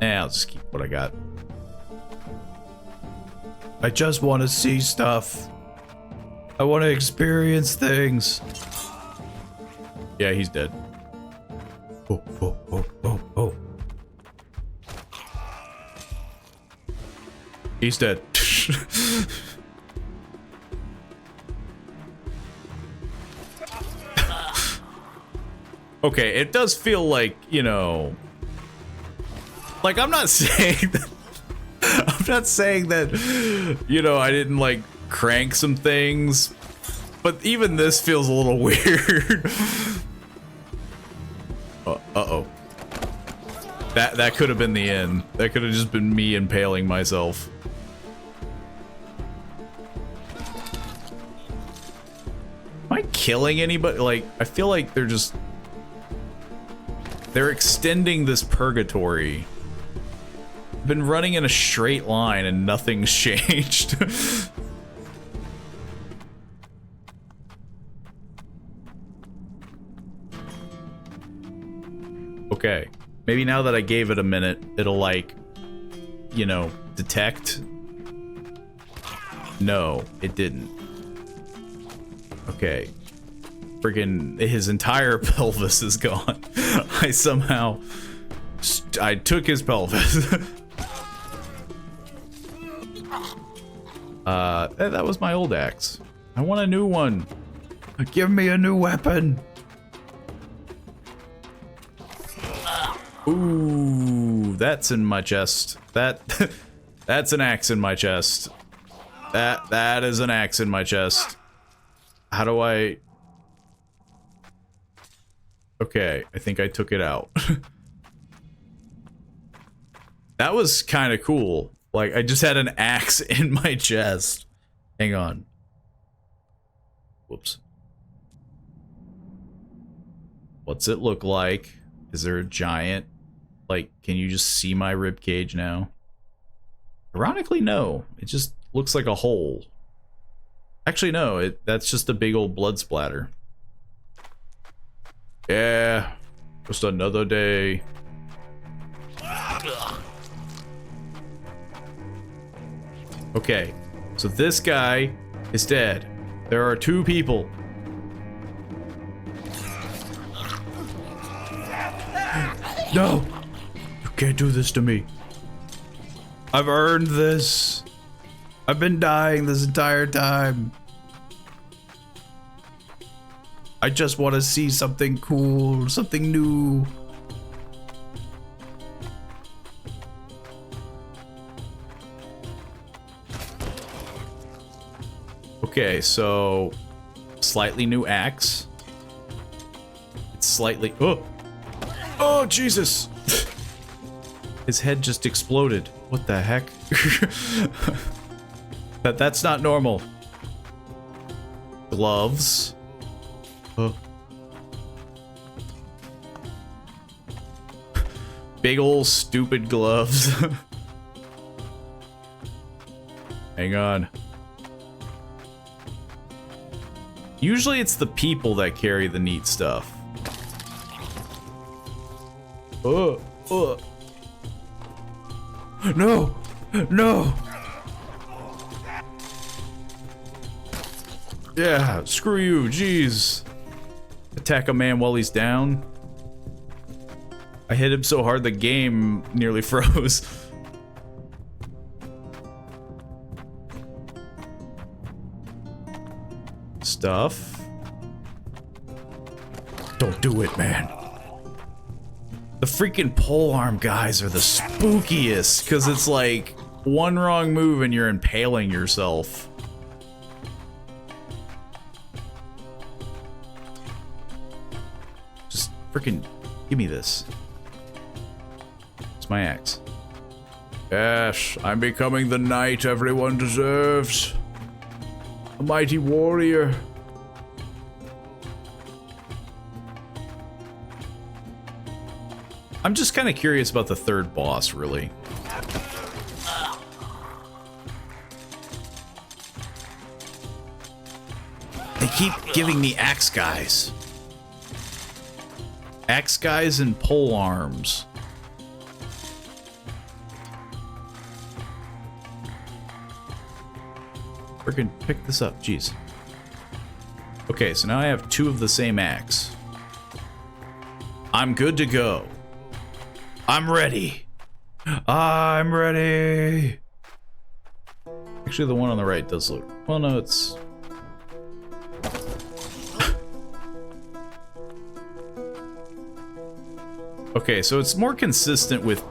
Yeah, I'll just keep what I got. I just want to see stuff. I want to experience things. Yeah, he's dead. Oh, oh, oh, oh, oh. He's dead. Okay, it does feel like, you know... Like, I'm not saying that... I'm not saying that, you know, I didn't, like, crank some things. But even this feels a little weird. Uh-oh. That could have been the end. That could have just been me impaling myself. Am I killing anybody? Like, I feel like they're just... They're extending this purgatory. I've been running in a straight line and nothing's changed. Okay. Maybe now that I gave it a minute, it'll like, you know, detect. No, it didn't. Okay. Friggin' his entire pelvis is gone. I somehow... I took his pelvis. That was my old axe. I want a new one. Give me a new weapon. Ooh, that's in my chest. That's an axe in my chest. That is an axe in my chest. How do I... Okay, I think I took it out. That was kind of cool. Like, I just had an axe in my chest. Hang on. Whoops. What's it look like? Is there a giant? Like, can you just see my rib cage now? Ironically, no. It just looks like a hole. Actually, no. That's just a big old blood splatter. Yeah. Just another day. Okay. So this guy is dead. There are two people. No! You can't do this to me. I've earned this. I've been dying this entire time. I just want to see something cool, something new. Okay, so slightly new axe. It's slightly... Oh! Oh, Jesus! His head just exploded. What the heck? That's not normal. Gloves. Oh. Big ol' stupid gloves. Hang on. Usually it's the people that carry the neat stuff. No! No! Yeah, screw you, jeez. Attack a man while he's down. I hit him so hard the game nearly froze. Stuff. Don't do it, man. The freaking polearm guys are the spookiest, because it's like one wrong move and you're impaling yourself. Just freaking give me this. It's my axe. Yes, I'm becoming the knight everyone deserves. A mighty warrior. I'm just kind of curious about the third boss, really. They keep giving me axe guys. Axe guys and pole arms. Freaking pick this up, jeez. Okay, so now I have 2 of the same axe. I'm good to go. I'm ready. I'm ready. Actually, the one on the right does look... Well, no, it's... Okay, so it's more consistent with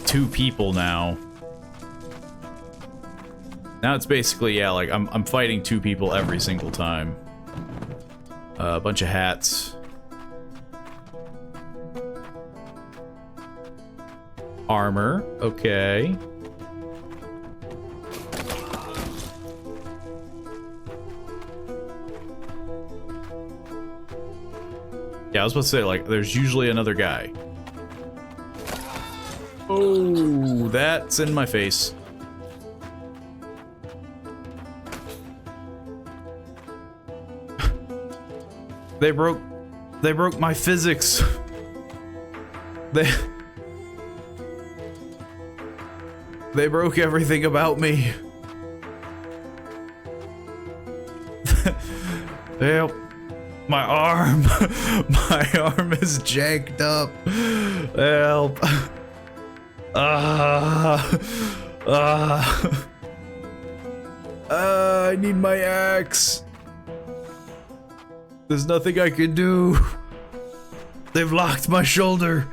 2 people now. Now it's basically, yeah, like, I'm fighting 2 people every single time. A bunch of hats. Armor, okay. Yeah, I was about to say, like, there's usually another guy. Oh, that's in my face. They broke my physics. They broke everything about me. Help. My arm. My arm is janked up. Help. I need my axe. There's nothing I can do. They've locked my shoulder.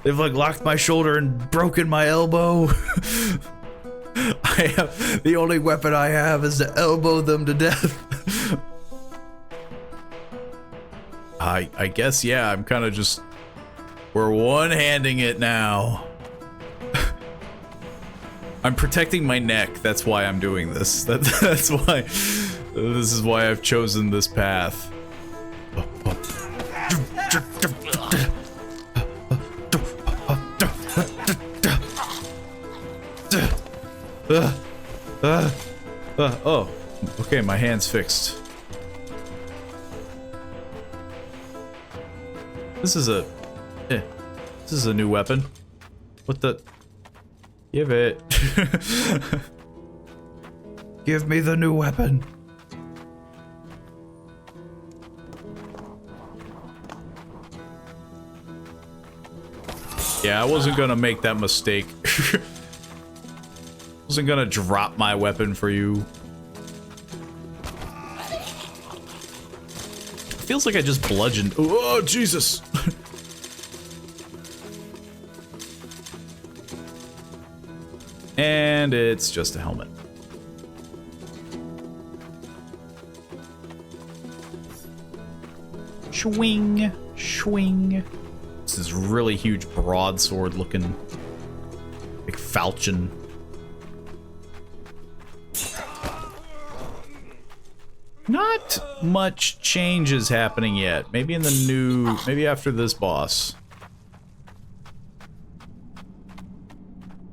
They've like locked my shoulder and broken my elbow. The only weapon I have is to elbow them to death. I guess, yeah, I'm kind of just... We're one-handing it now. I'm protecting my neck, that's why I'm doing this. That's why... This is why I've chosen this path. Oh, okay, my hand's fixed. This is a new weapon. What the? Give it. Give me the new weapon. Yeah, I wasn't gonna make that mistake. Wasn't gonna drop my weapon for you. Feels like I just bludgeoned. Oh, Jesus! And it's just a helmet. Swing, swing. This is really huge broadsword looking, big falchion. Not much change is happening yet. Maybe in the new, maybe after this boss.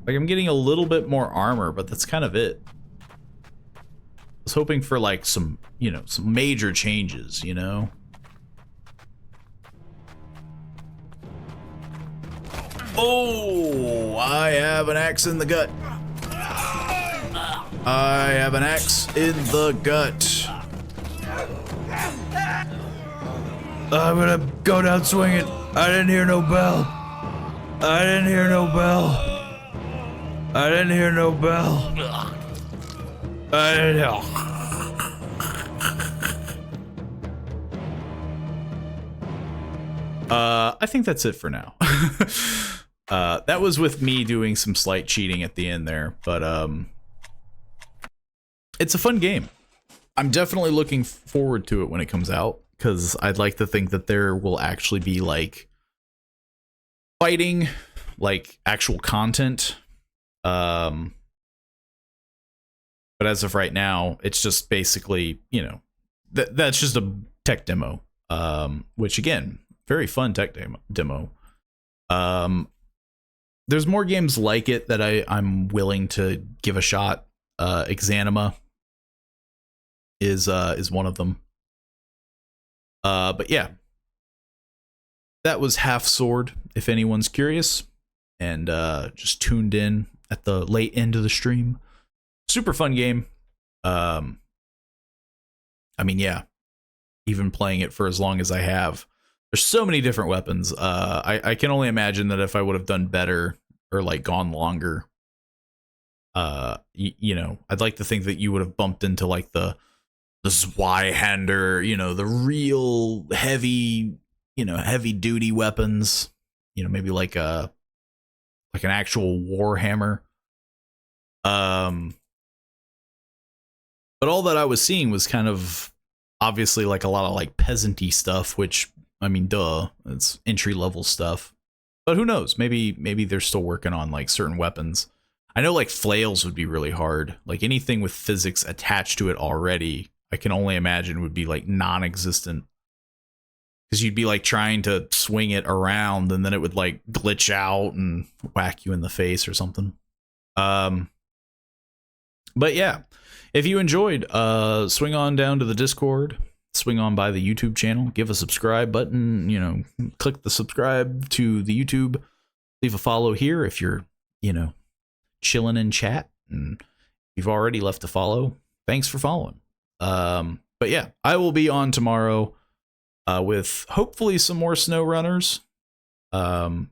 Like, I'm getting a little bit more armor, but that's kind of it. I was hoping for, like, some, you know, some major changes, you know? Oh, I have an axe in the gut. I have an axe in the gut. I'm gonna go down swinging. I didn't hear no bell. I didn't hear no bell. I didn't hear no bell. I didn't hear. I think that's it for now. That was with me doing some slight cheating at the end there, but it's a fun game. I'm definitely looking forward to it when it comes out, because I'd like to think that there will actually be like fighting, like actual content. But as of right now, it's just basically, you know, that's just a tech demo, which again, very fun tech demo. There's more games like it that I'm willing to give a shot. Exanima is one of them. But yeah, that was Half Sword, if anyone's curious, and just tuned in at the late end of the stream. Super fun game. I mean, yeah, even playing it for as long as I have, there's so many different weapons. I can only imagine that if I would have done better or like gone longer, you know, I'd like to think that you would have bumped into like the Zweihander, you know, the real heavy, you know, heavy duty weapons, you know, maybe like an actual warhammer. But all that I was seeing was kind of obviously like a lot of like peasanty stuff, which, I mean, duh, it's entry level stuff. But who knows? Maybe they're still working on like certain weapons. I know like flails would be really hard. Like anything with physics attached to it already, I can only imagine would be like non-existent. Because you'd be like trying to swing it around and then it would like glitch out and whack you in the face or something. But yeah, if you enjoyed, swing on down to the Discord, swing on by the YouTube channel, give a subscribe button, you know, click the subscribe to the YouTube, leave a follow here if you're, you know, chilling in chat, and you've already left a follow, thanks for following. But yeah, I will be on tomorrow with hopefully some more snow runners. But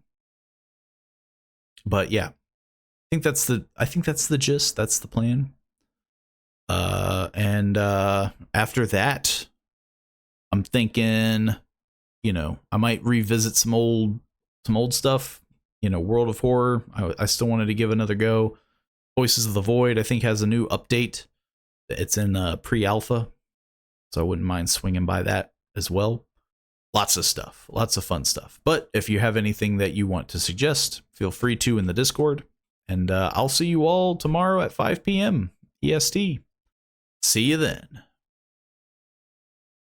yeah, I think that's the gist. That's the plan. And after that, I'm thinking, you know, I might revisit some old stuff. You know, World of Horror, I still wanted to give another go. Voices of the Void, I think, has a new update. It's in pre-alpha, so I wouldn't mind swinging by that as well. Lots of stuff, lots of fun stuff. But if you have anything that you want to suggest, feel free to in the Discord. And I'll see you all tomorrow at 5 p.m. EST. See you then.